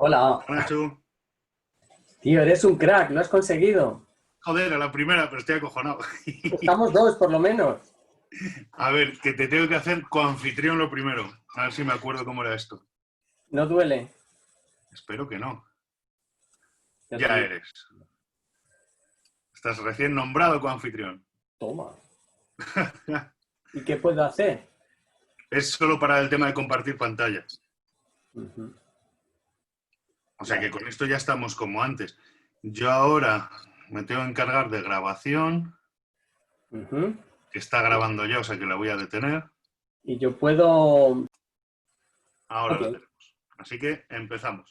Hola, Nacho, tío, eres un crack, lo has conseguido. joder, a la primera, pero estoy acojonado. Estamos dos, por lo menos. A ver, que te tengo que hacer coanfitrión lo primero. A ver si me acuerdo cómo era esto. No duele. Espero que no. Ya te Ya digo. eres. Estás recién nombrado coanfitrión. Toma. ¿Y qué puedo hacer? Es solo para el tema de compartir pantalla. Ujú. O sea que Vale. con esto ya estamos como antes. Yo ahora me tengo que encargar de grabación, Ujú. que está grabando ya, o sea que la voy a detener. Y yo puedo... Ahora Ok, la tenemos. Así que empezamos.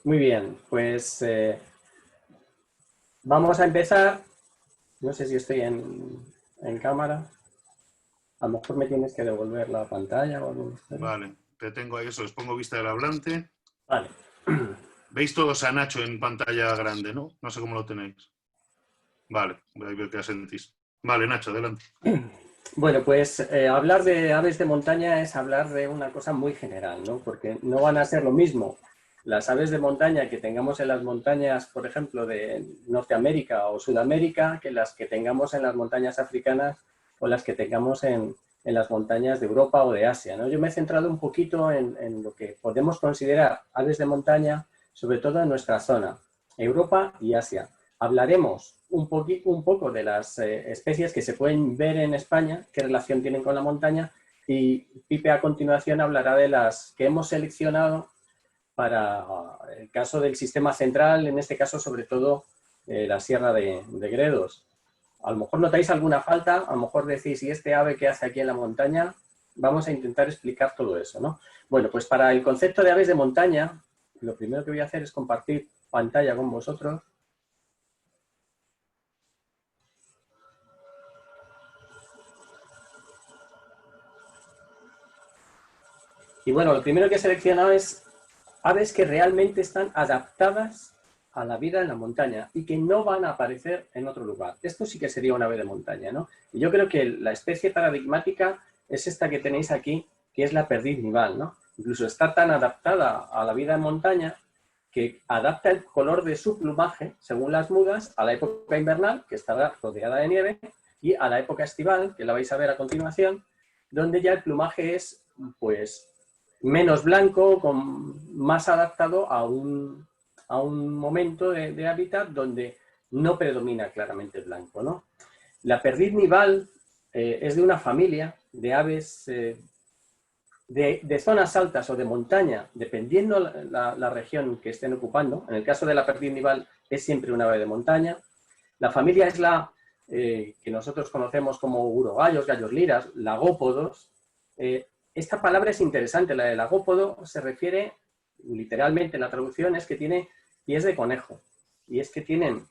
muy bien. Pues vamos a empezar. No sé si estoy en cámara. A lo mejor me tienes que devolver la pantalla o algo así. Vale, te tengo ahí eso. Os pongo vista del hablante. Vale. Veis todos a Nacho en pantalla grande, ¿no? No sé cómo lo tenéis. Vale, ahí veo que asentís. Vale, Nacho, adelante. Bueno, pues hablar de aves de montaña es hablar de una cosa muy general, ¿no? Porque no van a ser lo mismo las aves de montaña que tengamos en las montañas, por ejemplo, de Norteamérica o Sudamérica, que las que tengamos en las montañas africanas o las que tengamos en las montañas de Europa o de Asia, ¿no? Yo me he centrado un poquito en lo que podemos considerar aves de montaña, sobre todo en nuestra zona, Europa y Asia. Hablaremos un poco de las especies que se pueden ver en España, qué relación tienen con la montaña, y Pipe a continuación hablará de las que hemos seleccionado para el caso del sistema central, en este caso sobre todo la Sierra de Gredos. A lo mejor notáis alguna falta, a lo mejor decís, ¿y este ave qué hace aquí en la montaña? Vamos a intentar explicar todo eso, ¿no? Bueno, pues para el concepto de aves de montaña, lo primero que voy a hacer es compartir pantalla con vosotros. Y bueno, lo primero que he seleccionado es aves que realmente están adaptadas a la vida en la montaña y que no van a aparecer en otro lugar. Esto sí que sería un ave de montaña, ¿no? Y yo creo que la especie paradigmática es esta que tenéis aquí, que es la perdiz nival, ¿no? Incluso está tan adaptada a la vida en montaña que adapta el color de su plumaje, según las mudas, a la época invernal, que estará rodeada de nieve, y a la época estival, que la vais a ver a continuación, donde ya el plumaje es, pues, menos blanco, más adaptado a un momento de hábitat donde no predomina claramente el blanco, ¿no? La perdiz nival es de una familia de aves de zonas altas o de montaña, dependiendo la región que estén ocupando. En el caso de la perdiz nival es siempre un ave de montaña. La familia es la que nosotros conocemos como urogallos, gallos liras, lagópodos. Esta palabra es interesante, la de lagópodo se refiere, literalmente la traducción es que tiene pies de conejo. Y es que tienen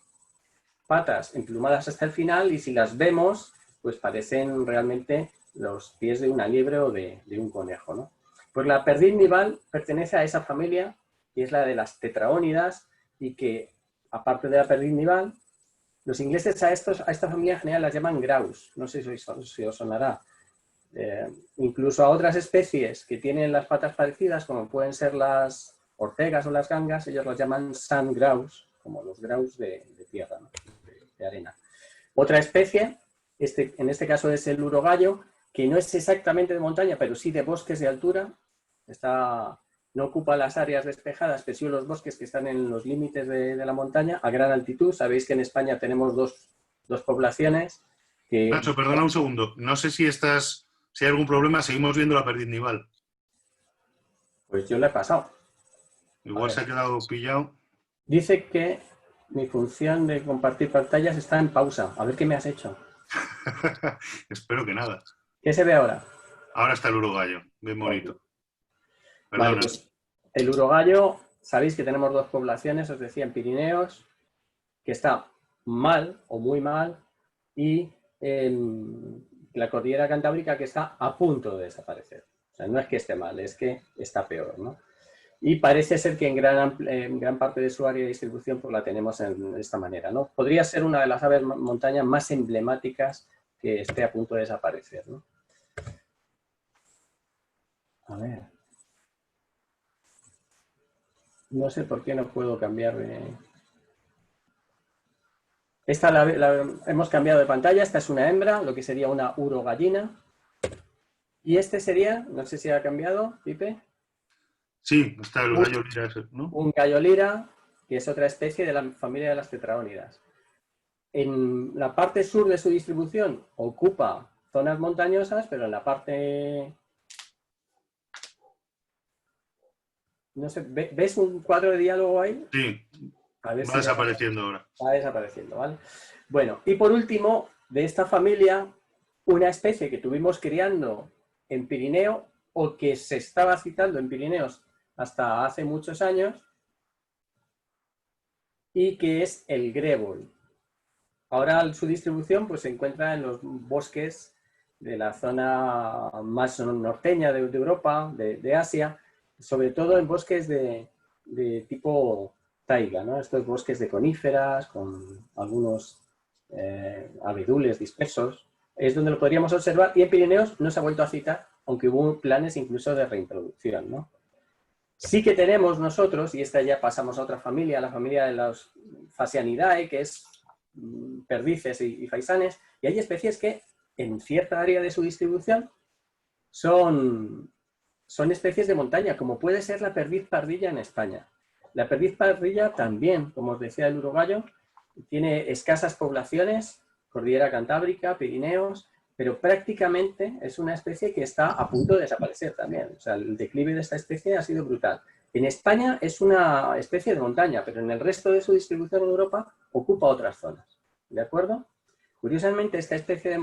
patas emplumadas hasta el final y si las vemos, pues parecen realmente los pies de una liebre o de un conejo, ¿no? Pues la perdiz nival pertenece a esa familia y es la de las tetraónidas y que, aparte de la perdiz nival, los ingleses a esta familia en general las llaman grouse, no sé si os sonará. Incluso a otras especies que tienen las patas parecidas, como pueden ser las ortegas o las gangas, ellos las llaman sand grouse, como los grouse de tierra, ¿no? de arena. Otra especie, en este caso es el urogallo, que no es exactamente de montaña, pero sí de bosques de altura. No ocupa las áreas despejadas, pero sí los bosques que están en los límites de la montaña, a gran altitud. Sabéis que en España tenemos dos poblaciones que... Nacho, perdona un segundo. No sé si hay algún problema, seguimos viendo la perdiz nival. Pues yo le he pasado. A Igual ver, se ha quedado pillado. dice que mi función de compartir pantallas está en pausa. A ver qué me has hecho. Espero que nada. ¿Qué se ve ahora? Ahora está el urogallo. Bien Ok. bonito. Vale, Perdona. pues el urogallo, sabéis que tenemos dos poblaciones, os decía en Pirineos, que está mal o muy mal, y en la cordillera cantábrica que está a punto de desaparecer. O sea, no es que esté mal, es que está peor, ¿no? Y parece ser que en gran parte de su área de distribución pues la tenemos en esta manera, ¿no? Podría ser una de las aves montaña más emblemáticas que esté a punto de desaparecer, ¿no? A ver. No sé por qué no puedo cambiar de... Esta hemos cambiado de pantalla. Esta es una hembra, lo que sería una urogallina. Y este sería, no sé si ha cambiado, Pipe. Sí, está el gallo lira ese, ¿no? Un gallo lira, que es otra especie de la familia de las tetraónidas. En la parte sur de su distribución ocupa zonas montañosas, pero en la parte... No sé, ¿ves un cuadro de diálogo ahí? Sí, A ver va si ves. desapareciendo ahora. Va desapareciendo, ¿vale? Bueno, y por último, de esta familia, una especie que tuvimos criando en Pirineo o que se estaba citando en Pirineos hasta hace muchos años y que es el grébol. Ahora su distribución pues, se encuentra en los bosques de la zona más norteña de Europa, de Asia, sobre todo en bosques de tipo taiga, ¿no? Estos bosques de coníferas con algunos abedules dispersos, es donde lo podríamos observar, y en Pirineos no se ha vuelto a citar, aunque hubo planes incluso de reintroducción, ¿no? Sí que tenemos nosotros, y esta ya pasamos a otra familia, la familia de los Phasianidae, que es perdices y faisanes, y hay especies que en cierta área de su distribución son especies de montaña, como puede ser la perdiz pardilla en España. La perdiz pardilla también, como os decía el urogallo, tiene escasas poblaciones, Cordillera Cantábrica, Pirineos, pero prácticamente es una especie que está a punto de desaparecer también. O sea, el declive de esta especie ha sido brutal. En España es una especie de montaña, pero en el resto de su distribución en Europa ocupa otras zonas. ¿De acuerdo? Curiosamente, esta especie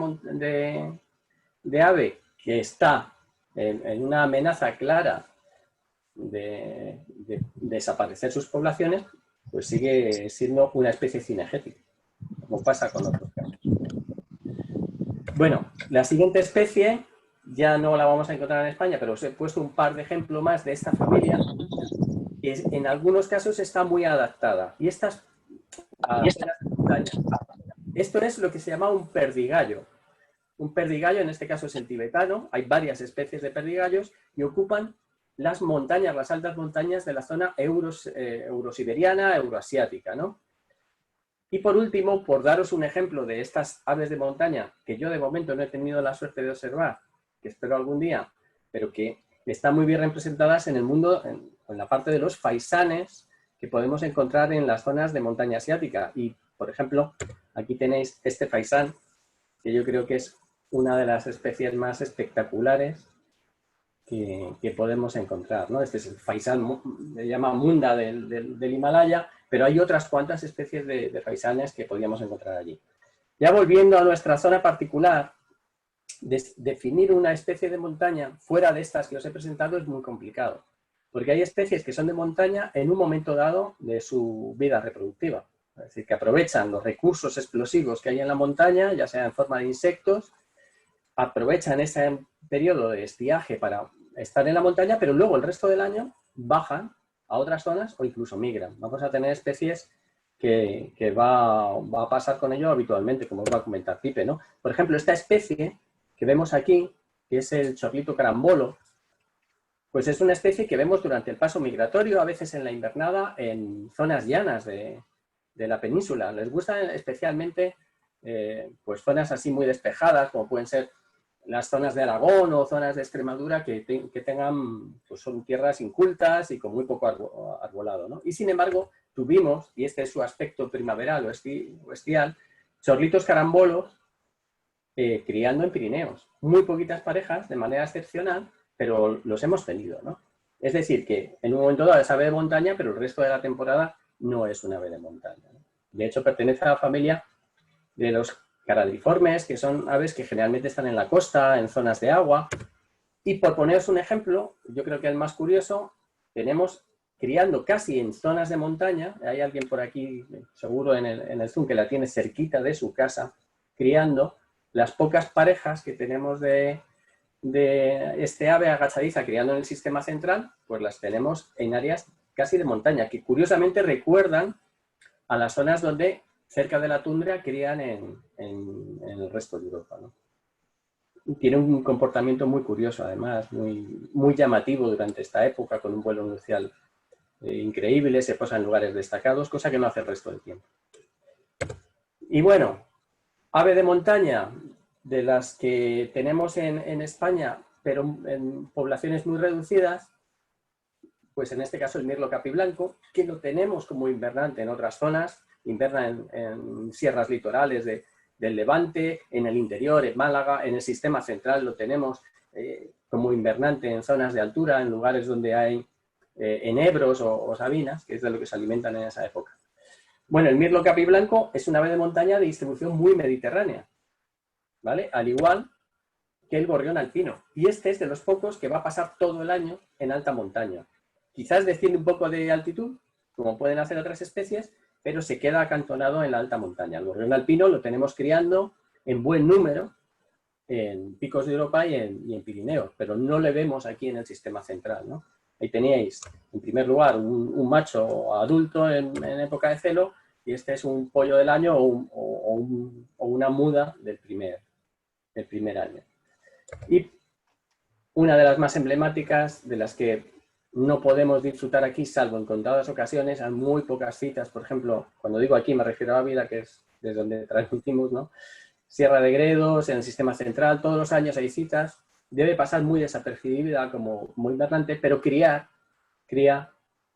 de ave que está en una amenaza clara de desaparecer sus poblaciones, pues sigue siendo una especie cinegética, como pasa con otros casos. Bueno, la siguiente especie ya no la vamos a encontrar en España, pero os he puesto un par de ejemplos más de esta familia, que en algunos casos está muy adaptada. Y estas a zonas de montaña. Esto es lo que se llama un perdigallo. Un perdigallo, en este caso es el tibetano, hay varias especies de perdigallos y ocupan las montañas, las altas montañas de la zona eurosiberiana, euroasiática, ¿no? Y por último, por daros un ejemplo de estas aves de montaña que yo de momento no he tenido la suerte de observar, que espero algún día, pero que están muy bien representadas en el mundo, en la parte de los faisanes que podemos encontrar en las zonas de montaña asiática. Y, por ejemplo, aquí tenéis este faisán, que yo creo que es una de las especies más espectaculares que podemos encontrar, ¿no? Este es el faisán, se llama munda del Himalaya, pero hay otras cuantas especies de faisanes que podríamos encontrar allí. Ya volviendo a nuestra zona particular, definir una especie de montaña fuera de estas que os he presentado es muy complicado, porque hay especies que son de montaña en un momento dado de su vida reproductiva. Es decir, que aprovechan los recursos explosivos que hay en la montaña, ya sea en forma de insectos, aprovechan ese periodo de estiaje para estar en la montaña, pero luego el resto del año bajan a otras zonas o incluso migran. Vamos a tener especies que va a pasar con ello habitualmente, como os va a comentar Pipe, ¿no? Por ejemplo, esta especie que vemos aquí, que es el chorlito carambolo, pues es una especie que vemos durante el paso migratorio, a veces en la invernada, en zonas llanas de la península. Les gustan especialmente pues zonas así muy despejadas, como pueden ser las zonas de Aragón o zonas de Extremadura que tengan, pues son tierras incultas y con muy poco arbolado, ¿no? Y sin embargo, tuvimos, y este es su aspecto primaveral o estial, chorlitos carambolos criando en Pirineos. Muy poquitas parejas, de manera excepcional, pero los hemos tenido, ¿no? Es decir, que en un momento dado es ave de montaña, pero el resto de la temporada no es una ave de montaña, ¿no? De hecho, pertenece a la familia de los caradriformes, que son aves que generalmente están en la costa, en zonas de agua. Y por poneros un ejemplo, yo creo que el más curioso, tenemos criando casi en zonas de montaña, hay alguien por aquí, seguro en el Zoom, que la tiene cerquita de su casa, criando las pocas parejas que tenemos de este ave agachadiza criando en el sistema central, pues las tenemos en áreas casi de montaña, que curiosamente recuerdan a las zonas donde cerca de la tundra crían en el resto de Europa, ¿no? Tiene un comportamiento muy curioso, además, muy, muy llamativo durante esta época, con un vuelo nupcial increíbles, se posa en lugares destacados, cosa que no hace el resto del tiempo. Y bueno, ave de montaña, de las que tenemos en España, pero en poblaciones muy reducidas, pues en este caso el mirlo capiblanco, que lo tenemos como invernante en otras zonas, inverna en sierras litorales del Levante, en el interior, en Málaga, en el sistema central lo tenemos como invernante en zonas de altura, en lugares donde hay enebros o sabinas, que es de lo que se alimentan en esa época. Bueno, el mirlo capiblanco es una ave de montaña de distribución muy mediterránea, ¿vale? Al igual que el gorrión alpino. Y este es de los pocos que va a pasar todo el año en alta montaña. Quizás desciende un poco de altitud, como pueden hacer otras especies, pero se queda acantonado en la alta montaña. El gorrión alpino lo tenemos criando en buen número en picos de Europa y en Pirineos, pero no le vemos aquí en el sistema central, ¿no? Ahí teníais, en primer lugar, un macho adulto en época de celo, y este es un pollo del año o una muda del primer año. Y una de las más emblemáticas, de las que no podemos disfrutar aquí, salvo en contadas ocasiones, hay muy pocas citas. Por ejemplo, cuando digo aquí me refiero a Ávila, que es desde donde transmitimos, ¿no? Sierra de Gredos, en el sistema central, todos los años hay citas. Debe pasar muy desapercibida como invernante, pero cría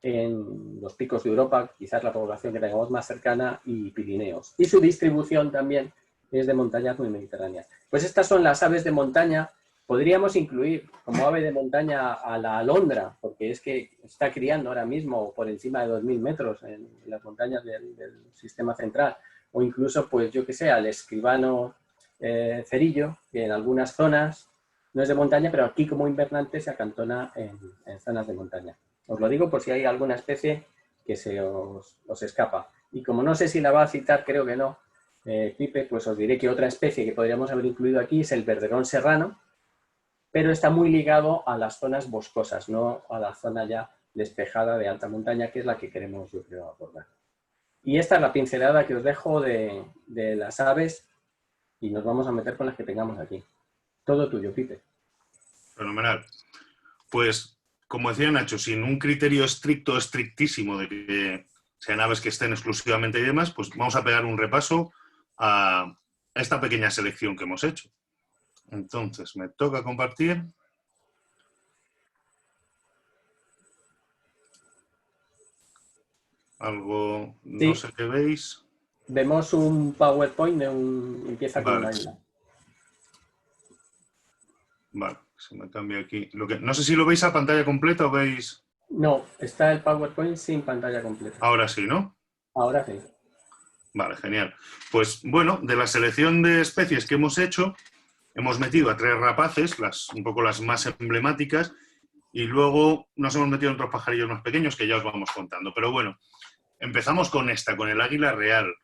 en los picos de Europa, quizás la población que tengamos más cercana, y Pirineos. Y su distribución también es de montañas muy mediterráneas. Pues estas son las aves de montaña. Podríamos incluir como ave de montaña a la alondra, porque es que está criando ahora mismo por encima de 2.000 metros en las montañas del sistema central. O incluso, pues yo que sé, al escribano cerillo, que en algunas zonas no es de montaña, pero aquí como invernante se acantona en zonas de montaña. Os lo digo por si hay alguna especie que se os escapa. Y como no sé si la va a citar, creo que no, Pipe, pues os diré que otra especie que podríamos haber incluido aquí es el verderón serrano, pero está muy ligado a las zonas boscosas, no a la zona ya despejada de alta montaña, que es la que queremos, yo creo, abordar. Y esta es la pincelada que os dejo de las aves, y nos vamos a meter con las que tengamos aquí. Todo tuyo, Pipe. Fenomenal. Pues, como decía Nacho, sin un criterio estricto, estrictísimo de que sean aves que estén exclusivamente y demás, pues vamos a pegar un repaso a esta pequeña selección que hemos hecho. Entonces, me toca compartir. Algo, no sé qué veis. Vemos un PowerPoint de empieza con una isla. Vale, se me cambia aquí. No sé si lo veis a pantalla completa o veis... No, está el PowerPoint sin pantalla completa. Ahora sí, ¿no? Ahora sí. Vale, genial. Pues bueno, de la selección de especies que hemos hecho, hemos metido a 3 rapaces, un poco las más emblemáticas, y luego nos hemos metido en otros pajarillos más pequeños que ya os vamos contando. Pero bueno, empezamos con esta, con el águila real.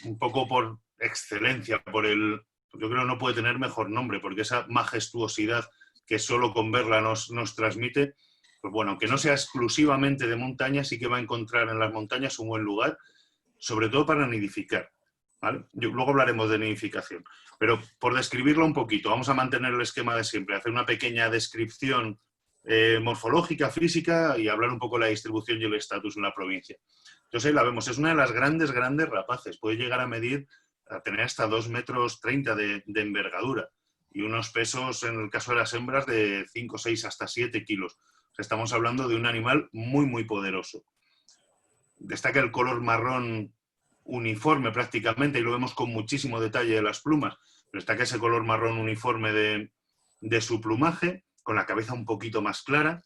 Un poco por excelencia, yo creo que no puede tener mejor nombre, porque esa majestuosidad que solo con verla nos transmite, pues bueno, aunque no sea exclusivamente de montaña, sí que va a encontrar en las montañas un buen lugar, sobre todo para nidificar, ¿vale? Luego hablaremos de nidificación, pero por describirlo un poquito, vamos a mantener el esquema de siempre, hacer una pequeña descripción morfológica, física, y hablar un poco de la distribución y el estatus en la provincia. Entonces ahí la vemos, es una de las grandes rapaces, puede llegar a tener hasta 2,30 metros de envergadura y unos pesos, en el caso de las hembras, de 5, 6 hasta 7 kilos. O sea, estamos hablando de un animal muy, muy poderoso. Destaca el color marrón uniforme prácticamente, y lo vemos con muchísimo detalle de las plumas. Destaca ese color marrón uniforme de su plumaje, con la cabeza un poquito más clara.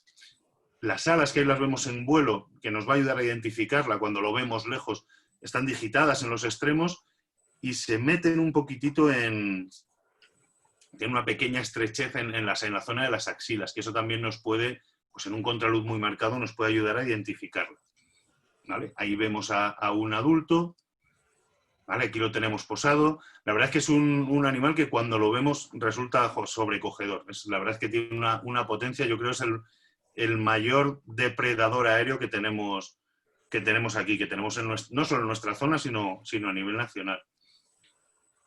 Las alas, que ahí las vemos en vuelo, que nos va a ayudar a identificarla cuando lo vemos lejos, están digitadas en los extremos y se meten un poquitito tiene una pequeña estrechez en la zona de las axilas, que eso también nos puede, pues en un contraluz muy marcado, nos puede ayudar a identificarla. ¿Vale? Ahí vemos a un adulto, ¿vale? Aquí lo tenemos posado. La verdad es que es un animal que cuando lo vemos resulta sobrecogedor. La verdad es que tiene una potencia, yo creo que es el mayor depredador aéreo que tenemos aquí, que tenemos no solo en nuestra zona, sino a nivel nacional.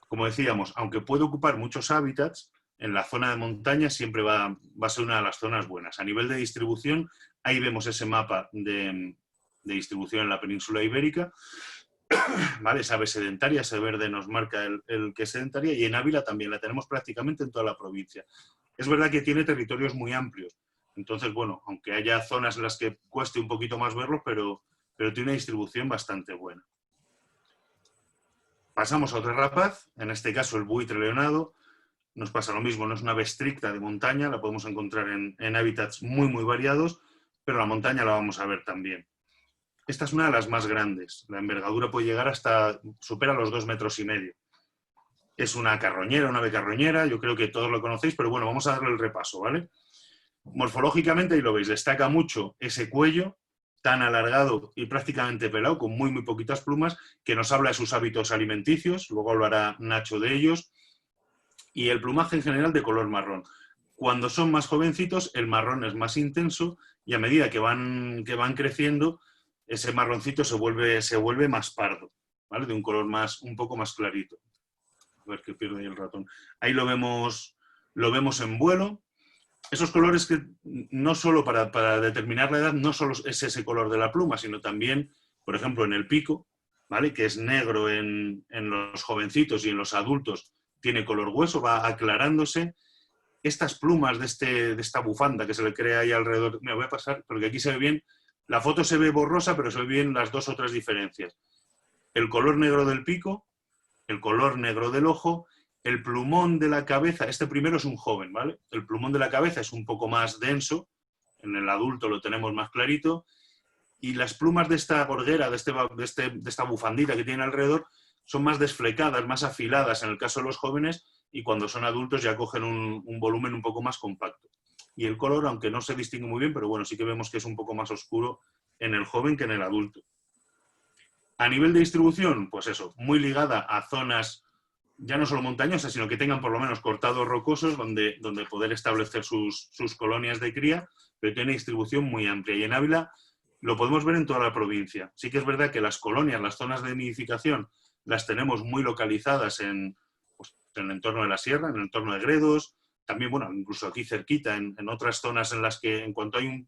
Como decíamos, aunque puede ocupar muchos hábitats, en la zona de montaña siempre va a ser una de las zonas buenas. A nivel de distribución, Ahí vemos ese mapa de distribución en la península ibérica. ¿Vale? Esa ave sedentaria, ese verde nos marca el que es sedentaria, y en Ávila también la tenemos prácticamente en toda la provincia. Es verdad que tiene territorios muy amplios, entonces, bueno, aunque haya zonas en las que cueste un poquito más verlos, pero tiene una distribución bastante buena. Pasamos a otra rapaz, en este caso el buitre leonado. Nos pasa lo mismo, no es una ave estricta de montaña, la podemos encontrar en hábitats muy, muy variados, pero la montaña la vamos a ver también. Esta es una de las más grandes. La envergadura puede llegar hasta, supera los 2,5 metros. Es una carroñera, una ave carroñera, yo creo que todos lo conocéis, pero bueno, vamos a darle el repaso, ¿vale? Morfológicamente, ahí lo veis, destaca mucho ese cuello tan alargado y prácticamente pelado, con muy, muy poquitas plumas, que nos habla de sus hábitos alimenticios, luego hablará Nacho de ellos, y el plumaje en general de color marrón. Cuando son más jovencitos, el marrón es más intenso, y a medida que van creciendo, ese marroncito se vuelve más pardo, ¿vale? De un color un poco más clarito. A ver que pierde ahí el ratón. Ahí lo vemos en vuelo. Esos colores que no solo para determinar la edad, no solo es ese color de la pluma, sino también, por ejemplo, en el pico, ¿vale? Que es negro en los jovencitos y en los adultos tiene color hueso, va aclarándose. Estas plumas de esta bufanda que se le crea ahí alrededor, me voy a pasar porque aquí se ve bien. La foto se ve borrosa, pero se ven bien las 2 o 3 diferencias. El color negro del pico, el color negro del ojo, el plumón de la cabeza. Este primero es un joven, ¿vale? El plumón de la cabeza es un poco más denso, en el adulto lo tenemos más clarito, y las plumas de esta gorguera, de esta bufandita que tiene alrededor, son más desflecadas, más afiladas en el caso de los jóvenes, y cuando son adultos ya cogen un volumen un poco más compacto. Y el color, aunque no se distingue muy bien, pero bueno, sí que vemos que es un poco más oscuro en el joven que en el adulto. A nivel de distribución, pues eso, muy ligada a zonas ya no solo montañosas, sino que tengan por lo menos cortados rocosos donde poder establecer sus colonias de cría, pero tiene distribución muy amplia. Y en Ávila lo podemos ver en toda la provincia. Sí que es verdad que las colonias, las zonas de nidificación, las tenemos muy localizadas en el entorno de la sierra, en el entorno de Gredos, también, bueno, incluso aquí cerquita, en otras zonas en las que en cuanto hay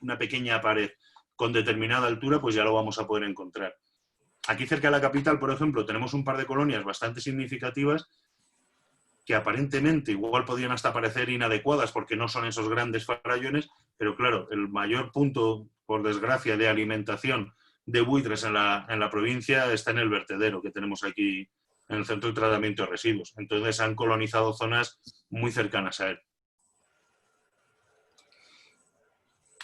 una pequeña pared con determinada altura, pues ya lo vamos a poder encontrar. Aquí cerca de la capital, por ejemplo, tenemos un par de colonias bastante significativas que aparentemente igual podrían hasta parecer inadecuadas porque no son esos grandes farallones, pero claro, el mayor punto, por desgracia, de alimentación de buitres en la provincia está en el vertedero que tenemos aquí en el centro de tratamiento de residuos. Entonces han colonizado zonas muy cercanas a él.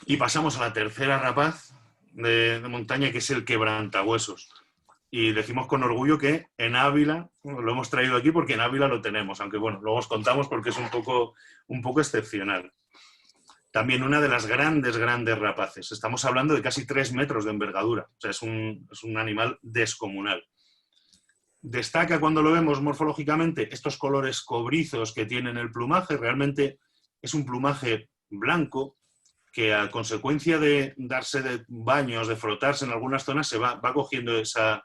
Y pasamos a la tercera rapaz de montaña, que es el quebrantahuesos. Y decimos con orgullo que en Ávila, lo hemos traído aquí porque en Ávila lo tenemos, aunque bueno, luego os contamos porque es un poco excepcional. También una de las grandes rapaces. Estamos hablando de casi 3 metros de envergadura. O sea, es un animal descomunal. Destaca cuando lo vemos morfológicamente estos colores cobrizos que tiene en el plumaje. Realmente es un plumaje blanco que a consecuencia de darse de baños, de frotarse en algunas zonas, se va cogiendo esa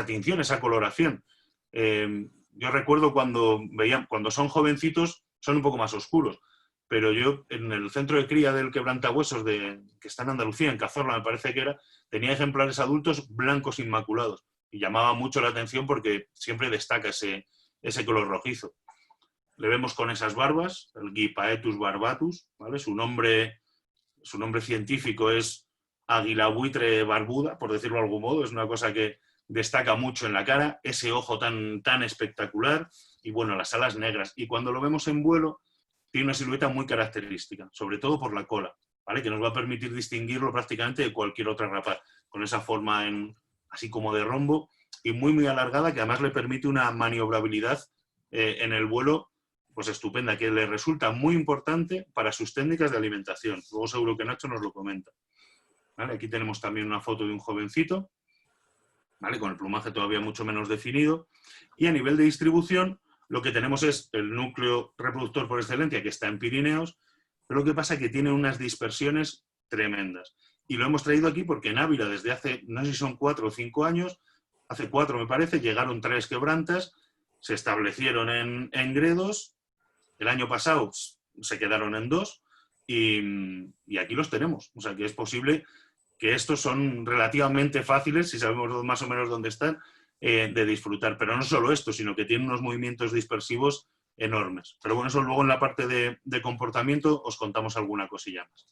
tinción, esa coloración. Yo recuerdo cuando son jovencitos, son un poco más oscuros, pero yo en el centro de cría del quebrantahuesos que está en Andalucía, en Cazorla me parece que era, tenía ejemplares adultos blancos inmaculados y llamaba mucho la atención porque siempre destaca ese color rojizo. Le vemos con esas barbas, el Gypaetus barbatus, ¿vale? Su nombre científico es águila buitre barbuda, por decirlo de algún modo, es una cosa que destaca mucho en la cara, ese ojo tan espectacular y bueno, las alas negras. Y cuando lo vemos en vuelo, tiene una silueta muy característica, sobre todo por la cola, ¿vale? Que nos va a permitir distinguirlo prácticamente de cualquier otra rapaz, con esa forma así como de rombo y muy, muy alargada, que además le permite una maniobrabilidad en el vuelo pues estupenda, que le resulta muy importante para sus técnicas de alimentación. Luego seguro que Nacho nos lo comenta. ¿Vale? Aquí tenemos también una foto de un jovencito, ¿vale? Con el plumaje todavía mucho menos definido. Y a nivel de distribución, lo que tenemos es el núcleo reproductor por excelencia, que está en Pirineos, pero lo que pasa es que tiene unas dispersiones tremendas. Y lo hemos traído aquí porque en Ávila, desde hace, no sé si son 4 o 5 años, hace 4 me parece, llegaron 3 quebrantas, se establecieron en Gredos. El año pasado se quedaron en 2 y aquí los tenemos. O sea, que es posible que estos son relativamente fáciles, si sabemos más o menos dónde están, de disfrutar. Pero no solo esto, sino que tienen unos movimientos dispersivos enormes. Pero bueno, eso luego en la parte de comportamiento os contamos alguna cosilla más.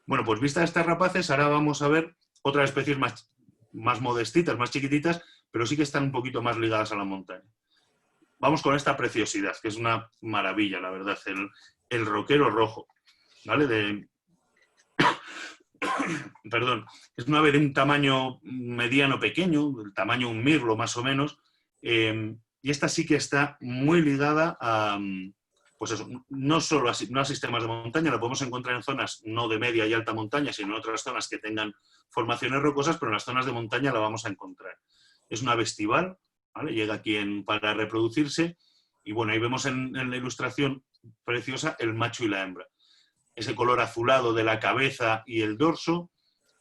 Bueno, pues vista estas rapaces, ahora vamos a ver otras especies más modestitas, más chiquititas, pero sí que están un poquito más ligadas a la montaña. Vamos con esta preciosidad, que es una maravilla, la verdad, el roquero rojo, ¿vale? Perdón, es un ave de un tamaño mediano pequeño, del tamaño de un mirlo más o menos, y esta sí que está muy ligada a, pues eso, no solo no a sistemas de montaña, la podemos encontrar en zonas no de media y alta montaña, sino en otras zonas que tengan formaciones rocosas, pero en las zonas de montaña la vamos a encontrar. Es una ave estival, ¿vale? Llega aquí para reproducirse, y bueno, ahí vemos en la ilustración preciosa el macho y la hembra. Ese color azulado de la cabeza y el dorso,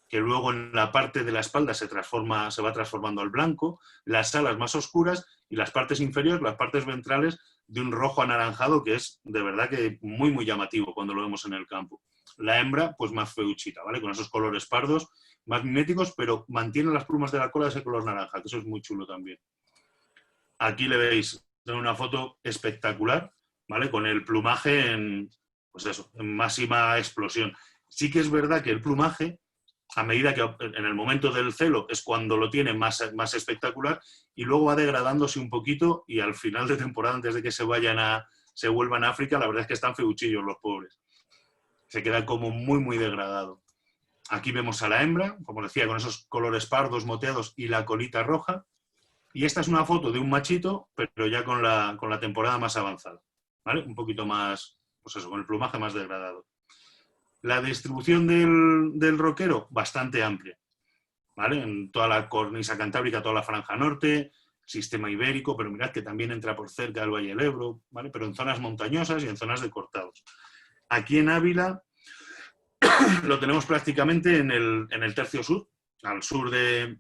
que luego en la parte de la espalda se va transformando al blanco, las alas más oscuras y las partes inferiores, las partes ventrales, de un rojo anaranjado que es de verdad que muy, muy llamativo cuando lo vemos en el campo. La hembra, pues más feuchita, ¿vale? Con esos colores pardos, más miméticos, pero mantiene las plumas de la cola de ese color naranja, que eso es muy chulo también. Aquí le veis en una foto espectacular, ¿vale? Con el plumaje en máxima explosión. Sí que es verdad que el plumaje, a medida que en el momento del celo es cuando lo tiene más espectacular, y luego va degradándose un poquito, y al final de temporada, antes de que se vuelvan a África, la verdad es que están feuchillos los pobres. Se queda como muy, muy degradado. Aquí vemos a la hembra, como decía, con esos colores pardos moteados y la colita roja. Y esta es una foto de un machito, pero ya con la temporada más avanzada, ¿vale? Un poquito más, pues eso, con el plumaje más degradado. La distribución del roquero, bastante amplia, ¿vale? En toda la cornisa cantábrica, toda la franja norte, sistema ibérico, pero mirad que también entra por cerca del Valle del Ebro, ¿vale? Pero en zonas montañosas y en zonas de cortados. Aquí en Ávila lo tenemos prácticamente en el tercio sur, al sur de,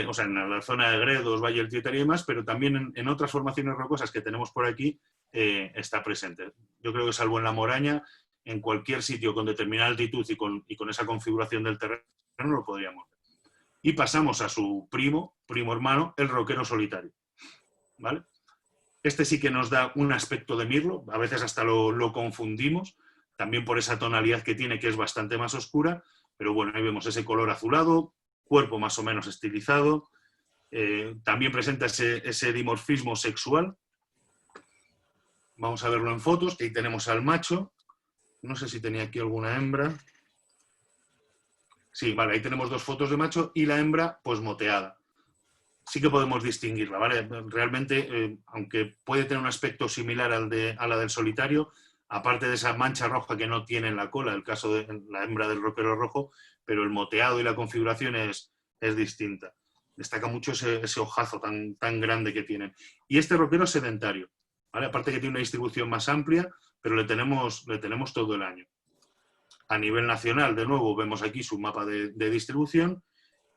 o sea, en la zona de Gredos, Valle del Tietar y demás, pero también en otras formaciones rocosas que tenemos por aquí está presente. Yo creo que salvo en la Moraña, en cualquier sitio con determinada altitud y con esa configuración del terreno lo podríamos ver. Y pasamos a su primo hermano, el roquero solitario, ¿vale? Este sí que nos da un aspecto de mirlo, a veces hasta lo confundimos, también por esa tonalidad que tiene, que es bastante más oscura, pero bueno, ahí vemos ese color azulado, cuerpo más o menos estilizado, también presenta ese dimorfismo sexual. Vamos a verlo en fotos, ahí tenemos al macho, no sé si tenía aquí alguna hembra. Sí, vale, ahí tenemos dos fotos de macho y la hembra pues moteada. Sí que podemos distinguirla, ¿vale? Realmente, aunque puede tener un aspecto similar a la del solitario, aparte de esa mancha roja que no tiene en la cola, el caso de la hembra del roquero rojo, pero el moteado y la configuración es distinta. Destaca mucho ese ojazo tan grande que tienen. Y este roquero es sedentario, ¿vale? Aparte que tiene una distribución más amplia, pero le tenemos todo el año. A nivel nacional, de nuevo, vemos aquí su mapa de distribución,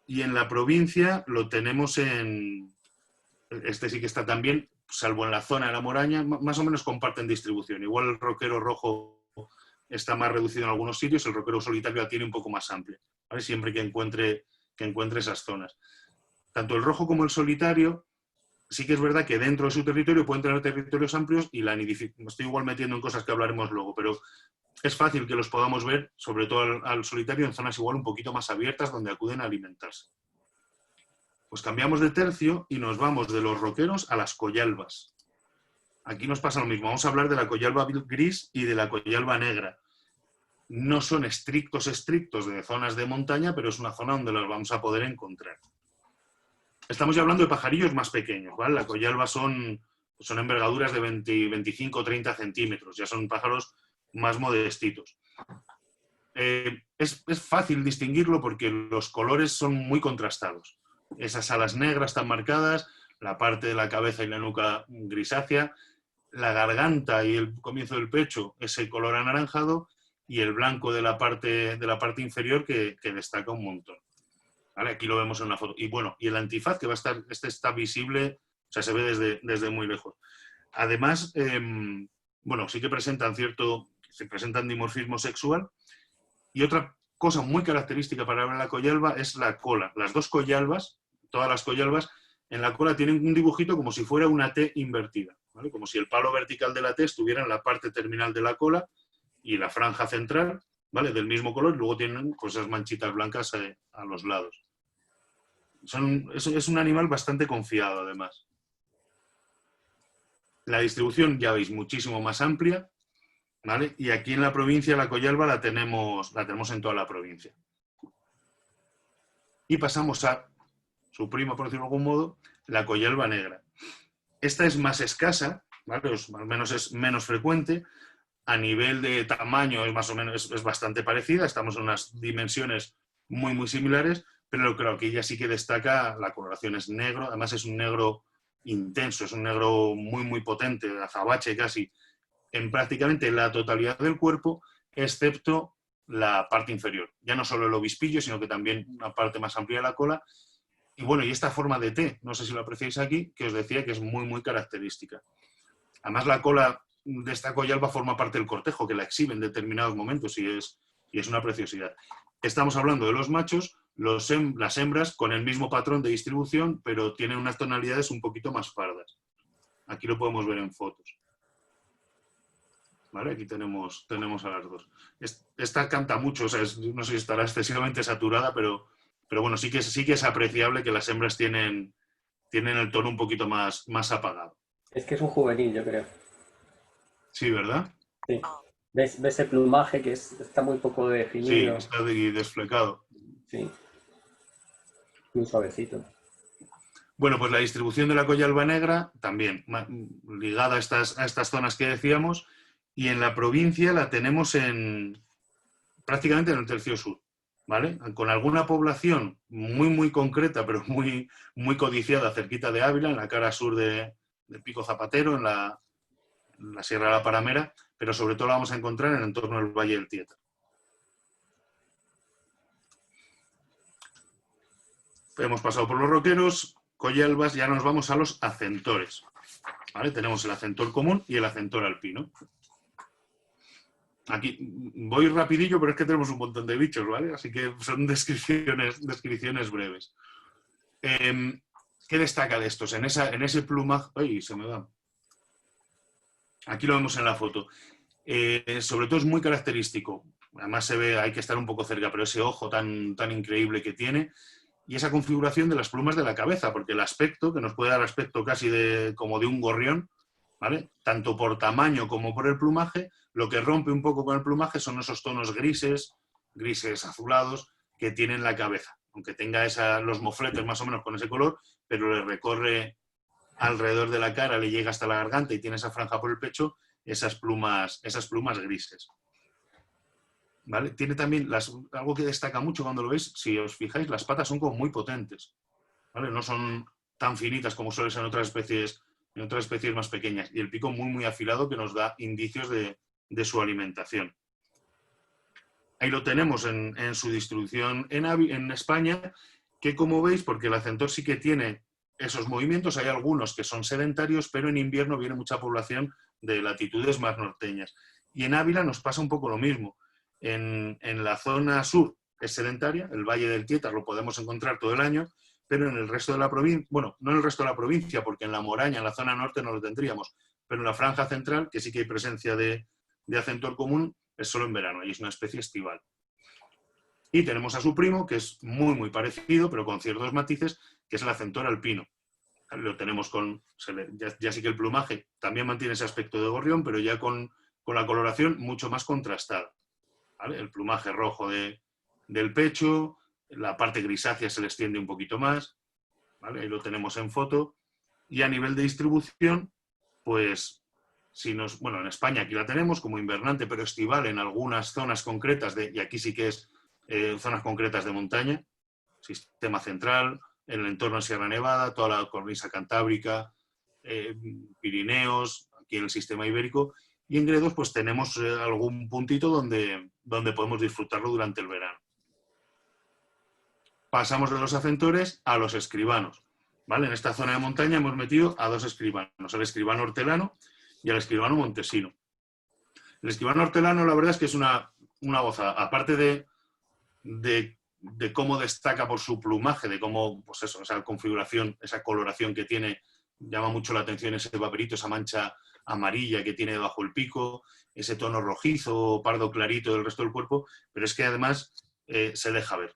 y en la provincia lo tenemos este sí que está también, salvo en la zona de la Moraña, más o menos comparten distribución. Igual el roquero rojo está más reducido en algunos sitios, el roquero solitario la tiene un poco más amplia, ¿vale? Siempre que encuentre esas zonas. Tanto el rojo como el solitario, sí que es verdad que dentro de su territorio pueden tener territorios amplios, y me estoy igual metiendo en cosas que hablaremos luego, pero es fácil que los podamos ver, sobre todo al solitario, en zonas igual un poquito más abiertas donde acuden a alimentarse. Pues cambiamos de tercio y nos vamos de los roqueros a las collalbas. Aquí nos pasa lo mismo. Vamos a hablar de la collalba gris y de la collalba negra. No son estrictos de zonas de montaña, pero es una zona donde las vamos a poder encontrar. Estamos ya hablando de pajarillos más pequeños, ¿vale? La collalba son envergaduras de 25 o 30 centímetros. Ya son pájaros más modestitos. Es fácil distinguirlo porque los colores son muy contrastados. Esas alas negras tan marcadas, la parte de la cabeza y la nuca grisácea, la garganta y el comienzo del pecho ese color anaranjado, y el blanco de la parte inferior que destaca un montón. ¿Vale? Aquí lo vemos en una foto. Y bueno, y el antifaz que está visible, o sea, se ve desde muy lejos. Además, bueno, sí que presentan se presentan dimorfismo sexual. Y otra cosa muy característica para ver la collalba es la cola. Las dos collalbas, todas las collalbas, en la cola tienen un dibujito como si fuera una T invertida, ¿vale? Como si el palo vertical de la T estuviera en la parte terminal de la cola y la franja central, ¿vale? Del mismo color, y luego tienen pues, esas manchitas blancas a los lados. Es un animal bastante confiado, además. La distribución, ya veis, muchísimo más amplia, ¿vale? Y aquí en la provincia la collalba la tenemos en toda la provincia. Y pasamos a su prima, por decirlo de algún modo, la collalba negra. Esta es más escasa, ¿vale? Al menos es menos frecuente. A nivel de tamaño es más o menos es bastante parecida, estamos en unas dimensiones muy, muy similares, pero creo que ella sí que destaca, la coloración es negro, además es un negro intenso, es un negro muy, muy potente, azabache casi, en prácticamente la totalidad del cuerpo, excepto la parte inferior. Ya no solo el obispillo, sino que también una parte más amplia de la cola. Y bueno, y esta forma de T, no sé si lo apreciáis aquí, que os decía que es muy, muy característica. Además, la cola de esta collalba forma parte del cortejo, que la exhibe en determinados momentos y es una preciosidad. Estamos hablando de los machos, las hembras con el mismo patrón de distribución, pero tienen unas tonalidades un poquito más pardas. Aquí lo podemos ver en fotos. ¿Vale? Aquí tenemos a las dos. Esta canta mucho, o sea, no sé si estará excesivamente saturada, pero bueno, sí que es apreciable que las hembras tienen el tono un poquito más apagado. Es que es un juvenil, yo creo. Sí, ¿verdad? Sí. ¿Ves el plumaje que está muy poco definido? Sí, está desflecado. Sí. Muy suavecito. Bueno, pues la distribución de la collalba negra también ligada a estas zonas que decíamos, y en la provincia la tenemos prácticamente en el tercio sur, ¿vale? Con alguna población muy, muy concreta, pero muy, muy codiciada cerquita de Ávila, en la cara sur del Pico Zapatero, en la Sierra de la Paramera, pero sobre todo la vamos a encontrar en el entorno del Valle del Tieta. Hemos pasado por los roqueros, collalbas, ya nos vamos a los acentores, ¿vale? Tenemos el acentor común y el acentor alpino. Aquí voy rapidillo, pero es que tenemos un montón de bichos, ¿vale? Así que son descripciones breves. ¿Qué destaca de estos? En ese plumaje... ¡Ay, se me va! Aquí lo vemos en la foto. Sobre todo es muy característico. Además se ve, hay que estar un poco cerca, pero ese ojo tan increíble que tiene y esa configuración de las plumas de la cabeza, porque el aspecto, que nos puede dar aspecto casi como de un gorrión, ¿vale? Tanto por tamaño como por el plumaje, lo que rompe un poco con el plumaje son esos tonos grises azulados que tiene en la cabeza. Aunque tenga los mofletes más o menos con ese color, pero le recorre alrededor de la cara, le llega hasta la garganta y tiene esa franja por el pecho, esas plumas grises. ¿Vale? Tiene también algo que destaca mucho cuando lo veis, si os fijáis, las patas son como muy potentes, ¿vale? No son tan finitas como suelen ser en otras especies más pequeñas, y el pico muy, muy afilado que nos da indicios de su alimentación. Ahí lo tenemos en su distribución en España, que como veis, porque el acentor sí que tiene esos movimientos, hay algunos que son sedentarios, pero en invierno viene mucha población de latitudes más norteñas. Y en Ávila nos pasa un poco lo mismo. En la zona sur es sedentaria, el Valle del Tieta lo podemos encontrar todo el año, pero en el resto de la provincia, bueno, no en el resto de la provincia, porque en la Moraña, en la zona norte no lo tendríamos, pero en la franja central, que sí que hay presencia de acentor común, es solo en verano, y es una especie estival. Y tenemos a su primo, que es muy, muy parecido, pero con ciertos matices, que es el acentor alpino. Lo tenemos ya sí que el plumaje también mantiene ese aspecto de gorrión, pero ya con la coloración mucho más contrastada, ¿vale? El plumaje rojo del pecho, la parte grisácea se le extiende un poquito más, ¿vale? Ahí lo tenemos en foto. Y a nivel de distribución, pues, bueno, en España aquí la tenemos como invernante, pero estival en algunas zonas concretas, y aquí sí que es zonas concretas de montaña, sistema central, en el entorno de Sierra Nevada, toda la cornisa cantábrica, Pirineos, aquí en el sistema ibérico, y en Gredos pues tenemos algún puntito donde podemos disfrutarlo durante el verano. Pasamos de los acentores a los escribanos, ¿vale? En esta zona de montaña hemos metido a dos escribanos, al escribano hortelano y al escribano montesino. El escribano hortelano, la verdad es que es una gozada. Aparte de cómo destaca por su plumaje, de cómo, pues eso, esa configuración, esa coloración que tiene, llama mucho la atención ese vaporito, esa mancha amarilla que tiene debajo el pico, ese tono rojizo, pardo clarito del resto del cuerpo, pero es que además se deja ver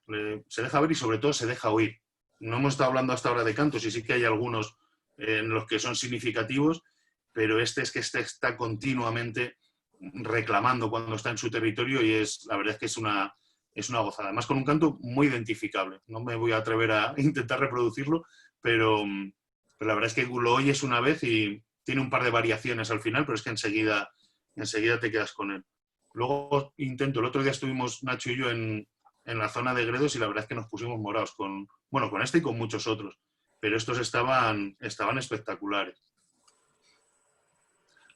y sobre todo se deja oír. No hemos estado hablando hasta ahora de cantos y sí que hay algunos en los que son significativos, pero este está continuamente reclamando cuando está en su territorio y la verdad es que es una gozada. Además con un canto muy identificable. No me voy a atrever a intentar reproducirlo, pero la verdad es que lo oyes una vez y tiene un par de variaciones al final, pero es que enseguida te quedas con él. Luego el otro día estuvimos Nacho y yo en la zona de Gredos y la verdad es que nos pusimos morados con este y con muchos otros, pero estos estaban espectaculares.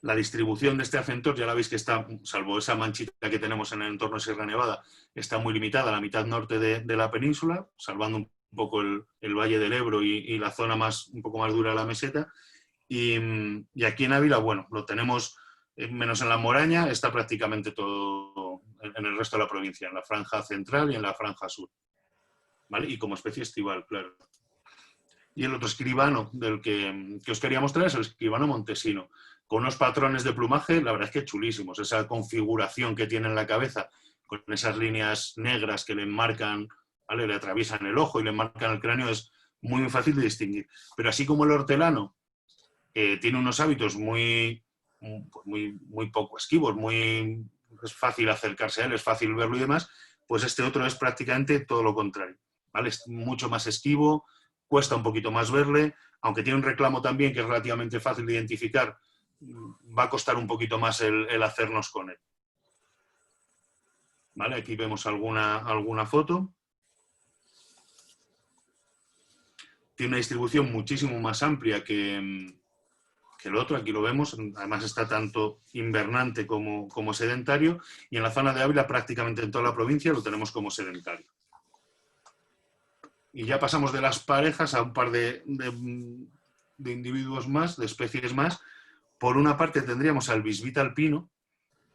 La distribución de este acentor, ya la veis que está, salvo esa manchita que tenemos en el entorno de Sierra Nevada, está muy limitada a la mitad norte de la península, salvando un poco el Valle del Ebro y la zona un poco más dura de la meseta. Y aquí en Ávila, bueno, lo tenemos menos en la Moraña, está prácticamente todo en el resto de la provincia, en la franja central y en la franja sur. ¿Vale? Y como especie estival, claro. Y el otro escribano del que os quería mostrar es el escribano montesino, con unos patrones de plumaje, la verdad es que chulísimos. Esa configuración que tiene en la cabeza, con esas líneas negras que le enmarcan, ¿vale? Le atraviesan el ojo y le enmarcan el cráneo, es muy fácil de distinguir. Pero así como el hortelano tiene unos hábitos muy poco esquivos, es fácil acercarse a él, es fácil verlo y demás, pues este otro es prácticamente todo lo contrario, ¿vale? Es mucho más esquivo, cuesta un poquito más verle, aunque tiene un reclamo también que es relativamente fácil de identificar, va a costar un poquito más el hacernos con él. ¿Vale? Aquí vemos alguna foto. Tiene una distribución muchísimo más amplia que el otro, aquí lo vemos, además está tanto invernante como sedentario, y en la zona de Ávila prácticamente en toda la provincia lo tenemos como sedentario. Y ya pasamos de las parejas a un par de individuos más, de especies más. Por una parte tendríamos al bisbita alpino,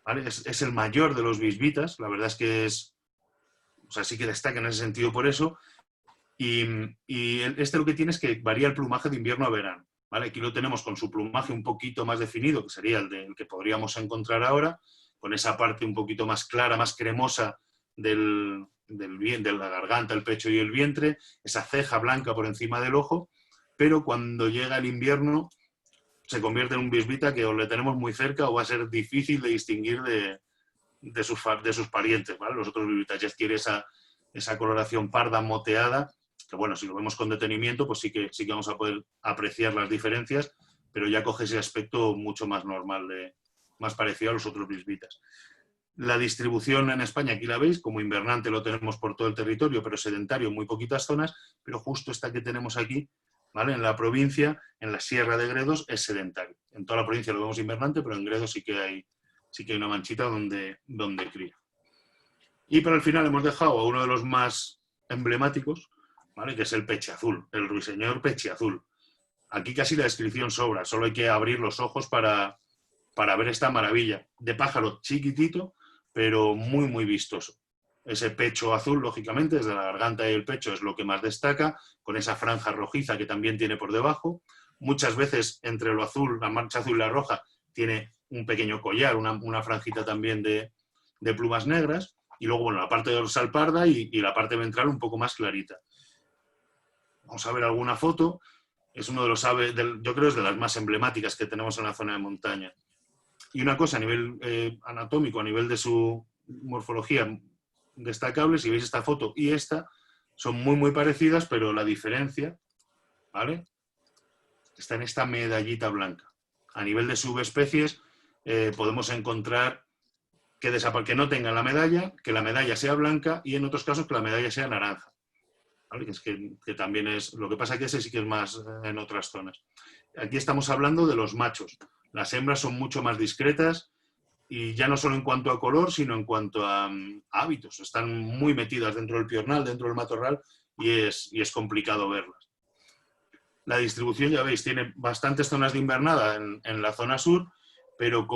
¿vale? Es el mayor de los bisbitas, la verdad es que sí que destaca en ese sentido por eso, y lo que tiene es que varía el plumaje de invierno a verano, ¿vale? Aquí lo tenemos con su plumaje un poquito más definido, que sería el que podríamos encontrar ahora, con esa parte un poquito más clara, más cremosa de la garganta, el pecho y el vientre, esa ceja blanca por encima del ojo, pero cuando llega el invierno se convierte en un bisbita que o le tenemos muy cerca o va a ser difícil de distinguir de sus parientes, ¿vale? Los otros bisbitas ya adquiere esa coloración parda moteada, que bueno, si lo vemos con detenimiento, pues sí que vamos a poder apreciar las diferencias, pero ya coge ese aspecto mucho más normal, más parecido a los otros bisbitas. La distribución en España, aquí la veis, como invernante lo tenemos por todo el territorio, pero sedentario en muy poquitas zonas, pero justo esta que tenemos aquí, ¿vale? En la provincia, en la Sierra de Gredos, es sedentario. En toda la provincia lo vemos invernante, pero en Gredos sí que hay una manchita donde cría. Y para el final hemos dejado a uno de los más emblemáticos, ¿vale? Que es el pecheazul, el ruiseñor pecheazul. Aquí casi la descripción sobra, solo hay que abrir los ojos para ver esta maravilla. De pájaro chiquitito, pero muy, muy vistoso. Ese pecho azul, lógicamente, desde la garganta y el pecho es lo que más destaca, con esa franja rojiza que también tiene por debajo. Muchas veces entre lo azul, la mancha azul y la roja, tiene un pequeño collar, una franjita también de plumas negras. Y luego, bueno, la parte dorsal parda y la parte ventral un poco más clarita. Vamos a ver alguna foto. Es uno de los aves, yo creo que es de las más emblemáticas que tenemos en la zona de montaña. Y una cosa a nivel anatómico, a nivel de su morfología destacable, si veis esta foto y esta, son muy, muy parecidas, pero la diferencia, ¿vale? Está en esta medallita blanca. A nivel de subespecies, podemos encontrar que no tengan la medalla, que la medalla sea blanca y en otros casos que la medalla sea naranja. ¿Vale? Que también es, lo que pasa que ese sí que es más en otras zonas. Aquí estamos hablando de los machos. Las hembras son mucho más discretas y ya no solo en cuanto a color, sino en cuanto a hábitos. Están muy metidas dentro del piornal, dentro del matorral y es complicado verlas. La distribución, ya veis, tiene bastantes zonas de invernada en la zona sur, pero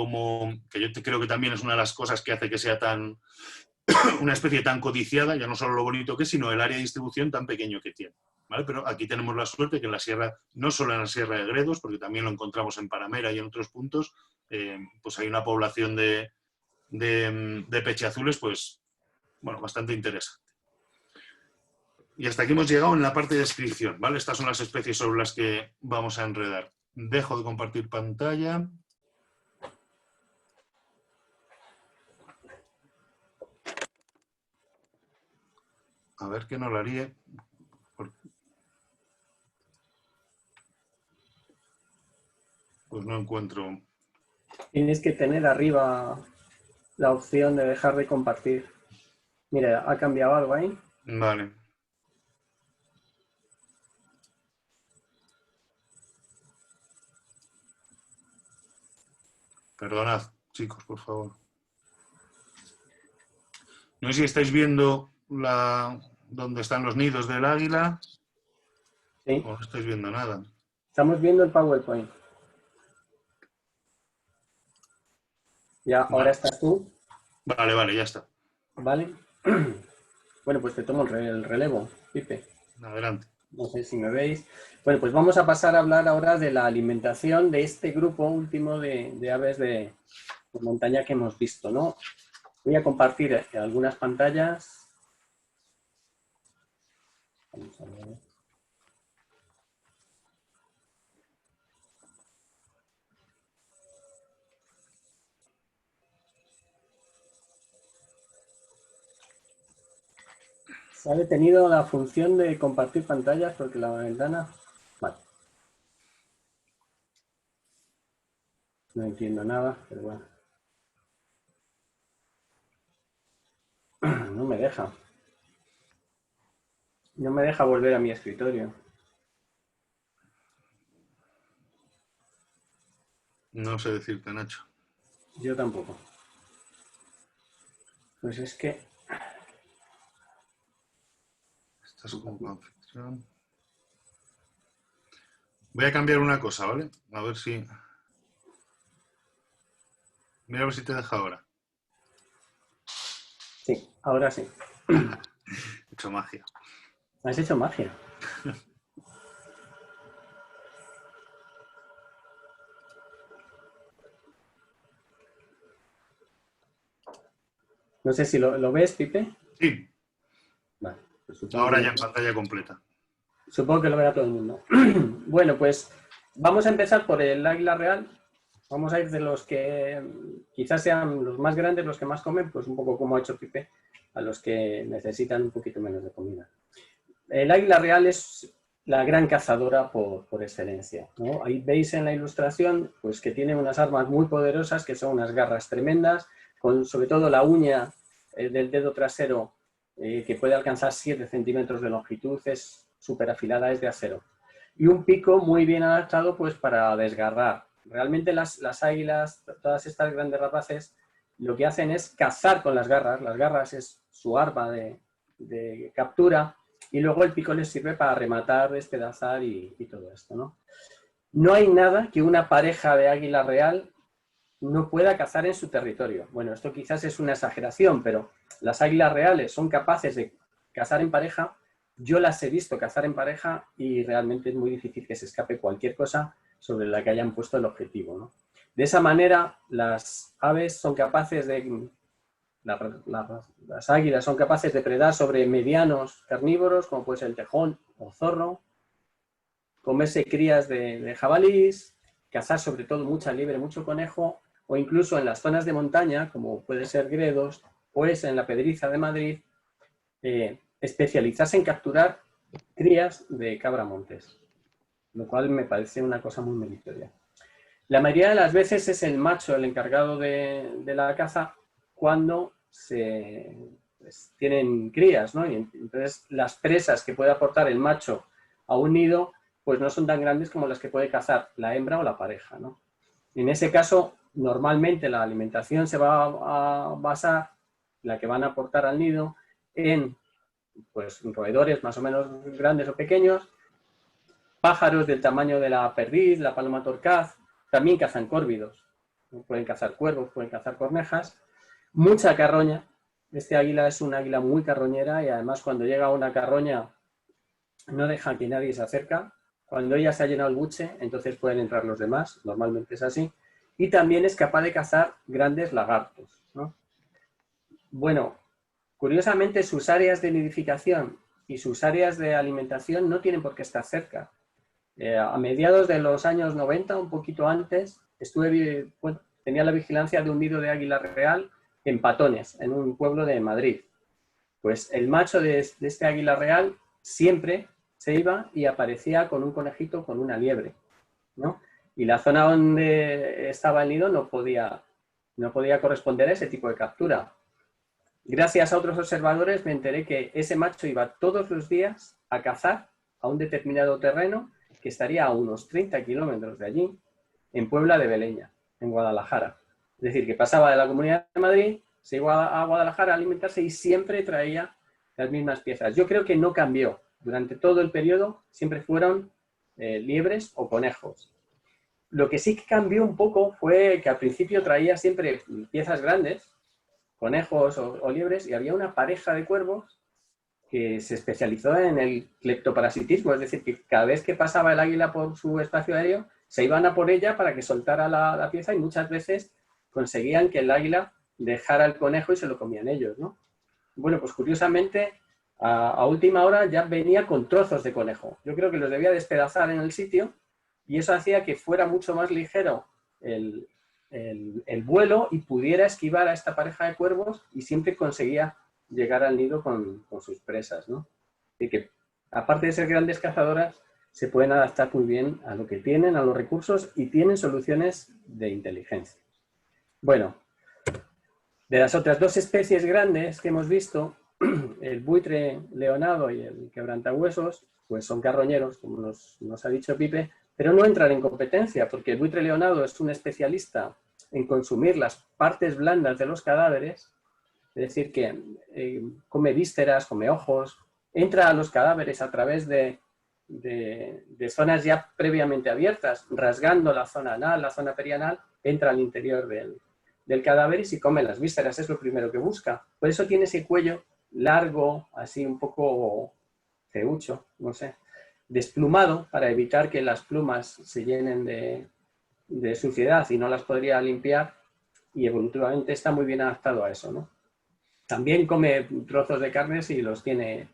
que yo creo que también es una de las cosas que hace que sea una especie tan codiciada, ya no solo lo bonito que es, sino el área de distribución tan pequeño que tiene. ¿Vale? Pero aquí tenemos la suerte que en la sierra, no solo en la Sierra de Gredos, porque también lo encontramos en Paramera y en otros puntos, pues hay una población de pechiazules, pues, bueno, bastante interesante. Y hasta aquí hemos llegado en la parte de descripción, ¿vale? Estas son las especies sobre las que vamos a enredar. Dejo de compartir pantalla. A ver que no lo haría. Pues no encuentro. Tienes que tener arriba la opción de dejar de compartir. Mira, ha cambiado algo ahí. Vale. Perdonad, chicos, por favor. No sé si estáis viendo donde están los nidos del águila. Sí. O no estáis viendo nada. Estamos viendo el PowerPoint. Ya, ahora estás tú. Vale, ya está. ¿Vale? Bueno, pues te tomo el relevo, Pipe. Adelante. No sé si me veis. Bueno, pues vamos a pasar a hablar ahora de la alimentación de este grupo último de aves de montaña que hemos visto, ¿no? Voy a compartir algunas pantallas. Vamos a ver. Se ha detenido la función de compartir pantallas porque la ventana... Vale. No entiendo nada, pero bueno. No me deja. No me deja volver a mi escritorio. No sé decirte, Nacho. Yo tampoco. Pues es que... Estás como anfitrión. Voy a cambiar una cosa, ¿vale? A ver si... Mira a ver si te deja ahora. Sí, ahora sí. He hecho magia. Has hecho magia. No sé si lo ves, Pipe. Sí. Vale, pues Ahora ya en pantalla completa. Supongo que lo verá todo el mundo. Bueno, pues vamos a empezar por el águila real. Vamos a ir de los que quizás sean los más grandes, los que más comen, pues un poco como ha hecho Pipe, a los que necesitan un poquito menos de comida. El águila real es la gran cazadora por excelencia, ¿no? Ahí veis en la ilustración pues, que tiene unas armas muy poderosas, que son unas garras tremendas, con sobre todo la uña del dedo trasero que puede alcanzar 7 centímetros de longitud, es súper afilada, es de acero. Y un pico muy bien adaptado pues, para desgarrar. Realmente las águilas, todas estas grandes rapaces, lo que hacen es cazar con las garras es su arma de captura, y luego el pico les sirve para rematar, despedazar y todo esto, ¿no? No hay nada que una pareja de águila real no pueda cazar en su territorio. Bueno, esto quizás es una exageración, pero las águilas reales son capaces de cazar en pareja. Yo las he visto cazar en pareja y realmente es muy difícil que se escape cualquier cosa sobre la que hayan puesto el objetivo, ¿no? De esa manera, las aves son capaces de... Las águilas son capaces de predar sobre medianos carnívoros, como puede ser el tejón o zorro, comerse crías de jabalís, cazar sobre todo mucha liebre, mucho conejo, o incluso en las zonas de montaña, como puede ser Gredos, pues en la Pedriza de Madrid, especializarse en capturar crías de cabramontes, lo cual me parece una cosa muy meritoria. La mayoría de las veces es el macho el encargado de la caza cuando pues, tienen crías, ¿no? Y entonces las presas que puede aportar el macho a un nido pues no son tan grandes como las que puede cazar la hembra o la pareja, ¿no? En ese caso, normalmente la alimentación se va a basar, la que van a aportar al nido, en pues, roedores más o menos grandes o pequeños, pájaros del tamaño de la perdiz, la paloma torcaz, también cazan córvidos. Pueden cazar cuervos, pueden cazar cornejas. Mucha carroña. Este águila es un águila muy carroñera y además cuando llega a una carroña no deja que nadie se acerca. Cuando ella se ha llenado el buche, entonces pueden entrar los demás. Normalmente es así. Y también es capaz de cazar grandes lagartos, ¿no? Bueno, curiosamente sus áreas de nidificación y sus áreas de alimentación no tienen por qué estar cerca. A mediados de los años 90, un poquito antes, tenía la vigilancia de un nido de águila real en Patones, en un pueblo de Madrid. Pues el macho de este águila real siempre se iba y aparecía con un conejito, con una liebre, ¿no? Y la zona donde estaba el nido no podía corresponder a ese tipo de captura. Gracias a otros observadores me enteré que ese macho iba todos los días a cazar a un determinado terreno que estaría a unos 30 kilómetros de allí, en Puebla de Beleña, en Guadalajara. Es decir, que pasaba de la Comunidad de Madrid, se iba a Guadalajara a alimentarse y siempre traía las mismas piezas. Yo creo que no cambió. Durante todo el periodo siempre fueron liebres o conejos. Lo que sí que cambió un poco fue que al principio traía siempre piezas grandes, conejos o liebres, y había una pareja de cuervos que se especializó en el cleptoparasitismo, es decir, que cada vez que pasaba el águila por su espacio aéreo, se iban a por ella para que soltara la pieza y muchas veces conseguían que el águila dejara el conejo y se lo comían ellos, ¿no? Bueno, pues curiosamente, a última hora ya venía con trozos de conejo. Yo creo que los debía despedazar en el sitio y eso hacía que fuera mucho más ligero el vuelo y pudiera esquivar a esta pareja de cuervos y siempre conseguía llegar al nido con sus presas, ¿no? Y que, aparte de ser grandes cazadoras, se pueden adaptar muy bien a lo que tienen, a los recursos y tienen soluciones de inteligencia. Bueno, de las otras dos especies grandes que hemos visto, el buitre leonado y el quebrantahuesos, pues son carroñeros, como nos ha dicho Pipe, pero no entran en competencia, porque el buitre leonado es un especialista en consumir las partes blandas de los cadáveres, es decir, que come vísceras, come ojos, entra a los cadáveres a través de zonas ya previamente abiertas, rasgando la zona anal, la zona perianal, entra al interior del cadáver y se come las vísceras, es lo primero que busca. Por eso tiene ese cuello largo, así un poco feucho, no sé, desplumado, para evitar que las plumas se llenen de suciedad y no las podría limpiar, y evolutivamente está muy bien adaptado a eso, ¿no? También come trozos de carnes y los tiene,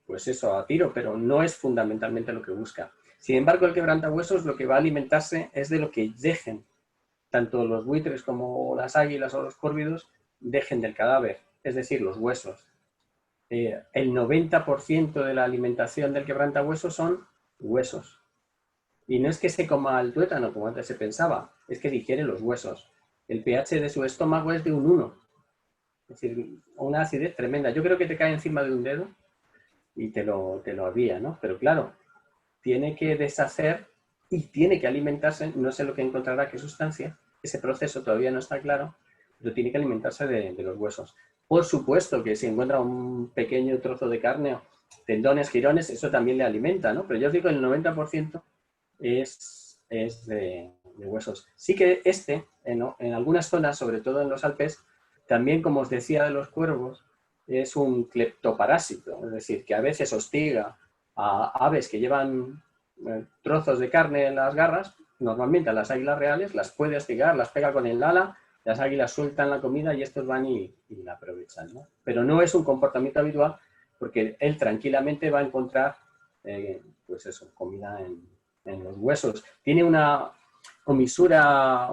pues eso, a tiro, pero no es fundamentalmente lo que busca. Sin embargo, el quebrantahuesos lo que va a alimentarse es de lo que dejen, tanto los buitres como las águilas o los córvidos, dejen del cadáver, es decir, los huesos. El 90% de la alimentación del quebrantahuesos son huesos. Y no es que se coma el tuétano, como antes se pensaba, es que digiere los huesos. El pH de su estómago es de un 1. Es decir, una acidez tremenda. Yo creo que te cae encima de un dedo y te lo había, ¿no? Pero claro, tiene que deshacer y tiene que alimentarse, no sé lo que encontrará, qué sustancia, ese proceso todavía no está claro, pero tiene que alimentarse de los huesos. Por supuesto que si encuentra un pequeño trozo de carne, tendones, jirones, eso también le alimenta, ¿no? Pero yo os digo, el 90% es de huesos. Sí que en algunas zonas, sobre todo en los Alpes, también, como os decía de los cuervos, es un cleptoparásito, es decir, que a veces hostiga a aves que llevan trozos de carne en las garras. Normalmente a las águilas reales las puede hostigar, las pega con el ala, las águilas sueltan la comida y estos van y la aprovechan, ¿no? Pero no es un comportamiento habitual, porque él tranquilamente va a encontrar, pues eso, comida en los huesos. Tiene una comisura,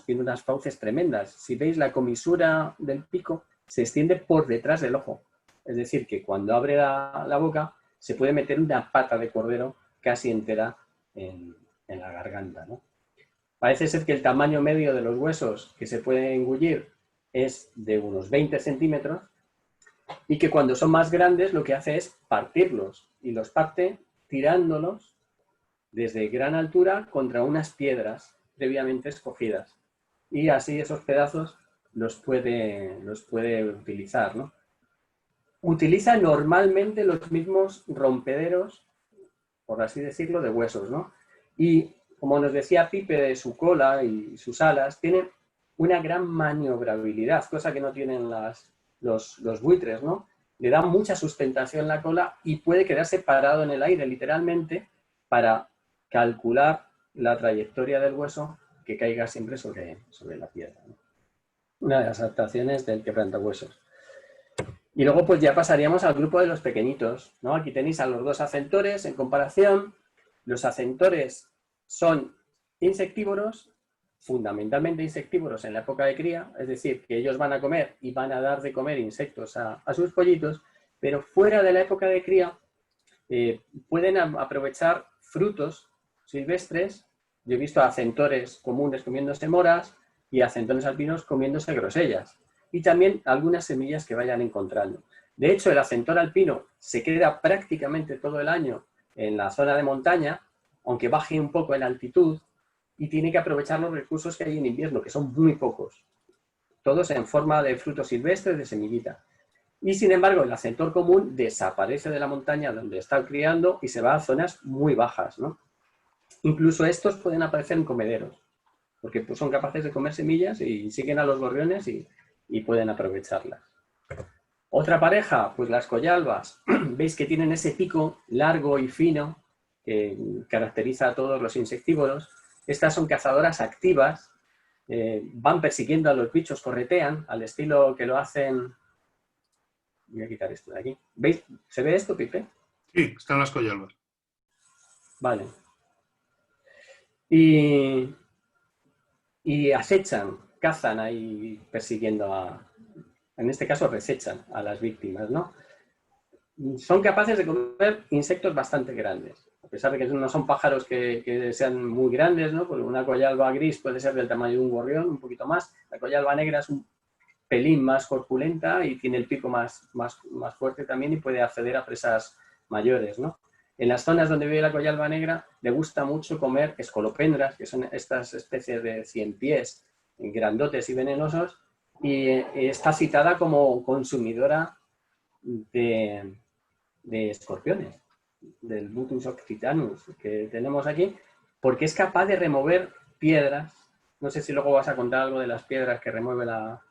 tiene unas fauces tremendas. Si veis, la comisura del pico se extiende por detrás del ojo. Es decir, que cuando abre la boca se puede meter una pata de cordero casi entera en la garganta, ¿no? Parece ser que el tamaño medio de los huesos que se pueden engullir es de unos 20 centímetros y que cuando son más grandes lo que hace es partirlos, y los parte tirándolos desde gran altura contra unas piedras previamente escogidas. Y así esos pedazos los puede utilizar, ¿no? Utiliza normalmente los mismos rompederos, por así decirlo, de huesos, ¿no? Y como nos decía Pipe de su cola y sus alas, tienen una gran maniobrabilidad, cosa que no tienen los buitres, ¿no? Le da mucha sustentación la cola y puede quedarse parado en el aire, literalmente, para calcular la trayectoria del hueso que caiga siempre sobre la piedra, ¿no? Una de las adaptaciones del quebrantahuesos. Y luego pues ya pasaríamos al grupo de los pequeñitos, ¿no? Aquí tenéis a los dos acentores en comparación. Los acentores son insectívoros, fundamentalmente insectívoros en la época de cría, es decir, que ellos van a comer y van a dar de comer insectos a sus pollitos, pero fuera de la época de cría pueden aprovechar frutos silvestres. Yo he visto acentores comunes comiéndose moras y acentores alpinos comiéndose grosellas. Y también algunas semillas que vayan encontrando. De hecho, el acentor alpino se queda prácticamente todo el año en la zona de montaña, aunque baje un poco en altitud, y tiene que aprovechar los recursos que hay en invierno, que son muy pocos. Todos en forma de frutos silvestres, de semillita. Y sin embargo, el acentor común desaparece de la montaña donde está criando y se va a zonas muy bajas, ¿no? Incluso estos pueden aparecer en comederos, porque pues, son capaces de comer semillas y siguen a los gorriones y pueden aprovecharlas. Otra pareja, pues las collalbas. Veis que tienen ese pico largo y fino que caracteriza a todos los insectívoros. Estas son cazadoras activas, van persiguiendo a los bichos, corretean, al estilo que lo hacen... Voy a quitar esto de aquí. ¿Veis? ¿Se ve esto, Pipe? Sí, están las collalbas. Vale. Y acechan, cazan ahí persiguiendo en este caso recechan a las víctimas, ¿no? Son capaces de comer insectos bastante grandes, a pesar de que no son pájaros que sean muy grandes, ¿no? Porque una collalba gris puede ser del tamaño de un gorrión, un poquito más. La collalba negra es un pelín más corpulenta y tiene el pico más fuerte también y puede acceder a presas mayores, ¿no? En las zonas donde vive la collalba negra le gusta mucho comer escolopendras, que son estas especies de ciempiés grandotes y venenosos, y está citada como consumidora de escorpiones, del Butus occitanus que tenemos aquí, porque es capaz de remover piedras. No sé si luego vas a contar algo de las piedras que remueve la...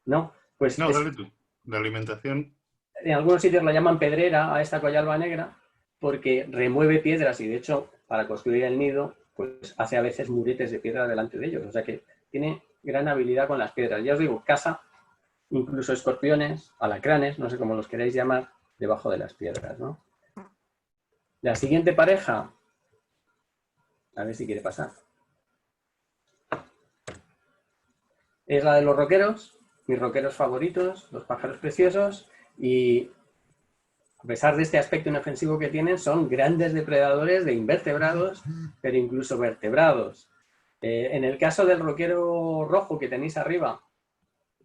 ¿No? Pues No, dale tú. De alimentación. en algunos sitios la llaman pedrera a esta collalba negra porque remueve piedras y de hecho para construir el nido pues hace a veces muretes de piedra delante de ellos. O sea que tiene gran habilidad con las piedras. Ya os digo, caza incluso escorpiones, alacranes, no sé cómo los queréis llamar, debajo de las piedras, ¿no? La siguiente pareja, a ver si quiere pasar, es la de los roqueros, mis roqueros favoritos, los pájaros preciosos, y a pesar de este aspecto inofensivo que tienen, son grandes depredadores de invertebrados, pero incluso vertebrados. En el caso del roquero rojo que tenéis arriba,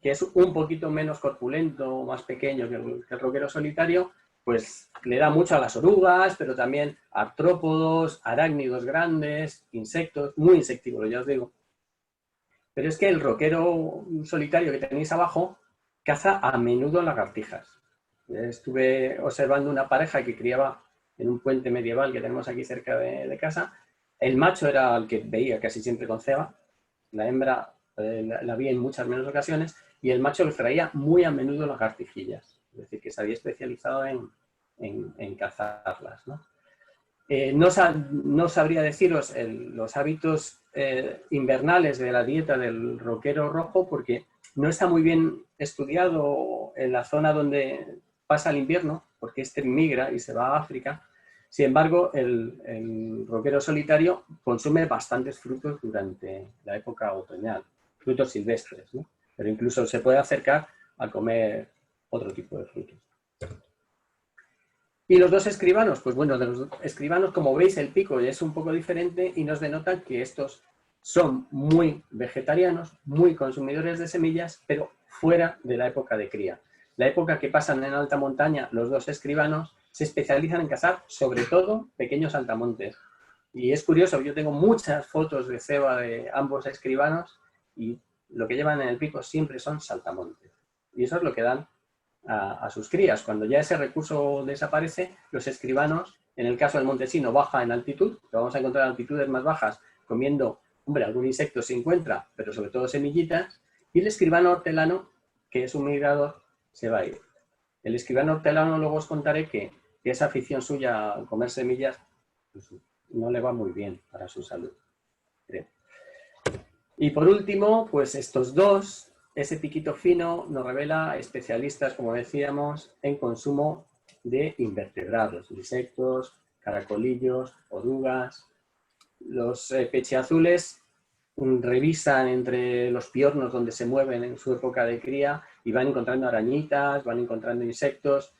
que es un poquito menos corpulento, más pequeño que el roquero solitario, pues le da mucho a las orugas, pero también artrópodos, arácnidos grandes, insectos, muy insectívoros, ya os digo. Pero es que el roquero solitario que tenéis abajo caza a menudo lagartijas. Estuve observando una pareja que criaba en un puente medieval que tenemos aquí cerca de casa. El macho era el que veía casi siempre con ceba, la hembra la vi en muchas menos ocasiones, y el macho le traía muy a menudo lagartijillas, es decir, que se había especializado en cazarlas, ¿no? No sabría deciros los hábitos invernales de la dieta del roquero rojo porque no está muy bien estudiado en la zona donde pasa el invierno, porque este migra y se va a África. Sin embargo, el roquero solitario consume bastantes frutos durante la época otoñal, frutos silvestres, ¿no? Pero incluso se puede acercar a comer otro tipo de frutos. Y los dos escribanos, pues bueno, de los escribanos, como veis, el pico es un poco diferente y nos denota que estos son muy vegetarianos, muy consumidores de semillas, pero fuera de la época de cría. La época que pasan en alta montaña los dos escribanos se especializan en cazar sobre todo pequeños saltamontes. Y es curioso, yo tengo muchas fotos de ceba de ambos escribanos y lo que llevan en el pico siempre son saltamontes. Y eso es lo que dan a sus crías. Cuando ya ese recurso desaparece, los escribanos En el caso del montesino baja en altitud, lo vamos a encontrar en altitudes más bajas comiendo, hombre, algún insecto se encuentra, pero sobre todo semillitas. Y el escribano hortelano, que es un migrador, se va a ir. El escribano hortelano luego os contaré que esa afición suya a comer semillas pues, no le va muy bien para su salud, creo. Y por último, pues estos dos, ese piquito fino nos revela especialistas, como decíamos, en consumo de invertebrados, insectos, caracolillos, orugas. Los pechiazules revisan entre los piornos donde se mueven en su época de cría y van encontrando arañitas, van encontrando insectos.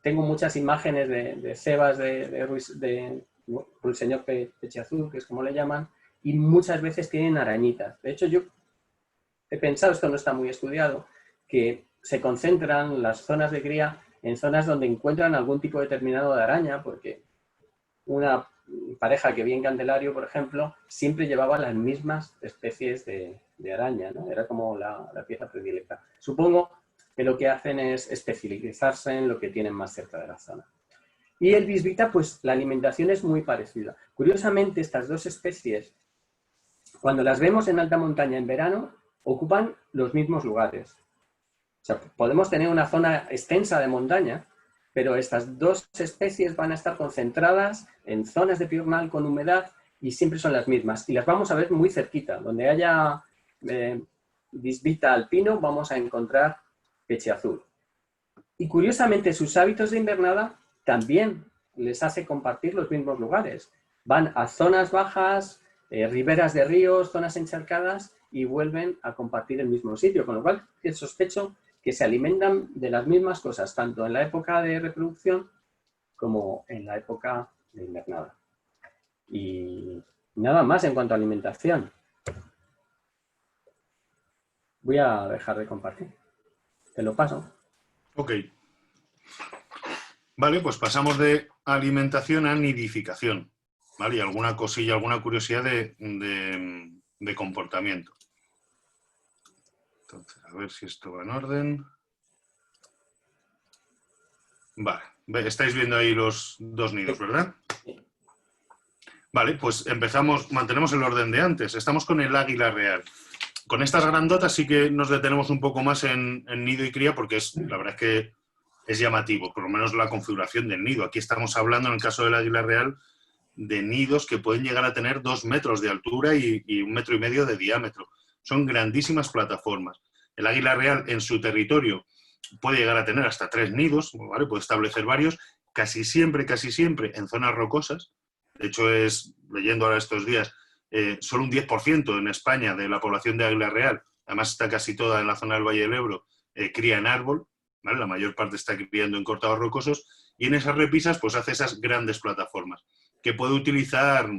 Tengo muchas imágenes de cebas de ruiseñor pechiazul, que es como le llaman, y muchas veces tienen arañitas. De hecho, yo he pensado, esto no está muy estudiado, que se concentran las zonas de cría en zonas donde encuentran algún tipo determinado de araña, porque una pareja que vi en Candelario, por ejemplo, siempre llevaba las mismas especies de araña, ¿no? Era como la pieza predilecta. Supongo que lo que hacen es especializarse en lo que tienen más cerca de la zona. Y el bisbita, pues la alimentación es muy parecida. Curiosamente, estas dos especies, cuando las vemos en alta montaña en verano, ocupan los mismos lugares. O sea, podemos tener una zona extensa de montaña, pero estas dos especies van a estar concentradas en zonas de piornal con humedad y siempre son las mismas. Y las vamos a ver muy cerquita. Donde haya bisbita alpino, vamos a encontrar pechiazul. Y curiosamente, sus hábitos de invernada también les hace compartir los mismos lugares. Van a zonas bajas, riberas de ríos, zonas encharcadas y vuelven a compartir el mismo sitio. Con lo cual, sospecho que se alimentan de las mismas cosas, tanto en la época de reproducción como en la época de invernada. Y nada más en cuanto a alimentación. Voy a dejar de compartir. Te lo paso. Ok. Vale, pues pasamos de alimentación a nidificación. ¿Vale? Y alguna cosilla, alguna curiosidad de comportamiento. Entonces, a ver si esto va en orden. Vale, estáis viendo ahí los dos nidos, ¿verdad? Vale, pues empezamos, mantenemos el orden de antes. Estamos con el águila real. Con estas grandotas sí que nos detenemos un poco más en nido y cría porque la verdad es que es llamativo, por lo menos la configuración del nido. Aquí estamos hablando, en el caso del águila real, de nidos que pueden llegar a tener 2 metros de altura y 1,5 metros de diámetro. Son grandísimas plataformas. El águila real en su territorio puede llegar a tener hasta 3 nidos, ¿vale? Puede establecer varios, casi siempre en zonas rocosas. De hecho, leyendo ahora estos días, solo un 10% en España de la población de águila real, además está casi toda en la zona del Valle del Ebro, cría en árbol, ¿vale? La mayor parte está criando en cortados rocosos, y en esas repisas pues hace esas grandes plataformas, que puede utilizar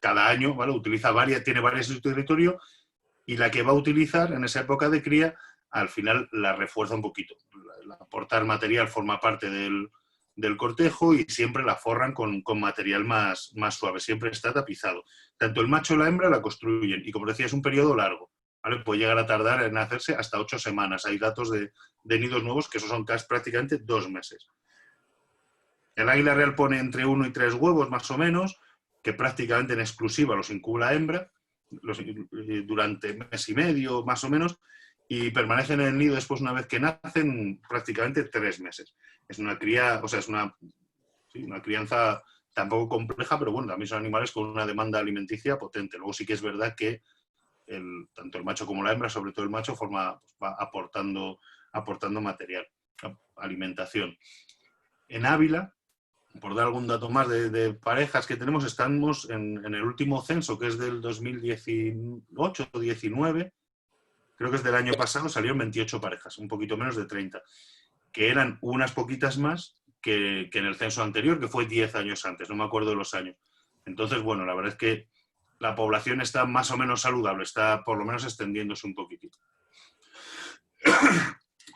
cada año, ¿vale? Tiene varias en su territorio, y la que va a utilizar en esa época de cría, al final la refuerza un poquito. Aportar material forma parte del cortejo y siempre la forran con material más suave, siempre está tapizado. Tanto el macho y la hembra la construyen, y como decía, es un periodo largo, ¿vale? Puede llegar a tardar en hacerse hasta 8 semanas. Hay datos de nidos nuevos que esos son prácticamente 2 meses. El águila real pone entre 1 y 3 huevos, más o menos, que prácticamente en exclusiva los incuba la hembra, durante 1 mes y medio, más o menos, y permanecen en el nido después, una vez que nacen, prácticamente 3 meses. Es una cría, o sea, es una crianza tampoco compleja, pero bueno, también son animales con una demanda alimenticia potente. Luego sí que es verdad que tanto el macho como la hembra, sobre todo el macho, va aportando material, alimentación. En Ávila, por dar algún dato más de parejas que tenemos, estamos en el último censo, que es del 2018 o 19, creo que es del año pasado, salieron 28 parejas, un poquito menos de 30, que eran unas poquitas más que en el censo anterior, que fue 10 años antes, no me acuerdo de los años. Entonces, bueno, la verdad es que la población está más o menos saludable, está por lo menos extendiéndose un poquitito.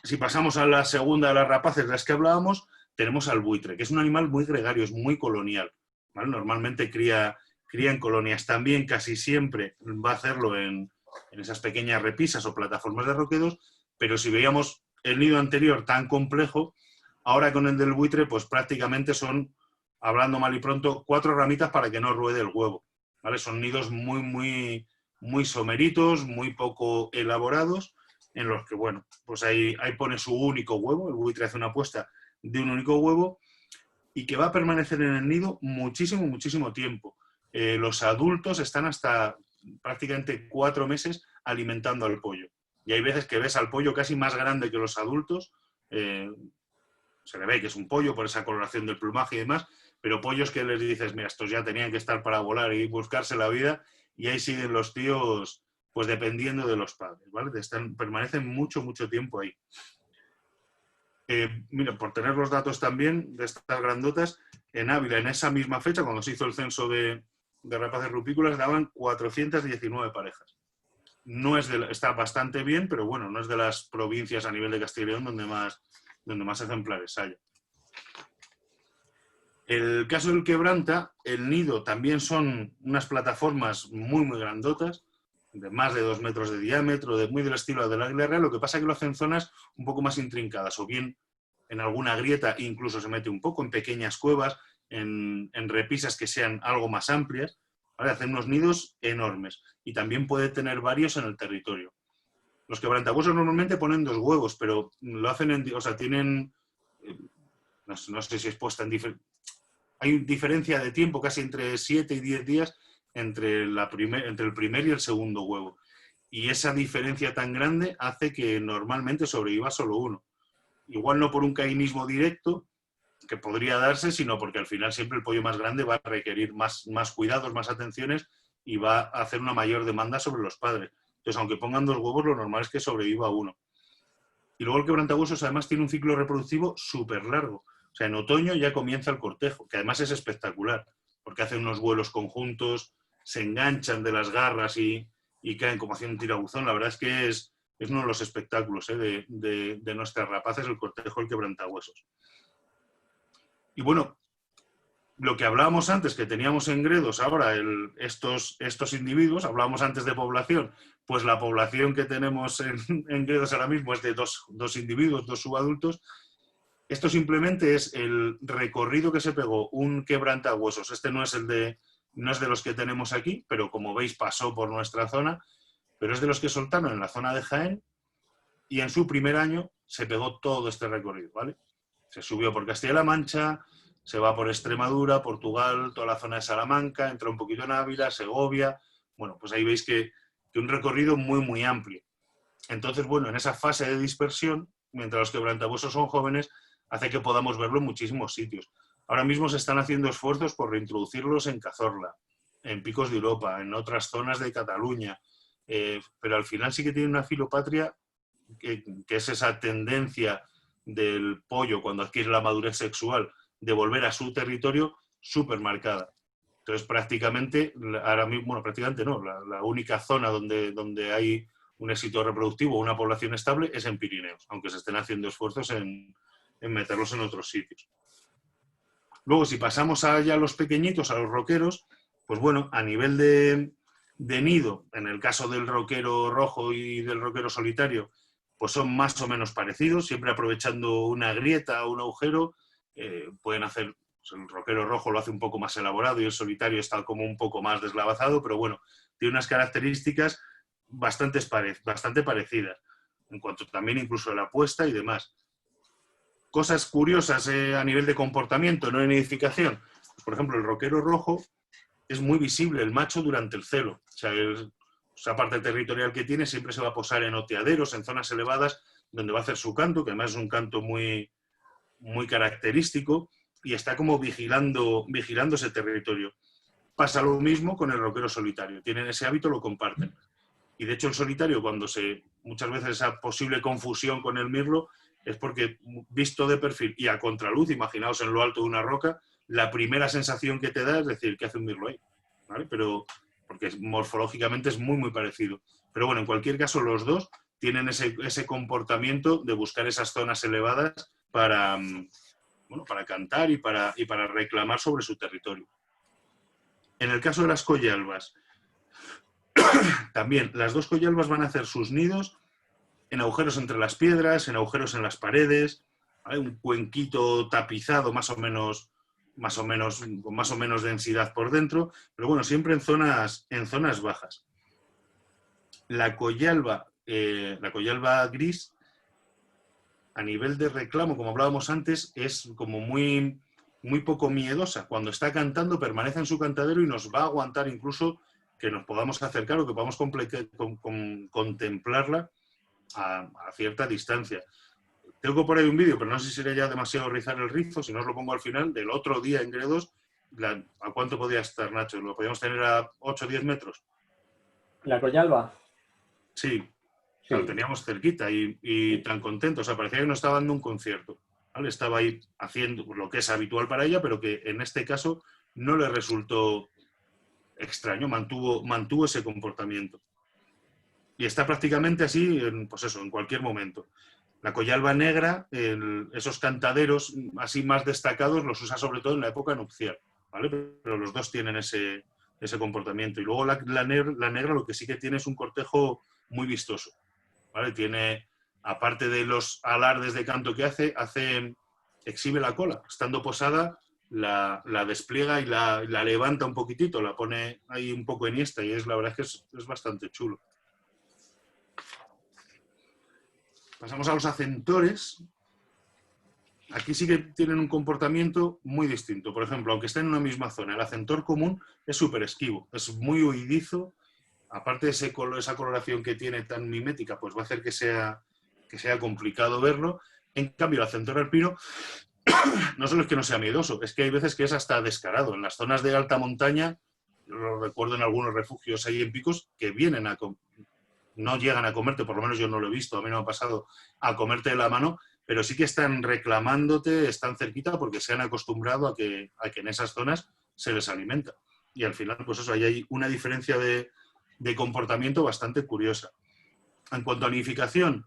Si pasamos a la segunda de las rapaces de las que hablábamos, tenemos al buitre, que es un animal muy gregario, es muy colonial, ¿vale? Normalmente cría en colonias. También casi siempre va a hacerlo en esas pequeñas repisas o plataformas de roquedos, pero si veíamos el nido anterior tan complejo, ahora con el del buitre, pues prácticamente son hablando mal y pronto, 4 ramitas para que no ruede el huevo, ¿vale? Son nidos muy someritos, muy poco elaborados, en los que, bueno, pues ahí pone su único huevo, el buitre hace una puesta de un único huevo y que va a permanecer en el nido muchísimo tiempo. Los adultos están hasta prácticamente 4 meses alimentando al pollo. Y hay veces que ves al pollo casi más grande que los adultos, se le ve que es un pollo por esa coloración del plumaje y demás, pero pollos que les dices, mira, estos ya tenían que estar para volar y buscarse la vida, y ahí siguen los tíos, pues dependiendo de los padres, ¿vale? Permanecen mucho tiempo ahí. Mira, por tener los datos también de estas grandotas, en Ávila, en esa misma fecha, cuando se hizo el censo de rapaces rupícolas, daban 419 parejas. No es está bastante bien, pero bueno, no es de las provincias a nivel de Castilla y León donde más ejemplares haya. El caso del quebranta, el nido también son unas plataformas muy grandotas, de más de 2 metros de diámetro, muy del estilo del águila real, lo que pasa es que lo hacen en zonas un poco más intrincadas, o bien en alguna grieta, incluso se mete un poco en pequeñas cuevas, en repisas que sean algo más amplias, ¿vale? Hacen unos nidos enormes y también puede tener varios en el territorio. Los quebrantahuesos normalmente ponen 2 huevos, pero lo hacen o sea, tienen, no sé si es puesta en hay diferencia de tiempo casi entre 7 y 10 días entre el primer y el segundo huevo. Y esa diferencia tan grande hace que normalmente sobreviva solo uno. Igual no por un cainismo directo, que podría darse, sino porque al final siempre el pollo más grande va a requerir más cuidados, más atenciones y va a hacer una mayor demanda sobre los padres. Entonces, aunque pongan 2 huevos, lo normal es que sobreviva uno. Y luego el quebrantahuesos además tiene un ciclo reproductivo súper largo. O sea, en otoño ya comienza el cortejo, que además es espectacular, porque hacen unos vuelos conjuntos, se enganchan de las garras y caen como haciendo un tirabuzón. La verdad es que es uno de los espectáculos de nuestras rapaces, el cortejo del quebrantahuesos. Y bueno, lo que hablábamos antes, que teníamos en Gredos ahora estos individuos, hablábamos antes de población, pues la población que tenemos en Gredos ahora mismo es de dos individuos, 2 subadultos. Esto simplemente es el recorrido que se pegó un quebrantahuesos. Este no es de los que tenemos aquí, pero como veis pasó por nuestra zona, pero es de los que soltaron en la zona de Jaén y en su primer año se pegó todo este recorrido, ¿vale? Se subió por Castilla-La Mancha, se va por Extremadura, Portugal, toda la zona de Salamanca, entra un poquito en Ávila, Segovia. Bueno, pues ahí veis que un recorrido muy amplio. Entonces, bueno, en esa fase de dispersión, mientras los quebrantahuesos son jóvenes, hace que podamos verlo en muchísimos sitios. Ahora mismo se están haciendo esfuerzos por reintroducirlos en Cazorla, en Picos de Europa, en otras zonas de Cataluña, pero al final sí que tiene una filopatria que es esa tendencia del pollo cuando adquiere la madurez sexual de volver a su territorio súper marcada. Entonces prácticamente, ahora mismo, bueno, prácticamente no, la única zona donde hay un éxito reproductivo, una población estable, es en Pirineos, aunque se estén haciendo esfuerzos en meterlos en otros sitios. Luego, si pasamos allá a los pequeñitos, a los roqueros, pues bueno, a nivel de nido, en el caso del roquero rojo y del roquero solitario, pues son más o menos parecidos, siempre aprovechando una grieta o un agujero, pueden hacer, pues el roquero rojo lo hace un poco más elaborado y el solitario está como un poco más deslavazado, pero bueno, tiene unas características bastante parecidas, en cuanto también incluso a la puesta y demás. Cosas curiosas a nivel de comportamiento, no en edificación. Por ejemplo, el roquero rojo es muy visible el macho durante el celo. O sea, esa parte territorial que tiene siempre se va a posar en oteaderos, en zonas elevadas, donde va a hacer su canto, que además es un canto muy característico, y está como vigilando ese territorio. Pasa lo mismo con el roquero solitario. Tienen ese hábito, lo comparten. Y de hecho el solitario, cuando muchas veces esa posible confusión con el mirlo, es porque visto de perfil y a contraluz, imaginaos en lo alto de una roca, la primera sensación que te da es decir, ¿qué hace un mirlo ahí? ¿Vale? Pero porque morfológicamente es muy parecido. Pero bueno, en cualquier caso los dos tienen ese comportamiento de buscar esas zonas elevadas para cantar y para reclamar sobre su territorio. En el caso de las collalbas, también las 2 collalbas van a hacer sus nidos en agujeros entre las piedras, en agujeros en las paredes, ¿vale? Un cuenquito tapizado más o menos con más o menos densidad por dentro, pero bueno, siempre en zonas bajas. La coyalba gris, a nivel de reclamo, como hablábamos antes, es como muy, muy poco miedosa. Cuando está cantando, permanece en su cantadero y nos va a aguantar incluso que nos podamos acercar o que podamos contemplarla a cierta distancia. Tengo por ahí un vídeo, pero no sé si sería ya demasiado rizar el rizo, si no os lo pongo al final, del otro día en Gredos. ¿A cuánto podía estar, Nacho? ¿Lo podíamos tener a 8 o 10 metros? ¿La Coyalba? Sí, Sí. lo teníamos cerquita y tan contento. O sea, parecía que nos estaba dando un concierto, ¿vale? Estaba ahí haciendo lo que es habitual para ella, pero que en este caso no le resultó extraño, mantuvo ese comportamiento. Y está prácticamente así, pues eso, en cualquier momento. La coyalba negra, esos cantaderos así más destacados los usa sobre todo en la época nupcial, ¿vale? Pero los dos tienen ese comportamiento. Y luego la negra lo que sí que tiene es un cortejo muy vistoso, ¿vale? Tiene, aparte de los alardes de canto que exhibe la cola. Estando posada, la despliega y la levanta un poquitito, la pone ahí un poco enhiesta y la verdad es que es bastante chulo. Pasamos a los acentores. Aquí sí que tienen un comportamiento muy distinto. Por ejemplo, aunque estén en una misma zona, el acentor común es súper esquivo, es muy huidizo. Aparte de esa coloración que tiene tan mimética, pues va a hacer que sea complicado verlo. En cambio, el acentor alpino no solo es que no sea miedoso, es que hay veces que es hasta descarado. En las zonas de alta montaña, lo recuerdo en algunos refugios ahí en picos, que no llegan a comerte, por lo menos yo no lo he visto, a mí no me ha pasado a comerte de la mano, pero sí que están reclamándote, están cerquita porque se han acostumbrado a que en esas zonas se les alimenta. Y al final, pues eso, ahí hay una diferencia de comportamiento bastante curiosa. En cuanto a nidificación,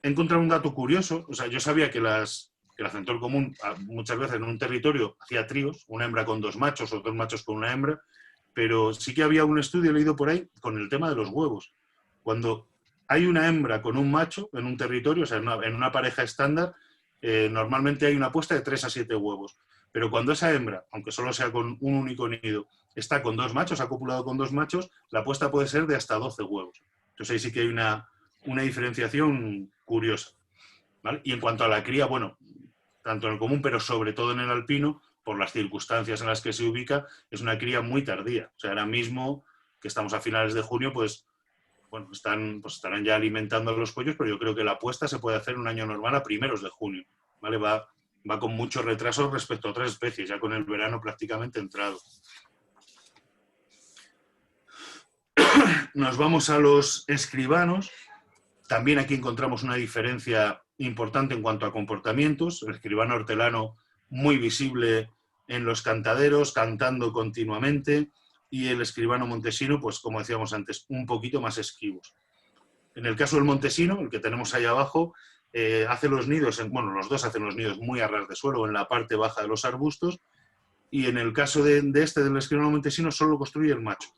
he encontrado un dato curioso. O sea, yo sabía que el acentor común muchas veces en un territorio hacía tríos, una hembra con 2 machos o 2 machos con una hembra, pero sí que había un estudio leído por ahí con el tema de los huevos. Cuando hay una hembra con un macho en un territorio, o sea, en una pareja estándar, normalmente hay una puesta de 3 a 7 huevos. Pero cuando esa hembra, aunque solo sea con un único nido, está con 2 machos, ha copulado con 2 machos, la puesta puede ser de hasta 12 huevos. Entonces ahí sí que hay una diferenciación curiosa, ¿vale? Y en cuanto a la cría, bueno, tanto en el común, pero sobre todo en el alpino, por las circunstancias en las que se ubica, es una cría muy tardía. O sea, ahora mismo, que estamos a finales de junio, pues bueno, estarán ya alimentando a los pollos, pero yo creo que la puesta se puede hacer un año normal a primeros de junio, ¿vale? Va con mucho retraso respecto a otras especies, ya con el verano prácticamente entrado. Nos vamos a los escribanos. También aquí encontramos una diferencia importante en cuanto a comportamientos. El escribano hortelano muy visible en los cantaderos, cantando continuamente, y el escribano montesino, pues como decíamos antes, un poquito más esquivos. En el caso del montesino, el que tenemos ahí abajo, hace los nidos, los dos hacen los nidos muy a ras de suelo, en la parte baja de los arbustos, y en el caso del escribano montesino solo construye el macho,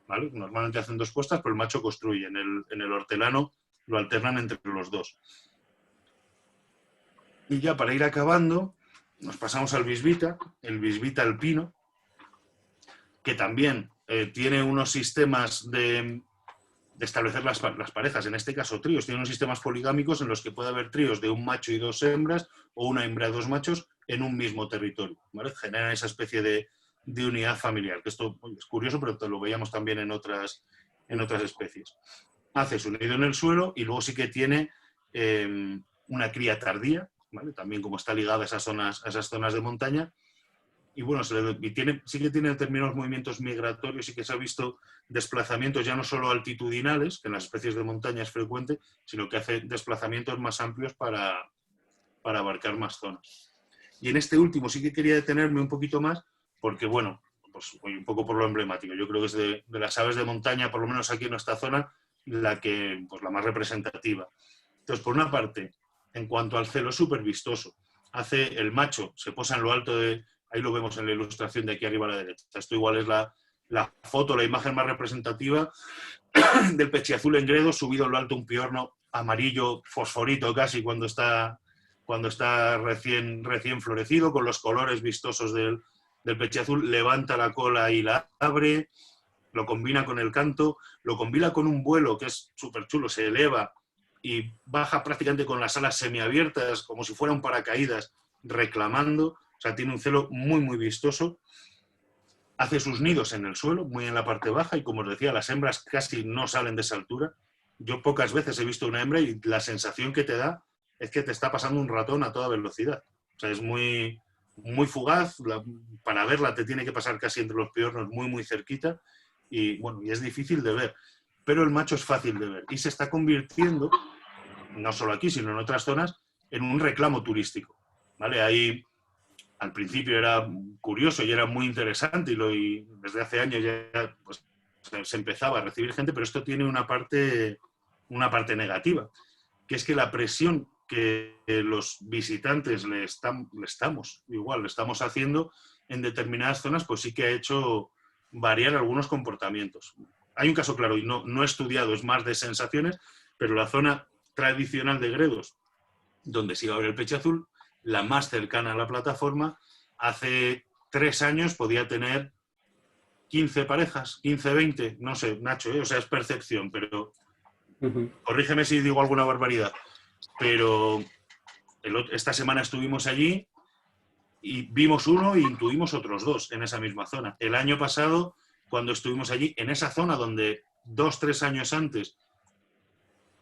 ¿vale? Normalmente hacen 2 puestas, pero el macho construye. En el hortelano lo alternan entre los dos. Y ya para ir acabando, nos pasamos al bisbita, el bisbita alpino, que también tiene unos sistemas de establecer las parejas, en este caso tríos, tiene unos sistemas poligámicos en los que puede haber tríos de un macho y 2 hembras o una hembra y 2 machos en un mismo territorio, ¿vale? Generan esa especie de unidad familiar, que esto es curioso, pero lo veíamos también en otras especies. Hace su nido en el suelo y luego sí que tiene una cría tardía, ¿vale? También como está ligada a esas zonas de montaña. Y bueno, sí que tiene determinados movimientos migratorios y que se ha visto desplazamientos ya no solo altitudinales, que en las especies de montaña es frecuente, sino que hace desplazamientos más amplios para abarcar más zonas. Y en este último sí que quería detenerme un poquito más, porque bueno, pues un poco por lo emblemático. Yo creo que es de las aves de montaña, por lo menos aquí en esta zona, la más representativa. Entonces, por una parte, en cuanto al celo, es súper vistoso. Hace el macho, se posa en lo alto de... Ahí lo vemos en la ilustración de aquí arriba a la derecha. Esto igual es la foto, la imagen más representativa del pechiazul en Gredos, subido en lo alto un piorno amarillo, fosforito casi, cuando está cuando está recién florecido, con los colores vistosos del pechiazul, levanta la cola y la abre, lo combina con el canto, lo combina con un vuelo que es súper chulo, se eleva y baja prácticamente con las alas semiabiertas, como si fuera un paracaídas, reclamando. O sea, tiene un celo muy, muy vistoso. Hace sus nidos en el suelo, muy en la parte baja, y como os decía, las hembras casi no salen de esa altura. Yo pocas veces he visto una hembra y la sensación que te da es que te está pasando un ratón a toda velocidad. O sea, es muy, muy fugaz, para verla te tiene que pasar casi entre los piornos, muy, muy cerquita, y bueno, y es difícil de ver. Pero el macho es fácil de ver y se está convirtiendo, no solo aquí, sino en otras zonas, en un reclamo turístico. ¿Vale? Ahí al principio era curioso y era muy interesante y desde hace años ya pues, se empezaba a recibir gente, pero esto tiene una parte negativa, que es que la presión que los visitantes le estamos haciendo en determinadas zonas, pues sí que ha hecho variar algunos comportamientos. Hay un caso claro, y no he estudiado, es más de sensaciones, pero la zona tradicional de Gredos, donde se iba a ver el pechiazul, la más cercana a la plataforma, hace 3 años podía tener 15 parejas, 15, 20, no sé, Nacho, o sea, es percepción, pero corrígeme si digo alguna barbaridad. Pero esta semana estuvimos allí y vimos uno e intuimos otros 2 en esa misma zona. El año pasado, cuando estuvimos allí, en esa zona donde 2, 3 años antes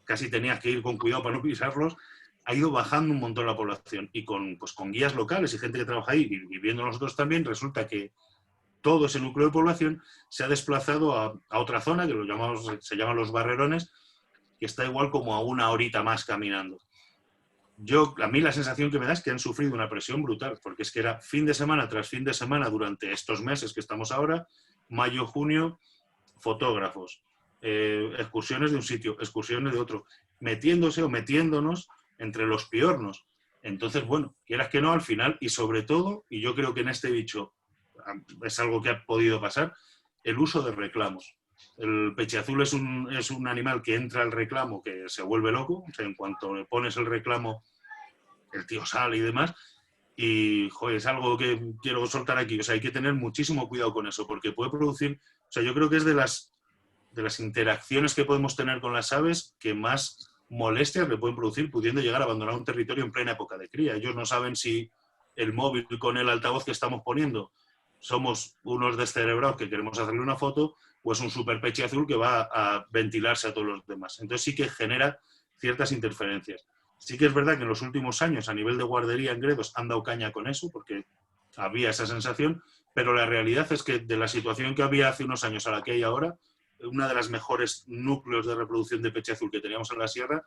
casi tenías que ir con cuidado para no pisarlos, ha ido bajando un montón la población. Y con guías locales y gente que trabaja ahí, y viendo nosotros también, resulta que todo ese núcleo de población se ha desplazado a otra zona, que se llaman Los Barrerones, que está igual como a 1 horita más caminando. A mí la sensación que me da es que han sufrido una presión brutal, porque es que era fin de semana tras fin de semana durante estos meses que estamos ahora, mayo, junio, fotógrafos, excursiones de un sitio, excursiones de otro, metiéndose o metiéndonos entre los piornos. Entonces, bueno, quieras que no, al final, y sobre todo, y yo creo que en este bicho es algo que ha podido pasar, el uso de reclamos. El pechiazul es un animal que entra al reclamo, que se vuelve loco, o sea, en cuanto le pones el reclamo, el tío sale y demás, y joder, es algo que quiero soltar aquí, o sea, hay que tener muchísimo cuidado con eso, porque puede producir, o sea, yo creo que es de las interacciones que podemos tener con las aves que más molestias le pueden producir, pudiendo llegar a abandonar un territorio en plena época de cría. Ellos no saben si el móvil con el altavoz que estamos poniendo somos unos descerebrados que queremos hacerle una foto, o es un super pechiazul que va a ventilarse a todos los demás. Entonces sí que genera ciertas interferencias. Sí que es verdad que en los últimos años, a nivel de guardería en Gredos, han dado caña con eso, porque había esa sensación, pero la realidad es que de la situación que había hace unos años a la que hay ahora, una de las mejores núcleos de reproducción de pechiazul que teníamos en la sierra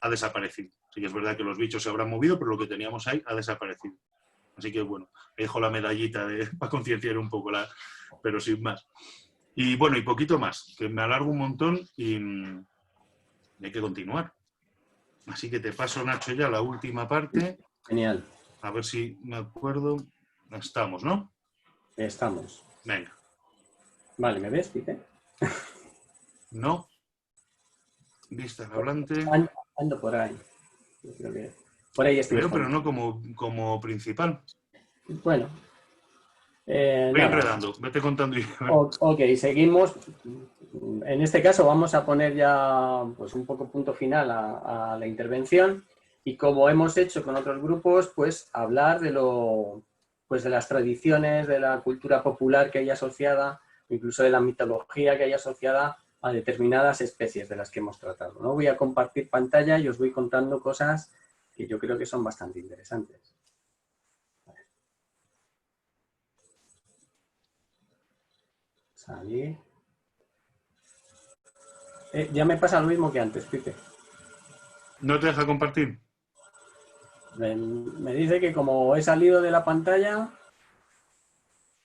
ha desaparecido. Sí que es verdad que los bichos se habrán movido, pero lo que teníamos ahí ha desaparecido. Así que, bueno, dejo la medallita para concienciar un poco, pero sin más. Y bueno, y poquito más, que me alargo un montón y hay que continuar. Así que te paso, Nacho, ya la última parte. Genial. A ver si me acuerdo. Estamos, ¿no? Estamos. Venga. Vale, ¿me ves, Pipe? No. Vista al hablante. Ando por ahí. Yo creo que por ahí estoy. Pero no como principal. Bueno. Voy enredando, vete contando. Ok, seguimos. En este caso vamos a poner ya pues, un poco punto final a la intervención y como hemos hecho con otros grupos, pues hablar de las tradiciones, de la cultura popular que hay asociada, incluso de la mitología que hay asociada a determinadas especies de las que hemos tratado. No voy a compartir pantalla y os voy contando cosas que yo creo que son bastante interesantes. Salir. Ya me pasa lo mismo que antes, Pipe. ¿No te deja compartir? Me dice que como he salido de la pantalla...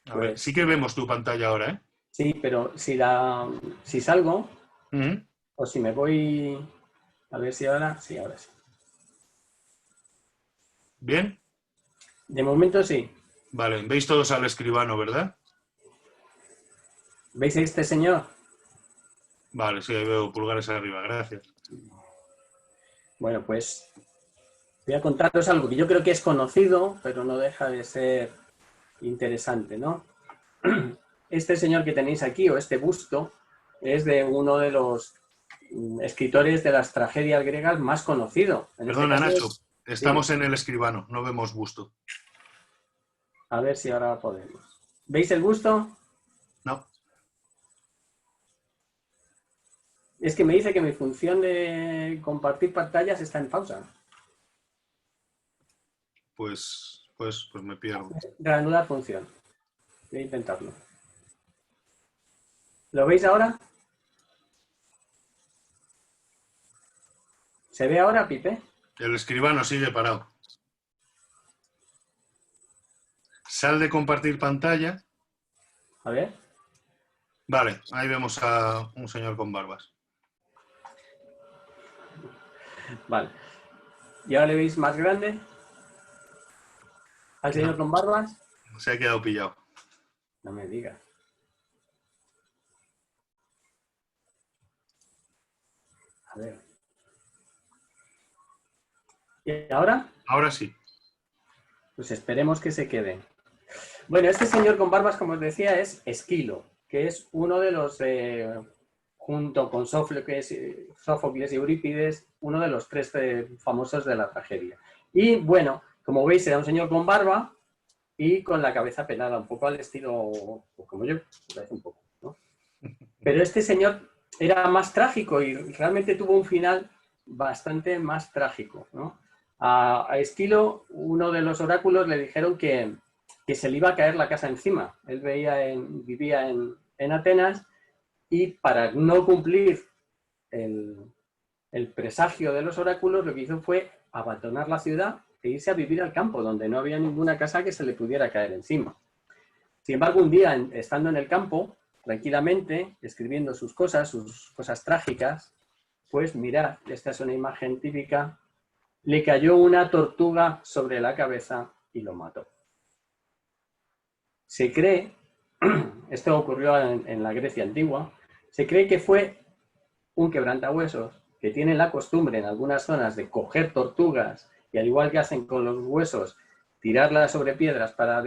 A ver, sí que vemos tu pantalla ahora, ¿eh? Sí, pero si salgo, o si me voy... A ver si ahora... Sí, ahora sí. ¿Bien? De momento sí. Vale, veis todos al escribano, ¿verdad? ¿Veis a este señor? Vale, sí, veo pulgares arriba, gracias. Bueno, pues Voy a contaros algo que yo creo que es conocido, pero no deja de ser interesante, ¿no? Este señor que tenéis aquí, o este busto, es de uno de los escritores de las tragedias griegas más conocido. En este Perdona, caso, Nacho, dime, estamos en el escribano, no vemos busto. a ver si ahora podemos. ¿Veis el busto? No, Es que me dice que mi función de compartir pantallas está en pausa. pues me pierdo. Reanudar función. Voy a intentarlo. ¿Lo veis ahora? ¿Se ve ahora, Pipe? El escribano sigue parado. Sal de compartir pantalla. A ver. Vale, ahí vemos a un señor con barbas. Vale. ¿Y ahora le veis más grande al señor No, con barbas? se ha quedado pillado. No me digas. A ver. ¿Y ahora? Ahora sí. Pues esperemos que se quede. Bueno, este señor con barbas, como os decía, es Esquilo, que es uno de los, junto con Sófocles y Eurípides, uno de los tres famosos de la tragedia. Y bueno, como veis, era un señor con barba y con la cabeza pelada, un poco al estilo, como yo, parece un poco, ¿no? Pero este señor era más trágico y realmente tuvo un final bastante más trágico, ¿no? A Esquilo, uno de los oráculos, le dijeron que se le iba a caer la casa encima. Él vivía en Atenas y para no cumplir el presagio de los oráculos, lo que hizo fue abandonar la ciudad e irse a vivir al campo, donde no había ninguna casa que se le pudiera caer encima. Sin embargo, un día, estando en el campo, tranquilamente, escribiendo sus cosas trágicas, pues mirad, esta es una imagen típica, le cayó una tortuga sobre la cabeza y lo mató. Se cree, esto ocurrió en la Grecia antigua, se cree que fue un quebrantahuesos que tiene la costumbre en algunas zonas de coger tortugas y al igual que hacen con los huesos, tirarlas sobre piedras para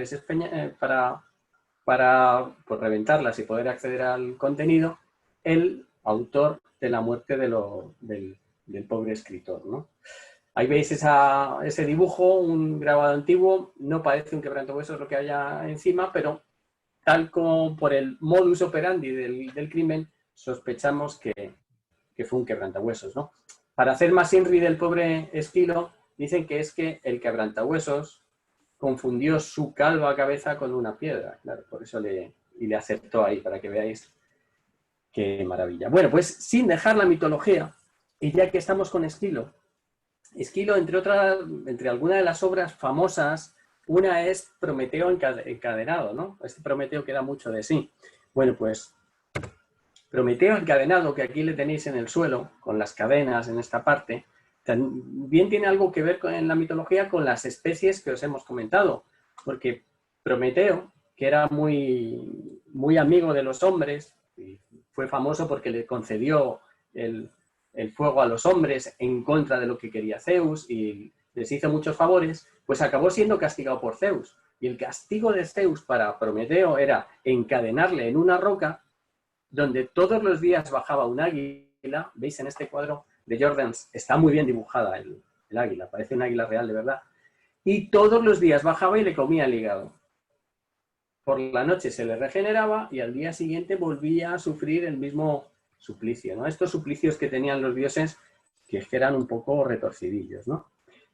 pues, reventarlas y poder acceder al contenido, el autor de la muerte del pobre escritor, ¿no? Ahí veis ese dibujo, un grabado antiguo, no parece un quebrantahuesos lo que haya encima, pero tal como por el modus operandi del crimen, sospechamos que fue un quebrantahuesos, ¿no? Para hacer más inri del pobre Esquilo, dicen que es que el quebrantahuesos confundió su calva cabeza con una piedra, claro, por eso le acertó ahí, para que veáis qué maravilla. Bueno, pues sin dejar la mitología, y ya que estamos con Esquilo, entre algunas de las obras famosas, una es Prometeo encadenado, ¿no? Este Prometeo que da mucho de sí. Bueno, pues Prometeo encadenado, que aquí le tenéis en el suelo, con las cadenas en esta parte, también tiene algo que ver en la mitología con las especies que os hemos comentado, porque Prometeo, que era muy, muy amigo de los hombres, y fue famoso porque le concedió el fuego a los hombres en contra de lo que quería Zeus y les hizo muchos favores, pues acabó siendo castigado por Zeus. Y el castigo de Zeus para Prometeo era encadenarle en una roca donde todos los días bajaba un águila. Veis en este cuadro de Jordaens, está muy bien dibujada el águila, parece un águila real de verdad. Y todos los días bajaba y le comía el hígado. Por la noche se le regeneraba y al día siguiente volvía a sufrir el mismo suplicio, ¿no? Estos suplicios que tenían los dioses que eran un poco retorcidillos, ¿no?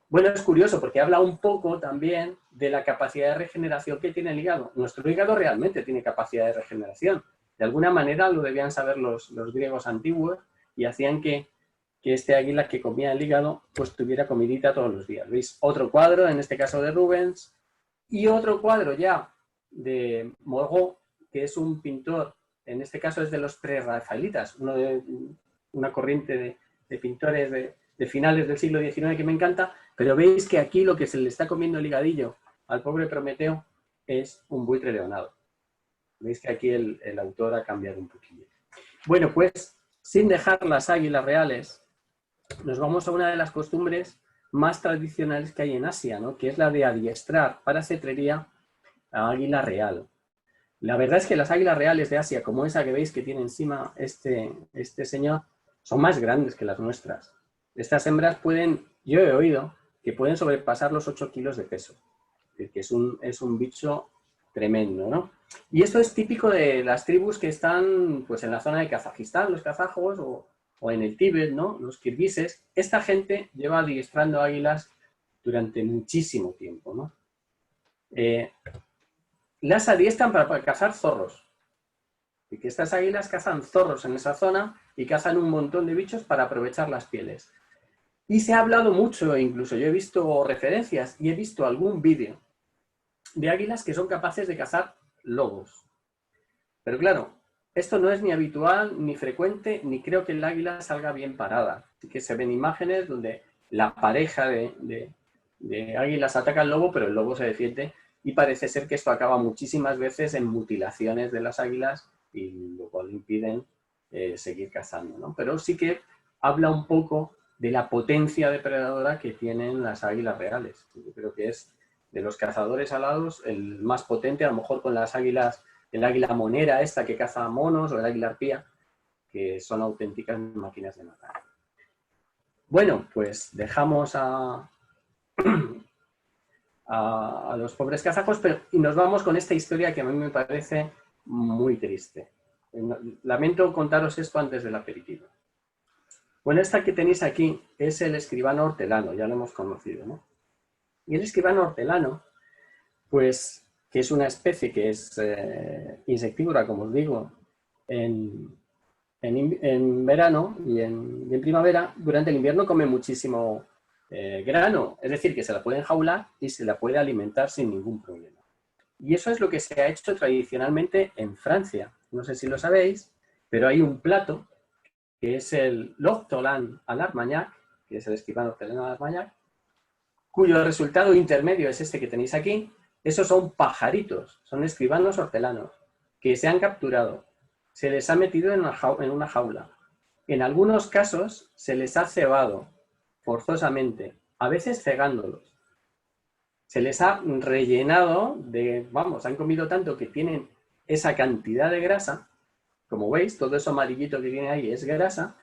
Bueno, es curioso porque habla un poco también de la capacidad de regeneración que tiene el hígado. Nuestro hígado realmente tiene capacidad de regeneración. De alguna manera lo debían saber los griegos antiguos y hacían que este águila que comía el hígado pues tuviera comidita todos los días. ¿Veis? Otro cuadro, en este caso de Rubens, y otro cuadro ya de Morgot, que es un pintor, en este caso es de los prerrafaelitas, una corriente de pintores de finales del siglo XIX que me encanta, pero veis que aquí lo que se le está comiendo el higadillo al pobre Prometeo es un buitre leonado. Veis que aquí el autor ha cambiado un poquillo. Bueno, pues sin dejar las águilas reales, nos vamos a una de las costumbres más tradicionales que hay en Asia, ¿no? Que es la de adiestrar para cetrería a águila real. La verdad es que las águilas reales de Asia, como esa que veis que tiene encima este señor, son más grandes que las nuestras. Estas hembras pueden, yo he oído, que pueden sobrepasar los 8 kilos de peso. Es decir, que es un bicho tremendo, ¿no? Y esto es típico de las tribus que están pues, en la zona de Kazajistán, los kazajos, o en el Tíbet, ¿no? Los kirguises. Esta gente lleva adiestrando águilas durante muchísimo tiempo, ¿no? Las adiestran para cazar zorros. Y que estas águilas cazan zorros en esa zona y cazan un montón de bichos para aprovechar las pieles. Y se ha hablado mucho, incluso yo he visto referencias y he visto algún vídeo de águilas que son capaces de cazar lobos. Pero claro, esto no es ni habitual, ni frecuente, ni creo que el águila salga bien parada. Así que se ven imágenes donde la pareja de águilas ataca al lobo, pero el lobo se defiende y parece ser que esto acaba muchísimas veces en mutilaciones de las águilas y lo cual impiden seguir cazando, ¿no? Pero sí que habla un poco de la potencia depredadora que tienen las águilas reales. Yo creo que es de los cazadores alados el más potente, a lo mejor con las águilas, el águila monera esta que caza monos o el águila arpía, que son auténticas máquinas de matar. Bueno, pues dejamos a los pobres kazajos y nos vamos con esta historia que a mí me parece muy triste. Lamento contaros esto antes del aperitivo. Bueno, esta que tenéis aquí es el escribano hortelano, ya lo hemos conocido, ¿no? Y el escribano hortelano, pues, que es una especie que es insectívora, como os digo, en verano y en primavera, durante el invierno come muchísimo grano, es decir, que se la puede enjaular y se la puede alimentar sin ningún problema. Y eso es lo que se ha hecho tradicionalmente en Francia. No sé si lo sabéis, pero hay un plato que es el l'ortolan à l'Armagnac, que es el escribano hortelano à l'Armagnac, cuyo resultado intermedio es este que tenéis aquí. Esos son pajaritos, son escribanos hortelanos, que se han capturado, se les ha metido en una jaula. En algunos casos se les ha cebado forzosamente, a veces cegándolos. Se les ha rellenado de, vamos, han comido tanto que tienen esa cantidad de grasa, como veis, todo eso amarillito que tiene ahí es grasa,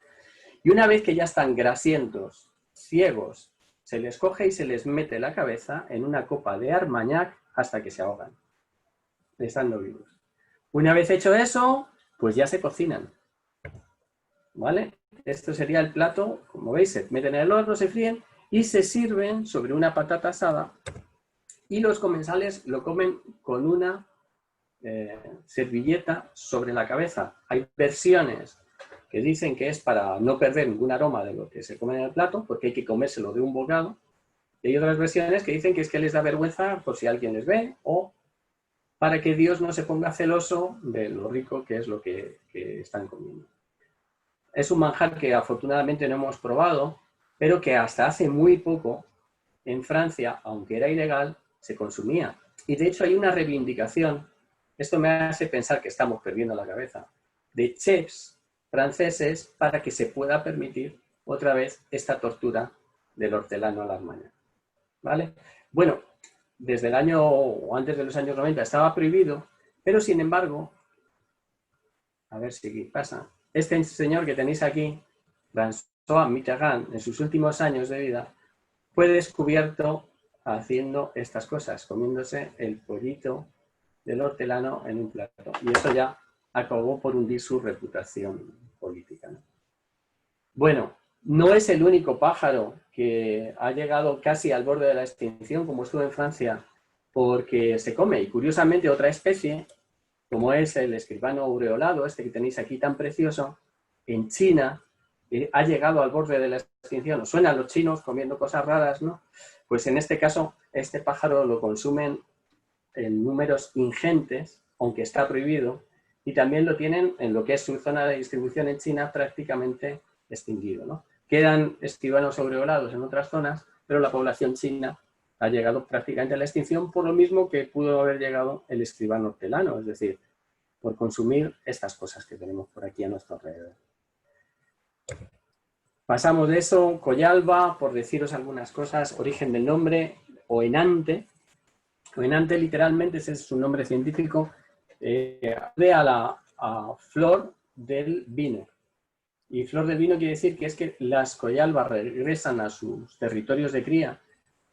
y una vez que ya están grasientos, ciegos, se les coge y se les mete la cabeza en una copa de Armagnac hasta que se ahogan, estando vivos. Una vez hecho eso, pues ya se cocinan, ¿vale? Esto sería el plato, como veis, se meten en el horno, se fríen y se sirven sobre una patata asada y los comensales lo comen con una servilleta sobre la cabeza. Hay versiones que dicen que es para no perder ningún aroma de lo que se come en el plato, porque hay que comérselo de un bocado. Y hay otras versiones que dicen que es que les da vergüenza por si alguien les ve o para que Dios no se ponga celoso de lo rico que es lo que están comiendo. Es un manjar que afortunadamente no hemos probado, pero que hasta hace muy poco en Francia, aunque era ilegal, se consumía. Y de hecho hay una reivindicación, esto me hace pensar que estamos perdiendo la cabeza, de chefs franceses para que se pueda permitir otra vez esta tortura del hortelano a la Armagnac. ¿Vale? Bueno, desde el año, o antes de los años 90 estaba prohibido, pero sin embargo, a ver si pasa, este señor que tenéis aquí, François Mitterrand, en sus últimos años de vida, fue descubierto haciendo estas cosas, comiéndose el pollito del hortelano en un plato. Y eso ya acabó por hundir su reputación política, ¿no? Bueno, no es el único pájaro que ha llegado casi al borde de la extinción, como estuvo en Francia, porque se come. Y curiosamente otra especie, como es el escribano aureolado, este que tenéis aquí tan precioso, en China ha llegado al borde de la extinción. Os suenan los chinos comiendo cosas raras, ¿no? Pues en este caso, este pájaro lo consumen en números ingentes, aunque está prohibido, y también lo tienen en lo que es su zona de distribución en China prácticamente extinguido, ¿no? Quedan escribanos aureolados en otras zonas, pero la población china ha llegado prácticamente a la extinción por lo mismo que pudo haber llegado el escribano hortelano, es decir, por consumir estas cosas que tenemos por aquí a nuestro alrededor. Pasamos de eso, Collalba, por deciros algunas cosas, origen del nombre, Oenante. Oenante literalmente, ese es su nombre científico, alude a flor del vino. Y flor del vino quiere decir que es que las Collalbas regresan a sus territorios de cría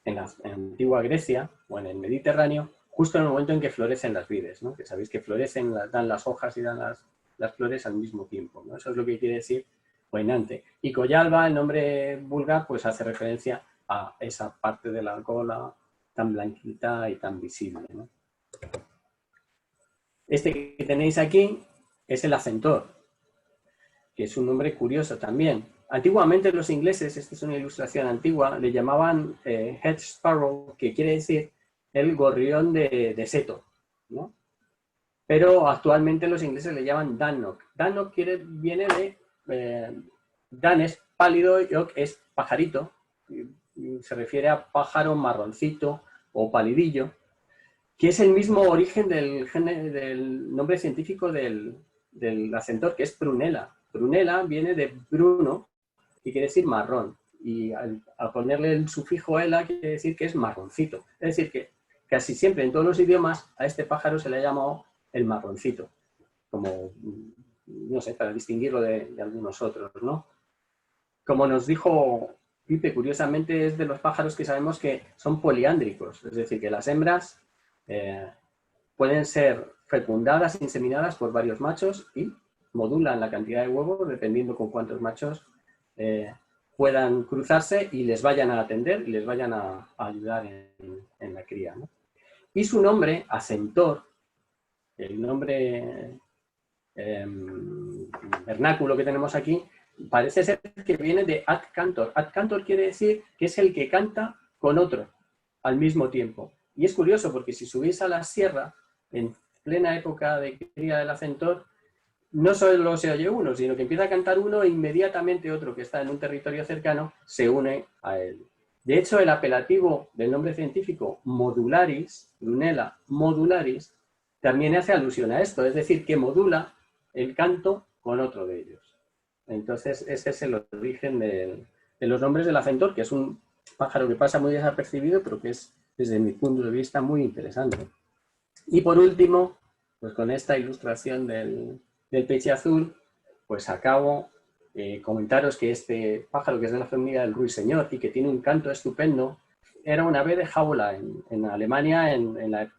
en la antigua Grecia o en el Mediterráneo, justo en el momento en que florecen las vides, ¿no? Que sabéis que florecen, dan las hojas y dan las flores al mismo tiempo, ¿no? Eso es lo que quiere decir Oenante. Y Collalba, el nombre vulgar, pues hace referencia a esa parte de la cola tan blanquita y tan visible, ¿no? Este que tenéis aquí es el acentor, que es un nombre curioso también. Antiguamente los ingleses, esta es una ilustración antigua, le llamaban hedge sparrow, que quiere decir el gorrión de seto, ¿no? Pero actualmente los ingleses le llaman dannock. Dannock viene de... Dan es pálido y ock es pajarito. Y se refiere a pájaro marroncito o palidillo, que es el mismo origen del nombre científico del acentor, que es prunella. Prunella viene de Bruno y quiere decir marrón. Y al ponerle el sufijo ela quiere decir que es marroncito. Es decir, que casi siempre en todos los idiomas a este pájaro se le ha llamado el marroncito, como, no sé, para distinguirlo de algunos otros, ¿no? Como nos dijo Pipe, curiosamente es de los pájaros que sabemos que son poliándricos, es decir, que las hembras pueden ser fecundadas, inseminadas por varios machos y modulan la cantidad de huevos dependiendo con cuántos machos puedan cruzarse y les vayan a atender y les vayan a ayudar en la cría, ¿no? Y su nombre, acentor, el nombre vernáculo que tenemos aquí, parece ser que viene de ad cantor. Ad cantor quiere decir que es el que canta con otro al mismo tiempo. Y es curioso porque si subís a la sierra, en plena época de cría del acentor, no solo se oye uno, sino que empieza a cantar uno e inmediatamente otro que está en un territorio cercano se une a él. De hecho, el apelativo del nombre científico modularis, prunella modularis, también hace alusión a esto, es decir, que modula el canto con otro de ellos. Entonces, ese es el origen de los nombres del acentor, que es un pájaro que pasa muy desapercibido, pero que es, desde mi punto de vista, muy interesante. Y por último, pues con esta ilustración del peche azul, pues acabo comentaros que este pájaro, que es de la familia del ruiseñor y que tiene un canto estupendo, era un ave de jaula en Alemania en la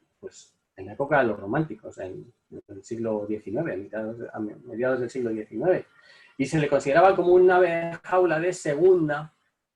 época de los románticos, en el siglo XIX, a mediados del siglo XIX. Y se le consideraba como un ave de jaula de segunda,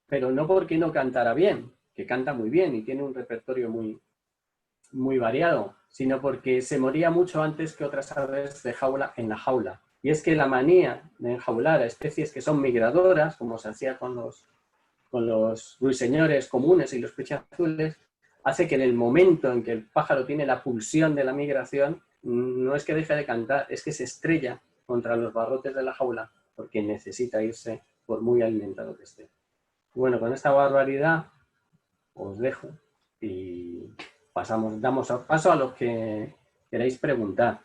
pero no porque no cantara bien, que canta muy bien y tiene un repertorio muy variado, sino porque se moría mucho antes que otras aves de jaula en la jaula. Y es que la manía de enjaular a especies que son migradoras, como se hacía con los ruiseñores comunes y los pecheazules, hace que en el momento en que el pájaro tiene la pulsión de la migración, no es que deje de cantar, es que se estrella contra los barrotes de la jaula porque necesita irse por muy alimentado que esté. Bueno, con esta barbaridad os dejo y damos paso a los que queráis preguntar.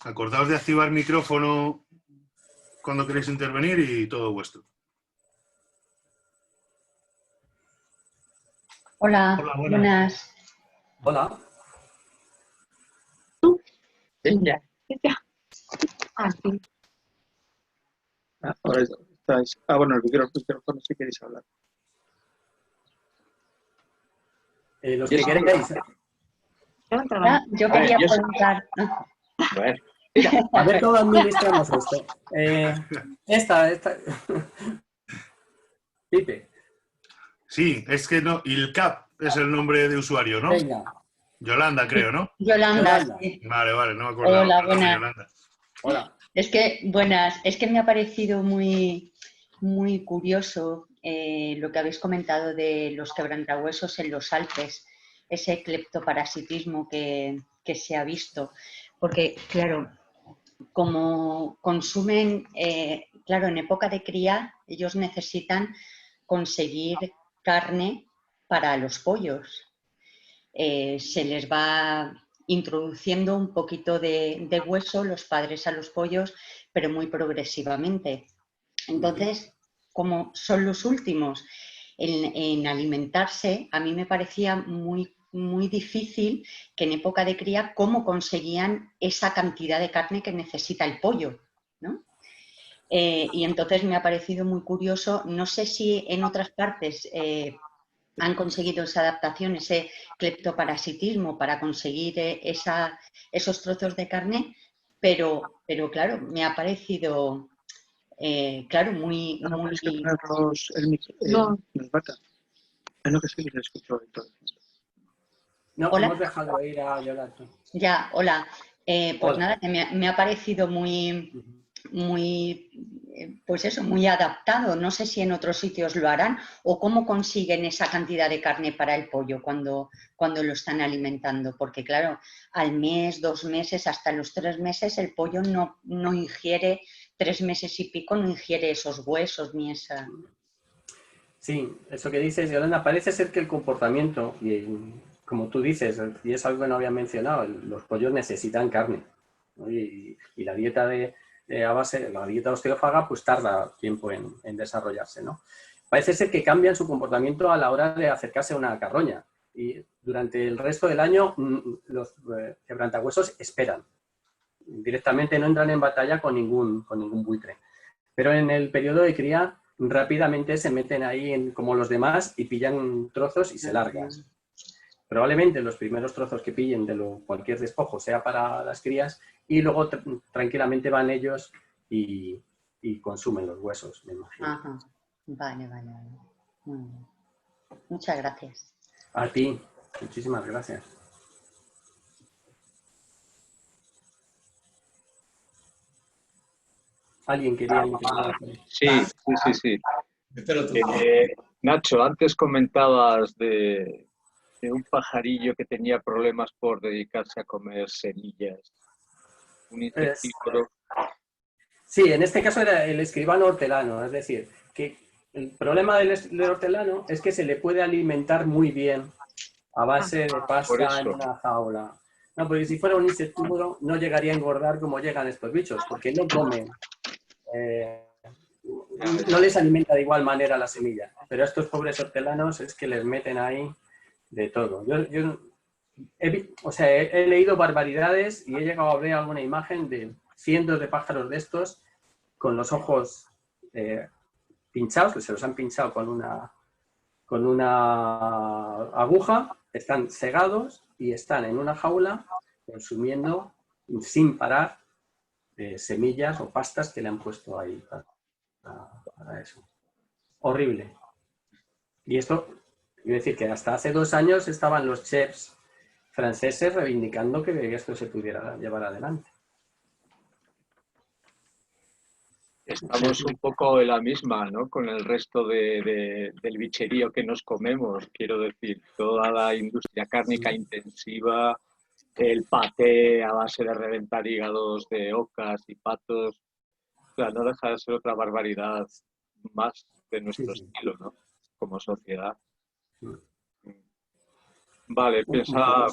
Acordaos de activar micrófono cuando queréis intervenir y todo vuestro. Hola, Hola, buenas. Hola. Ya. Ah, sí. Ahora estáis. Bueno, el micrófono si queréis hablar. Los que queráis. Yo quería preguntar. A ver. A ver cómo administramos esto. Esta. Pipe. Sí, es que no. Ilcap es el nombre de usuario, ¿no? Venga. Yolanda, creo, ¿no? Yolanda. Sí. Vale, no me acuerdo. Hola, buenas. Hola. Es que me ha parecido muy, muy curioso lo que habéis comentado de los quebrantahuesos en los Alpes, ese cleptoparasitismo que se ha visto. Porque, claro, como consumen, claro, en época de cría, ellos necesitan conseguir carne para los pollos. Se les va introduciendo un poquito de hueso los padres a los pollos, pero muy progresivamente. Entonces, como son los últimos en alimentarse, a mí me parecía muy, muy difícil que en época de cría cómo conseguían esa cantidad de carne que necesita el pollo, ¿no? Y entonces me ha parecido muy curioso, no sé si en otras partes han conseguido esa adaptación, ese cleptoparasitismo para conseguir esos trozos de carne, pero claro, me ha parecido, claro, muy... No, muy... es que ponerlos el micro. No. Nos mata. Es lo que sí que se escuchó y todo. No, Hola. hemos dejado ir a Yolanda. Ya, hola. Pues Hola. nada, que me ha parecido muy, pues eso, muy adaptado. No sé si en otros sitios lo harán o cómo consiguen esa cantidad de carne para el pollo cuando lo están alimentando. Porque claro, al mes, 2 meses, hasta los 3 meses, el pollo no ingiere, 3 meses y pico, no ingiere esos huesos ni esa... Sí, eso que dices, Yolanda, parece ser que el comportamiento, y como tú dices, y es algo que no había mencionado, los pollos necesitan carne, ¿no? Y la dieta a base, la dieta osteófaga, pues tarda tiempo en desarrollarse, ¿no? Parece ser que cambian su comportamiento a la hora de acercarse a una carroña. Y durante el resto del año, los quebrantahuesos esperan. Directamente no entran en batalla con ningún buitre. Pero en el periodo de cría rápidamente se meten ahí como los demás y pillan trozos y se largan. Probablemente los primeros trozos que pillen de cualquier despojo sea para las crías y luego tranquilamente van ellos y consumen los huesos, me imagino. Ajá. Vale. Muy bien. Muchas gracias. A ti, muchísimas gracias. ¿Alguien quería intervenir? Sí. Espero tú. Nacho, antes comentabas de un pajarillo que tenía problemas por dedicarse a comer semillas. Un insectívoro. Sí, en este caso era el escribano hortelano, es decir, que el problema del hortelano es que se le puede alimentar muy bien a base de pasta en una jaula. No, porque si fuera un insectívoro no llegaría a engordar como llegan estos bichos, porque no comen, no les alimenta de igual manera la semilla. Pero a estos pobres hortelanos es que les meten ahí de todo. Yo he leído barbaridades y he llegado a ver alguna imagen de cientos de pájaros de estos con los ojos pinchados, que se los han pinchado con una aguja, están cegados y están en una jaula consumiendo sin parar semillas o pastas que le han puesto ahí para eso. Horrible. Y esto, quiero decir que hasta hace 2 años estaban los chefs franceses reivindicando que esto se pudiera llevar adelante. Estamos un poco en la misma, ¿no? Con el resto del bicherío que nos comemos. Quiero decir, toda la industria cárnica intensiva, el paté a base de reventar hígados de ocas y patos. O sea, no deja de ser otra barbaridad más de nuestro estilo, ¿no? Como sociedad. Vale, piensa...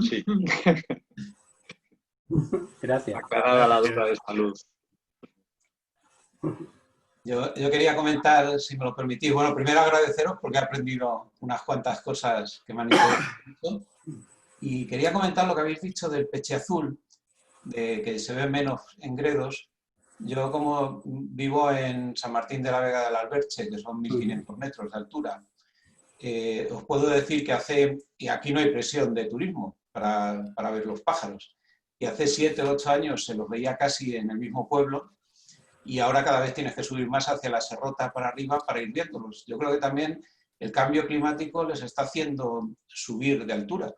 Sí. Gracias. Aclarada la duda de salud. Yo quería comentar, si me lo permitís, bueno, primero agradeceros porque he aprendido unas cuantas cosas que me han interesado. Y quería comentar lo que habéis dicho del peche azul, de que se ven menos engredos. Yo como vivo en San Martín de la Vega del Alberche, que son 1500 metros de altura, os puedo decir que y aquí no hay presión de turismo para ver los pájaros, y hace 7 o 8 años se los veía casi en el mismo pueblo, y ahora cada vez tienes que subir más hacia la serrota para arriba para ir viéndolos. Yo creo que también el cambio climático les está haciendo subir de altura,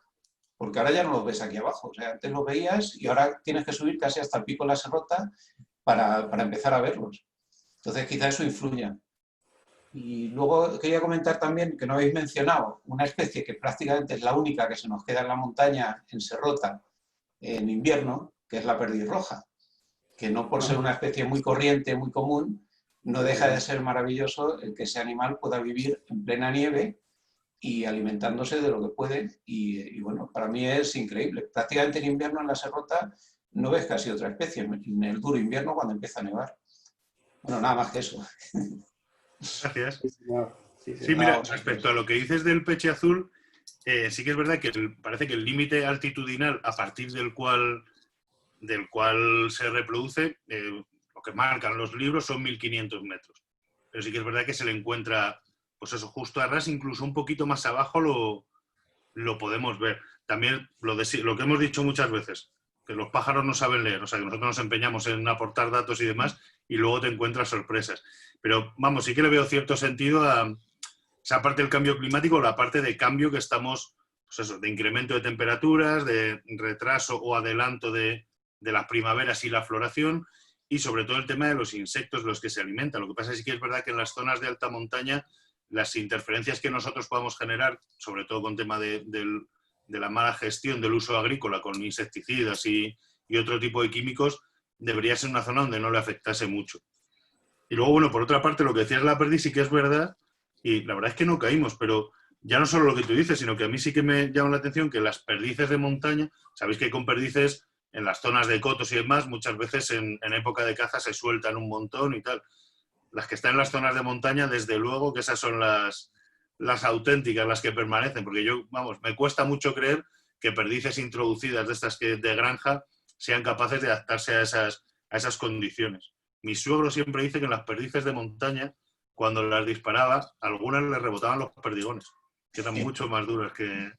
porque ahora ya no los ves aquí abajo. O sea, antes los veías y ahora tienes que subir casi hasta el pico de la serrota para empezar a verlos. Entonces quizá eso influya. Y luego quería comentar también, que no habéis mencionado, una especie que prácticamente es la única que se nos queda en la montaña, en serrota, en invierno, que es la perdiz roja, que no por ser una especie muy corriente, muy común, no deja de ser maravilloso el que ese animal pueda vivir en plena nieve y alimentándose de lo que puede. Y bueno, para mí es increíble. Prácticamente en invierno en la serrota no ves casi otra especie, en el duro invierno cuando empieza a nevar. Bueno, nada más que eso. Gracias. Sí, señor. Sí, Sí, señor. mira, respecto a lo que dices del peche azul, sí que es verdad que parece que el límite altitudinal a partir del cual se reproduce, lo que marcan los libros son 1500 metros. Pero sí que es verdad que se le encuentra, pues eso, justo a ras, incluso un poquito más abajo lo podemos ver. También lo que hemos dicho muchas veces, que los pájaros no saben leer, o sea, que nosotros nos empeñamos en aportar datos y demás, y luego te encuentras sorpresas. Pero vamos, sí que le veo cierto sentido a esa parte del cambio climático, la parte de cambio que estamos, pues eso, de incremento de temperaturas, de retraso o adelanto de las primaveras y la floración, y sobre todo el tema de los insectos de los que se alimentan. Lo que pasa es que es verdad que en las zonas de alta montaña las interferencias que nosotros podamos generar, sobre todo con tema de la mala gestión del uso agrícola con insecticidas y otro tipo de químicos, debería ser una zona donde no le afectase mucho. Y luego, bueno, por otra parte, lo que decías de la perdiz sí que es verdad, y la verdad es que no caímos, pero ya no solo lo que tú dices, sino que a mí sí que me llama la atención que las perdices de montaña, sabéis que con perdices en las zonas de cotos y demás, muchas veces en época de caza se sueltan un montón y tal. Las que están en las zonas de montaña, desde luego que esas son las auténticas, las que permanecen, porque yo, vamos, me cuesta mucho creer que perdices introducidas de estas que de granja sean capaces de adaptarse a esas condiciones. Mi suegro siempre dice que en las perdices de montaña, cuando las disparaba, a algunas les rebotaban los perdigones, que eran mucho más duras que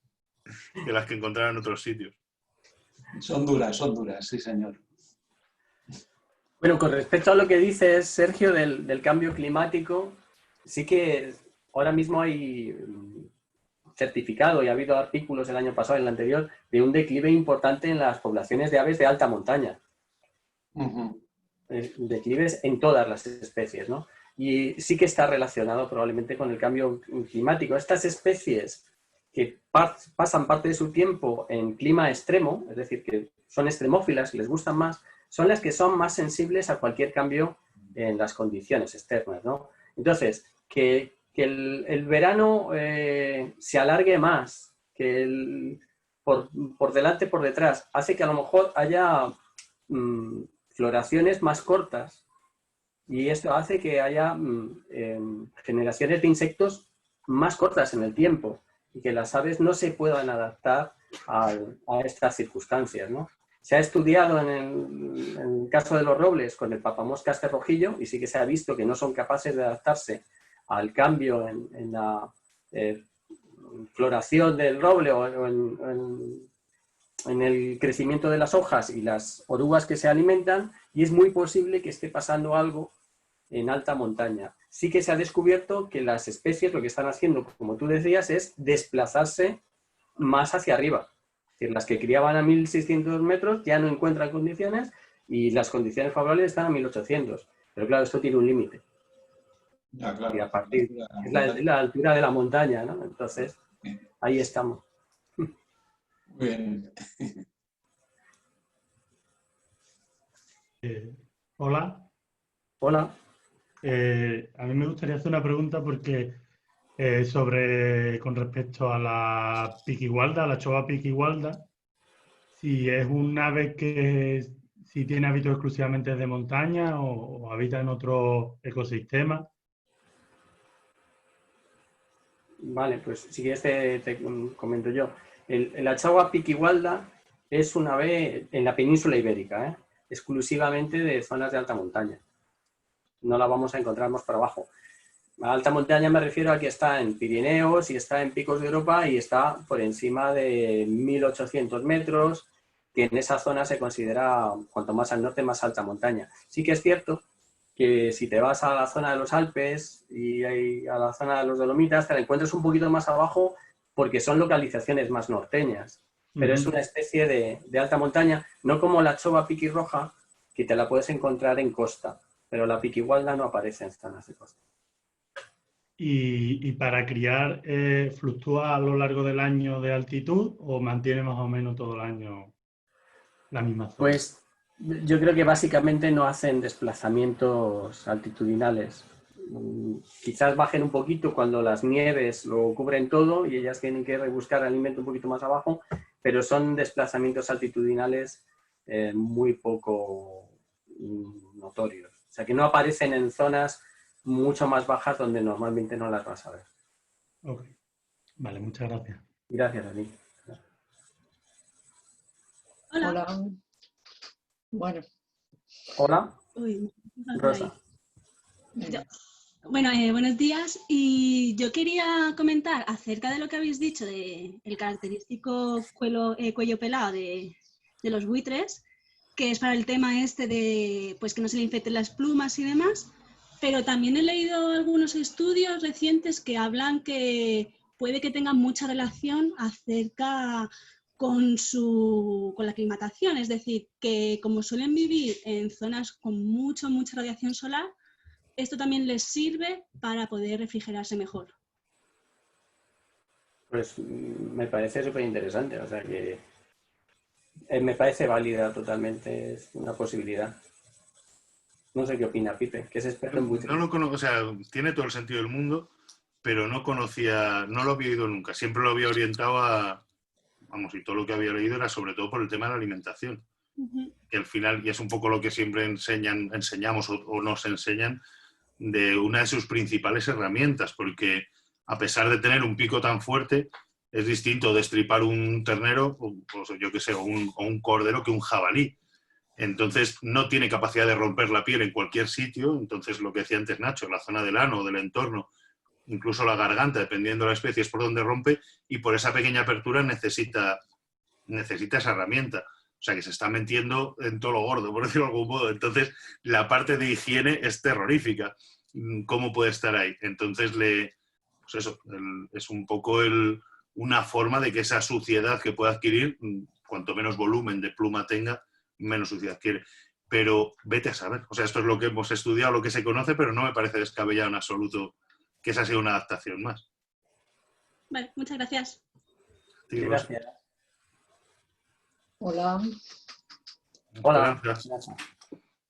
las que encontraban en otros sitios. Son duras, sí, señor. Bueno, con respecto a lo que dices, Sergio, del cambio climático, sí que ahora mismo hay certificado y ha habido artículos el año pasado y el anterior de un declive importante en las poblaciones de aves de alta montaña. Declives en todas las especies, ¿no? Y sí que está relacionado probablemente con el cambio climático. Estas especies que pasan parte de su tiempo en clima extremo, es decir, que son extremófilas, que les gustan más, son las que son más sensibles a cualquier cambio en las condiciones externas, ¿no? Entonces, que el verano se alargue más, que por delante, por detrás, hace que a lo mejor haya floraciones más cortas y esto hace que haya generaciones de insectos más cortas en el tiempo y que las aves no se puedan adaptar a estas circunstancias, ¿no? Se ha estudiado en el caso de los robles con el papamoscas cerrojillo y sí que se ha visto que no son capaces de adaptarse al cambio en la floración del roble o en el crecimiento de las hojas y las orugas que se alimentan, y es muy posible que esté pasando algo en alta montaña. Sí que se ha descubierto que las especies lo que están haciendo, como tú decías, es desplazarse más hacia arriba. Es decir, las que criaban a 1600 metros ya no encuentran condiciones y las condiciones favorables están a 1800. Pero claro, esto tiene un límite. Ya, claro. Y a partir, es la altura de la montaña, ¿no? Entonces, ahí estamos. Muy bien. Hola. Hola. A mí me gustaría hacer una pregunta porque con respecto a la piquigualda, a la chova piquigualda, si es un ave que si tiene hábitos exclusivamente de montaña o habita en otro ecosistema. Vale, pues si quieres te comento yo. La chagua piquigualda es un ave en la península ibérica, exclusivamente de zonas de alta montaña. No la vamos a encontrar más para abajo. A alta montaña me refiero a que está en Pirineos y está en Picos de Europa y está por encima de 1800 metros, que en esa zona se considera, cuanto más al norte, más alta montaña. Sí que es cierto que si te vas a la zona de los Alpes y a la zona de los Dolomitas, te la encuentras un poquito más abajo porque son localizaciones más norteñas. Pero es una especie de alta montaña, no como la chova piquirroja, que te la puedes encontrar en costa, pero la piquigualda no aparece en zonas de costa. ¿Y para criar fluctúa a lo largo del año de altitud o mantiene más o menos todo el año la misma zona? Pues yo creo que básicamente no hacen desplazamientos altitudinales. Quizás bajen un poquito cuando las nieves lo cubren todo y ellas tienen que rebuscar alimento un poquito más abajo, pero son desplazamientos altitudinales muy poco notorios. O sea, que no aparecen en zonas mucho más bajas donde normalmente no las vas a ver. Ok. Vale, muchas gracias. Gracias a ti. Hola. Hola. Bueno, Hola, Uy, Rosa. venga. Bueno, buenos días. Y yo quería comentar acerca de lo que habéis dicho del característico cuello pelado de los buitres, que es para el tema este de pues que no se le infecten las plumas y demás. Pero también he leído algunos estudios recientes que hablan que puede que tengan mucha relación acerca con la aclimatación. Es decir, que como suelen vivir en zonas con mucha radiación solar, esto también les sirve para poder refrigerarse mejor. Pues me parece súper interesante, o sea que me parece válida totalmente, es una posibilidad. No sé qué opina Pipe, que es experto en buitres. No lo conozco, o sea, tiene todo el sentido del mundo, pero no conocía, no lo había oído nunca. Siempre lo había orientado a, vamos, y todo lo que había leído era sobre todo por el tema de la alimentación. Que al final, y es un poco lo que siempre enseñamos o nos enseñan, de una de sus principales herramientas, porque a pesar de tener un pico tan fuerte, es distinto destripar un ternero, o yo qué sé, o un cordero que un jabalí. Entonces no tiene capacidad de romper la piel en cualquier sitio. Entonces lo que decía antes Nacho, la zona del ano o del entorno, incluso la garganta, dependiendo de la especie, es por donde rompe, y por esa pequeña apertura necesita esa herramienta. O sea, que se está metiendo en todo lo gordo, por decirlo de algún modo. Entonces, la parte de higiene es terrorífica. ¿Cómo puede estar ahí? Entonces, pues eso, es un poco una forma de que esa suciedad que pueda adquirir, cuanto menos volumen de pluma tenga, menos suciedad adquiere. Pero vete a saber. O sea, esto es lo que hemos estudiado, lo que se conoce, pero no me parece descabellado en absoluto que esa sea una adaptación más. Vale, muchas gracias. Sí, Gracias. Hola. Hola.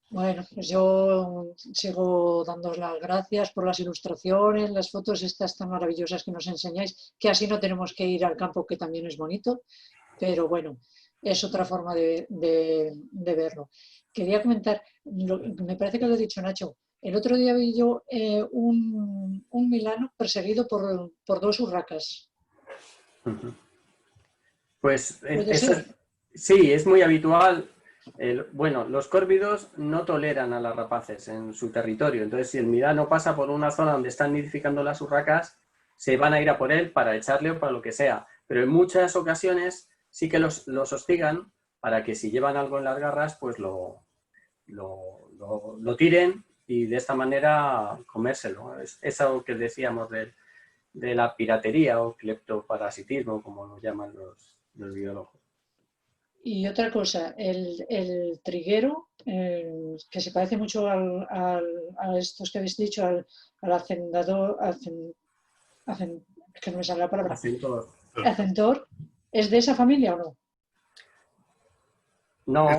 Bueno, pues yo sigo dándoos las gracias por las ilustraciones, las fotos estas tan maravillosas que nos enseñáis, que así no tenemos que ir al campo, que también es bonito, pero bueno, es otra forma de verlo. Quería comentar, me parece que lo he dicho Nacho, el otro día vi yo un milano perseguido por dos urracas. Pues ¿Puede eso ser? sí, es muy habitual. Bueno, los córvidos no toleran a las rapaces en su territorio. Entonces, si el milano pasa por una zona donde están nidificando las urracas, se van a ir a por él para echarle o para lo que sea. Pero en muchas ocasiones sí que los hostigan para que si llevan algo en las garras, pues lo tiren y de esta manera comérselo. Es algo que decíamos de la piratería o cleptoparasitismo, como lo llaman los biólogos. Y otra cosa, el triguero, que se parece mucho a estos que habéis dicho, al hacendador, que no me sale la palabra, hacentor, ¿es de esa familia o no?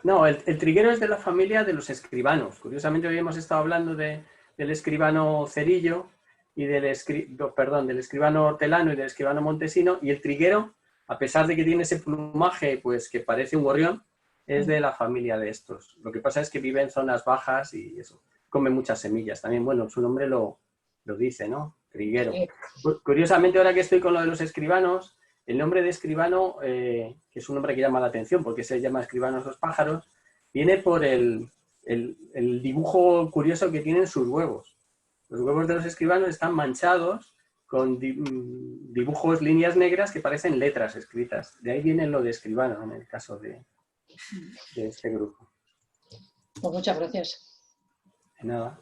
No, el triguero es de la familia de los escribanos. Curiosamente hoy hemos estado hablando del escribano Cerillo y del escribano hortelano y del escribano montesino, y el triguero, a pesar de que tiene ese plumaje pues que parece un gorrión, es de la familia de estos. Lo que pasa es que vive en zonas bajas y eso, come muchas semillas. También, bueno, su nombre lo dice, ¿no? Triguero. Curiosamente, ahora que estoy con lo de los escribanos, el nombre de escribano, que es un nombre que llama la atención porque se llama escribanos los pájaros, viene por el dibujo curioso que tienen sus huevos. Los huevos de los escribanos están manchados con dibujos, líneas negras que parecen letras escritas. De ahí viene lo de escribano en el caso de este grupo. Pues muchas gracias. De nada.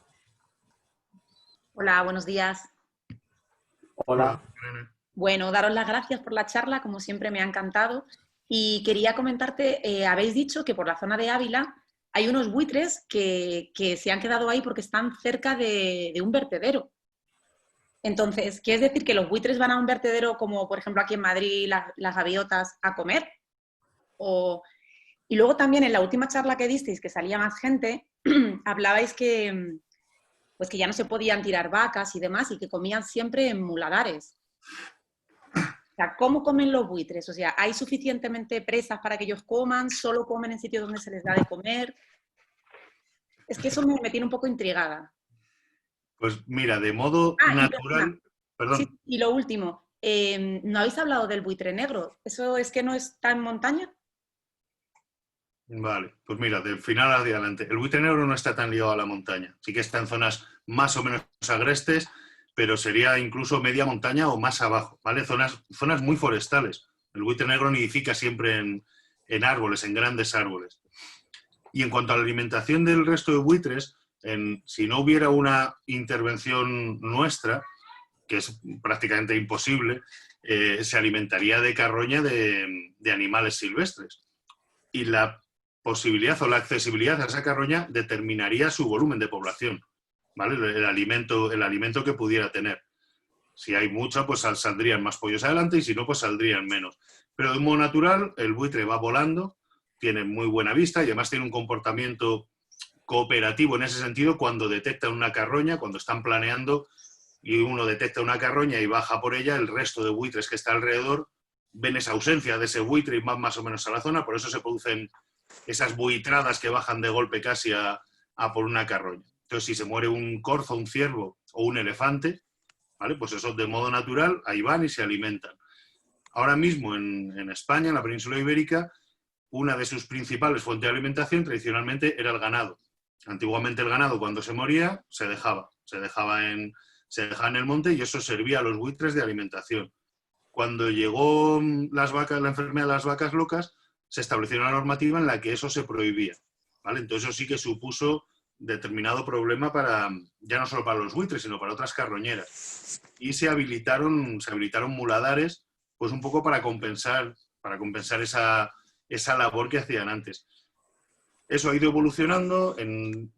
Hola, buenos días. Hola. Bueno, daros las gracias por la charla, como siempre me ha encantado. Y quería comentarte, habéis dicho que por la zona de Ávila hay unos buitres que se han quedado ahí porque están cerca de un vertedero. Entonces, ¿quiere decir que los buitres van a un vertedero como, por ejemplo, aquí en Madrid, las gaviotas, a comer? Y luego también en la última charla que disteis, que salía más gente, hablabais que ya no se podían tirar vacas y demás y que comían siempre en muladares. O sea, ¿cómo comen los buitres? O sea, ¿hay suficientemente presas para que ellos coman? ¿Solo comen en sitios donde se les da de comer? Es que eso me tiene un poco intrigada. Pues mira, de modo natural... Perdón. Sí, y lo último, ¿no habéis hablado del buitre negro? ¿Eso es que no está en montaña? Vale, pues mira, del final hacia adelante. El buitre negro no está tan ligado a la montaña. Sí que está en zonas más o menos agrestes, pero sería incluso media montaña o más abajo, ¿vale? Zonas muy forestales. El buitre negro nidifica siempre en árboles, en grandes árboles. Y en cuanto a la alimentación del resto de buitres, si no hubiera una intervención nuestra, que es prácticamente imposible, se alimentaría de carroña de animales silvestres. Y la posibilidad o la accesibilidad a esa carroña determinaría su volumen de población, ¿vale? El alimento que pudiera tener. Si hay mucha, pues saldrían más pollos adelante y si no, pues saldrían menos. Pero de modo natural, el buitre va volando, tiene muy buena vista y además tiene un comportamiento cooperativo en ese sentido cuando detecta una carroña, cuando están planeando y uno detecta una carroña y baja por ella, el resto de buitres que está alrededor ven esa ausencia de ese buitre y van más o menos a la zona, por eso se producen esas buitradas que bajan de golpe casi a por una carroña. Entonces, si se muere un corzo, un ciervo o un elefante, ¿vale? Pues eso de modo natural, ahí van y se alimentan. Ahora mismo en España, en la península ibérica, una de sus principales fuentes de alimentación tradicionalmente era el ganado. Antiguamente el ganado cuando se moría se dejaba en el monte y eso servía a los buitres de alimentación. Cuando llegó la enfermedad de las vacas locas, se estableció una normativa en la que eso se prohibía, ¿vale? Entonces eso sí que supuso determinado problema ya no solo para los buitres, sino para otras carroñeras. Y se habilitaron muladares, pues un poco para compensar esa labor que hacían antes. Eso ha ido evolucionando.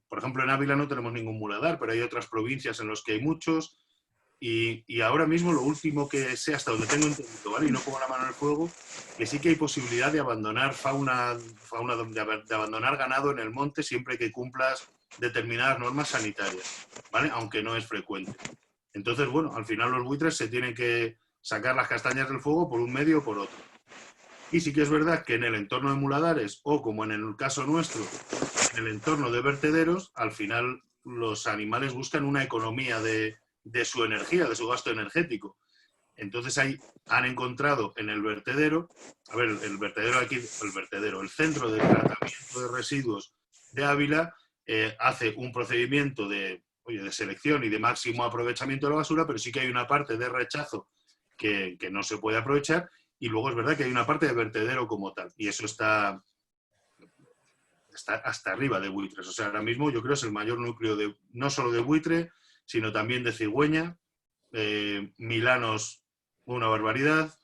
Por ejemplo, en Ávila no tenemos ningún muladar, pero hay otras provincias en las que hay muchos. Y ahora mismo lo último que sé, hasta donde tengo entendido, ¿vale? Y no pongo la mano en el fuego, que sí que hay posibilidad de abandonar de abandonar ganado en el monte siempre que cumplas determinadas normas sanitarias, ¿vale? Aunque no es frecuente. Entonces, bueno, al final los buitres se tienen que sacar las castañas del fuego por un medio o por otro. Y sí que es verdad que en el entorno de muladares, o como en el caso nuestro, en el entorno de vertederos, al final los animales buscan una economía de su energía, de su gasto energético. Entonces han encontrado en el vertedero, el centro de tratamiento de residuos de Ávila hace un procedimiento de selección y de máximo aprovechamiento de la basura, pero sí que hay una parte de rechazo que no se puede aprovechar y luego es verdad que hay una parte de vertedero como tal y eso está hasta arriba de buitres. O sea, ahora mismo yo creo que es el mayor núcleo no solo de buitre, sino también de cigüeña, milanos, una barbaridad,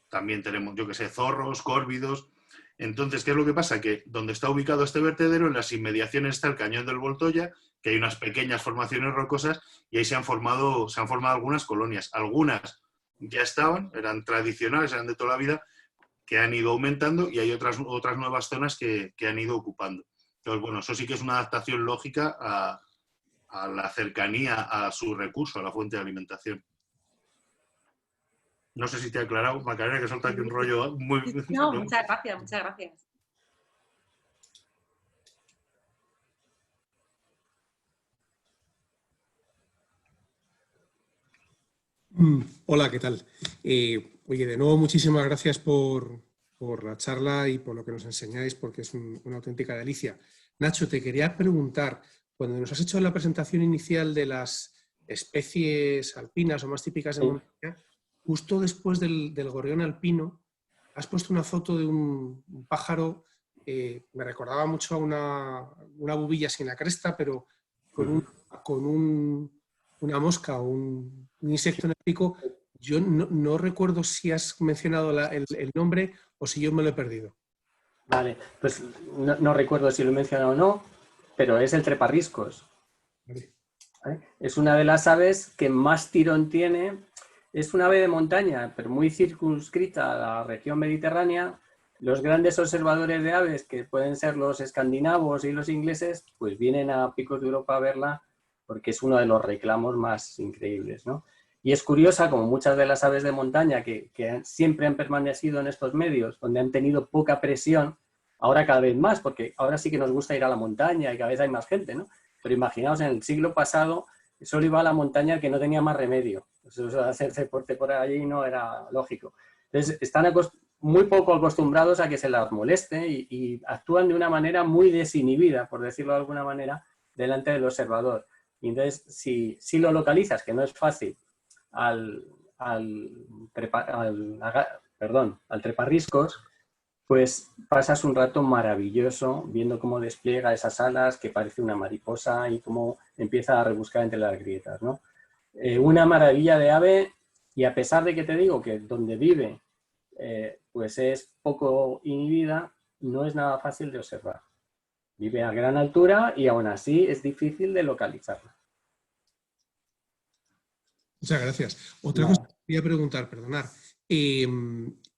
también tenemos, yo que sé, zorros, córvidos. Entonces, ¿qué es lo que pasa? Que donde está ubicado este vertedero, en las inmediaciones está el cañón del Voltoya, que hay unas pequeñas formaciones rocosas y ahí se han formado algunas colonias. Algunas ya eran tradicionales, eran de toda la vida, que han ido aumentando y hay otras nuevas zonas que han ido ocupando. Entonces, bueno, eso sí que es una adaptación lógica a la cercanía a su recurso, a la fuente de alimentación. No sé si te ha aclarado, Macarena, que solta aquí un rollo muy... No, muchas gracias, muchas gracias. Hola, ¿qué tal? Oye, de nuevo muchísimas gracias por la charla y por lo que nos enseñáis, porque es una auténtica delicia. Nacho, te quería preguntar, cuando nos has hecho la presentación inicial de las especies alpinas o más típicas de montaña, justo después del gorrión alpino, has puesto una foto de un pájaro, me recordaba mucho a una bubilla sin la cresta, pero con una mosca o un insecto en el pico. Yo no recuerdo si has mencionado el nombre o si yo me lo he perdido. Vale, pues no recuerdo si lo he mencionado o no, pero es el treparriscos. Vale. ¿Vale? Es una de las aves que más tirón tiene. Es una ave de montaña, pero muy circunscrita a la región mediterránea. Los grandes observadores de aves, que pueden ser los escandinavos y los ingleses, pues vienen a Picos de Europa a verla porque es uno de los reclamos más increíbles, ¿no? Y es curiosa, como muchas de las aves de montaña que siempre han permanecido en estos medios, donde han tenido poca presión, Ahora cada vez más, porque ahora sí que nos gusta ir a la montaña y cada vez hay más gente, ¿no? Pero imaginaos, en el siglo pasado solo iba a la montaña el que no tenía más remedio. Eso, hacer deporte por allí no era lógico. Entonces, están muy poco acostumbrados a que se las moleste y actúan de una manera muy desinhibida, por decirlo de alguna manera, delante del observador. Y entonces, si lo localizas, que no es fácil, al treparriscos, pues pasas un rato maravilloso viendo cómo despliega esas alas, que parece una mariposa, y cómo empieza a rebuscar entre las grietas, ¿no? Una maravilla de ave, y a pesar de que te digo que donde vive pues es poco inhibida, no es nada fácil de observar. Vive a gran altura y aún así es difícil de localizarla. Muchas gracias. Otra cosa que quería preguntar, perdonar.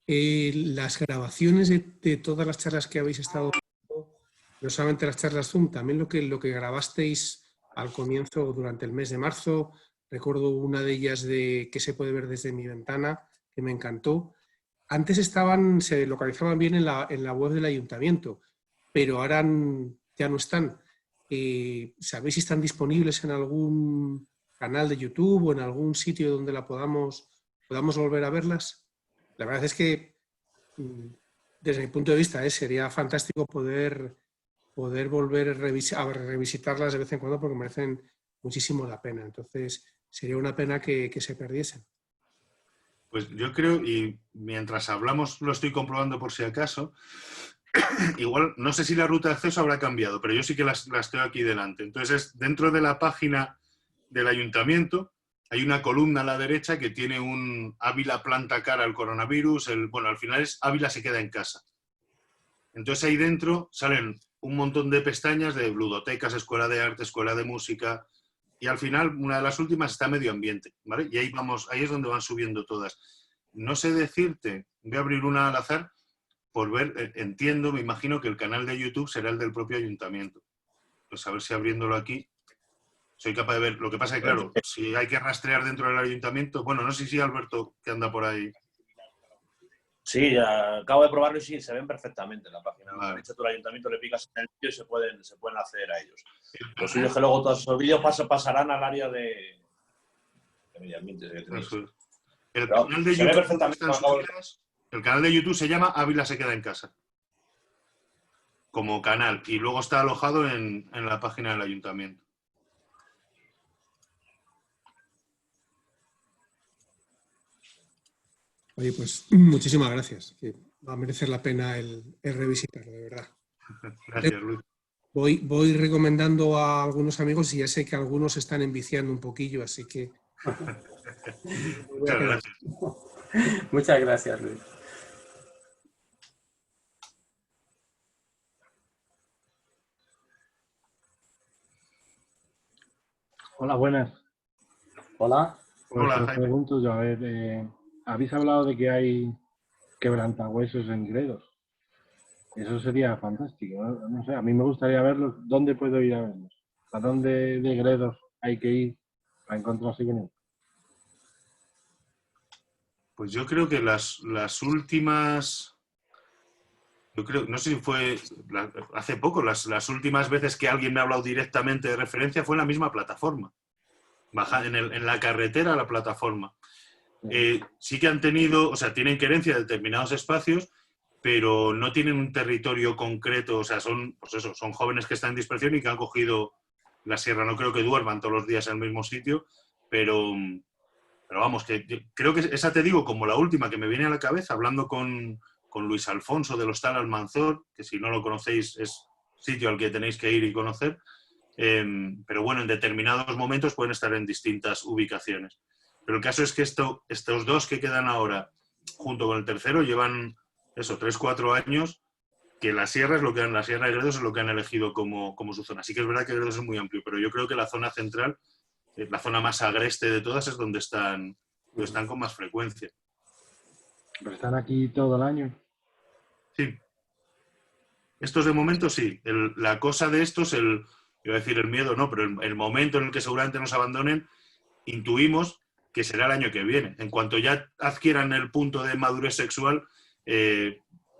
Las grabaciones de todas las charlas que habéis estado haciendo, no solamente las charlas Zoom, también lo que grabasteis al comienzo durante el mes de marzo. Recuerdo una de ellas que se puede ver desde mi ventana, que me encantó. Antes se localizaban bien en la web del ayuntamiento, pero ahora ya no están. ¿Sabéis si están disponibles en algún canal de YouTube o en algún sitio donde la podamos volver a verlas? La verdad es que, desde mi punto de vista, sería fantástico poder volver a revisitarlas de vez en cuando, porque merecen muchísimo la pena. Entonces, sería una pena que se perdiesen. Pues yo creo, y mientras hablamos lo estoy comprobando por si acaso, igual, no sé si la ruta de acceso habrá cambiado, pero yo sí que las tengo aquí delante. Entonces, dentro de la página del ayuntamiento hay una columna a la derecha que tiene un Ávila planta cara al coronavirus, bueno, al final es Ávila se queda en casa. Entonces ahí dentro salen un montón de pestañas de ludotecas, escuela de arte, escuela de música, y al final una de las últimas está medio ambiente, ¿vale? Y ahí es donde van subiendo todas. No sé decirte, voy a abrir una al azar por ver, entiendo, me imagino que el canal de YouTube será el del propio ayuntamiento. Pues a ver si abriéndolo aquí soy capaz de ver. Lo que pasa es que, claro, si hay que rastrear dentro del ayuntamiento, bueno, no sé si Alberto, que anda por ahí. Sí, acabo de probarlo y sí, se ven perfectamente en la página. Vale. De hecho, tú al ayuntamiento le picas en el vídeo y se pueden acceder a ellos. Lo suyo es que luego todos esos vídeos pasarán al área de medio ambiente. El canal de se ve YouTube perfectamente. El canal de YouTube se llama Ávila se queda en casa. Como canal. Y luego está alojado en la página del ayuntamiento. Oye, pues muchísimas gracias. Que va a merecer la pena el revisitarlo, de verdad. Gracias, Luis. Voy recomendando a algunos amigos y ya sé que algunos están enviciando un poquillo, así que... Muchas gracias. Muchas gracias, Luis. Hola, buenas. Hola. Pues Hola, os Jaime. pregunto yo, a ver, habéis hablado de que hay quebrantahuesos en Gredos. Eso sería fantástico, ¿no? No sé, a mí me gustaría verlos. ¿Dónde puedo ir a verlos? ¿A dónde de Gredos hay que ir para encontrarse con él? Pues yo creo que las últimas... no sé si fue hace poco, las últimas veces que alguien me ha hablado directamente de referencia fue en la misma plataforma. En la carretera a la plataforma. Sí que han tenido, o sea, tienen querencia de determinados espacios, pero no tienen un territorio concreto, o sea, son jóvenes que están en dispersión y que han cogido la sierra. No creo que duerman todos los días en el mismo sitio, pero vamos, que creo que esa te digo como la última que me viene a la cabeza, hablando con Luis Alfonso del Hostal Almanzor, que si no lo conocéis es sitio al que tenéis que ir y conocer, pero bueno, en determinados momentos pueden estar en distintas ubicaciones. Pero el caso es que estos dos que quedan ahora, junto con el tercero, llevan 3-4 años, que la sierra de Gredos es lo que han elegido como su zona. Sí que es verdad que Gredos es muy amplio, pero yo creo que la zona central, la zona más agreste de todas, es donde están con más frecuencia. ¿Pero están aquí todo el año? Sí. Estos de momento sí. La cosa de estos, iba a decir el miedo, no, pero el momento en el que seguramente nos abandonen, intuimos que será el año que viene. En cuanto ya adquieran el punto de madurez sexual,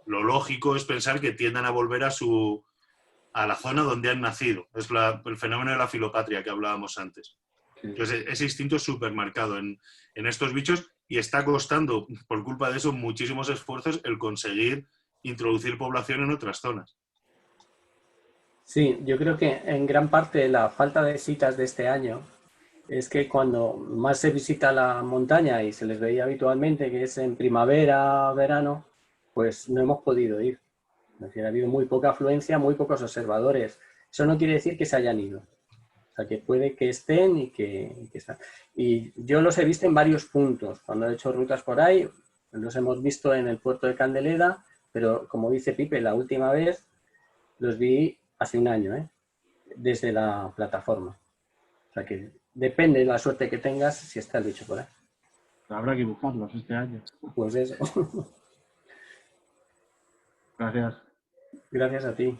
lo lógico es pensar que tiendan a volver a la zona donde han nacido. Es el fenómeno de la filopatria que hablábamos antes. Entonces, ese instinto es súper marcado en estos bichos y está costando, por culpa de eso, muchísimos esfuerzos el conseguir introducir población en otras zonas. Sí, yo creo que en gran parte la falta de citas de este año es que cuando más se visita la montaña y se les veía habitualmente, que es en primavera, verano, pues no hemos podido ir. Es decir, ha habido muy poca afluencia, muy pocos observadores. Eso no quiere decir que se hayan ido. O sea, que puede que estén y que están. Y yo los he visto en varios puntos. Cuando he hecho rutas por ahí, los hemos visto en el puerto de Candeleda, pero como dice Pipe, la última vez los vi hace un año, desde la plataforma. O sea que depende de la suerte que tengas si está el bicho por ahí. Habrá que buscarlos este año. Pues eso. Gracias. Gracias a ti.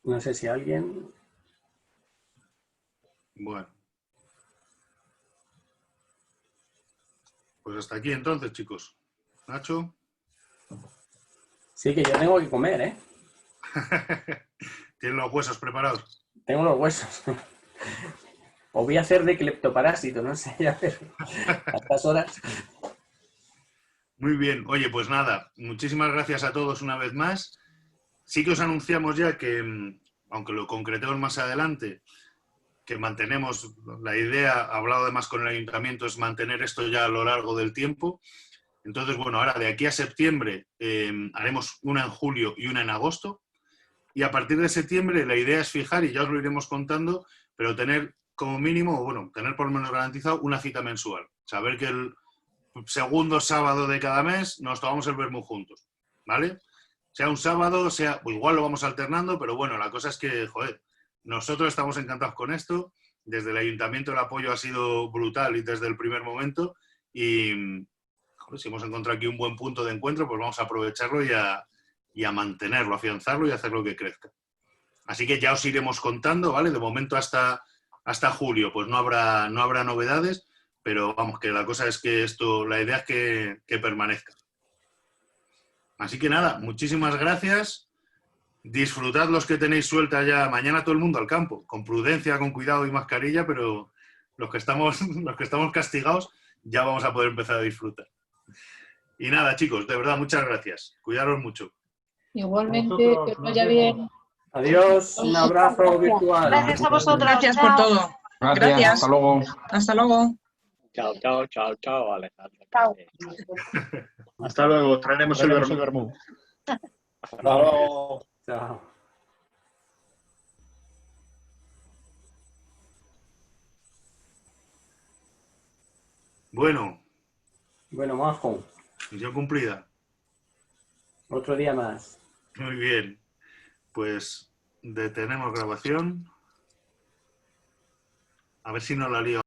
No sé si alguien... Bueno. Pues hasta aquí entonces, chicos. Nacho. Sí, que yo tengo que comer, ¿eh? ¿Tienen los huesos preparados? Tengo los huesos. O voy a hacer de cleptoparásito, no sé, a ver, a estas horas. Muy bien. Oye, pues nada, muchísimas gracias a todos una vez más. Sí que os anunciamos ya que, aunque lo concretemos más adelante, que mantenemos la idea, hablado además con el ayuntamiento, es mantener esto ya a lo largo del tiempo. Entonces, bueno, ahora de aquí a septiembre haremos una en julio y una en agosto. Y a partir de septiembre la idea es fijar, y ya os lo iremos contando, pero tener como mínimo, bueno, tener por lo menos garantizado una cita mensual. Saber que el segundo sábado de cada mes nos tomamos el vermú juntos, ¿vale? Sea un sábado, sea, igual lo vamos alternando, pero bueno, la cosa es que, joder, nosotros estamos encantados con esto. Desde el ayuntamiento el apoyo ha sido brutal y desde el primer momento. Y, joder, si hemos encontrado aquí un buen punto de encuentro, pues vamos a aprovecharlo y a mantenerlo, a afianzarlo y a hacerlo que crezca. Así que ya os iremos contando, ¿vale? De momento hasta julio, pues no habrá novedades, pero vamos, que la cosa es que esto, la idea es que permanezca. Así que nada, muchísimas gracias. Disfrutad los que tenéis suelta ya. Mañana todo el mundo al campo, con prudencia, con cuidado y mascarilla, pero los que estamos castigados ya vamos a poder empezar a disfrutar. Y nada, chicos, de verdad, muchas gracias. Cuidaros mucho. Igualmente, que os vaya bien. Adiós, un abrazo virtual. Gracias a vosotros. Gracias por todo. Gracias. Hasta luego. Hasta luego. Chao, chao, chao, chao, Alejandro. Chao. Hasta luego, traeremos el vermú. Hasta luego. Chao. Bueno. Bueno, Majo. Misión cumplida. Otro día más. Muy bien. Pues detenemos grabación. A ver si no la lío.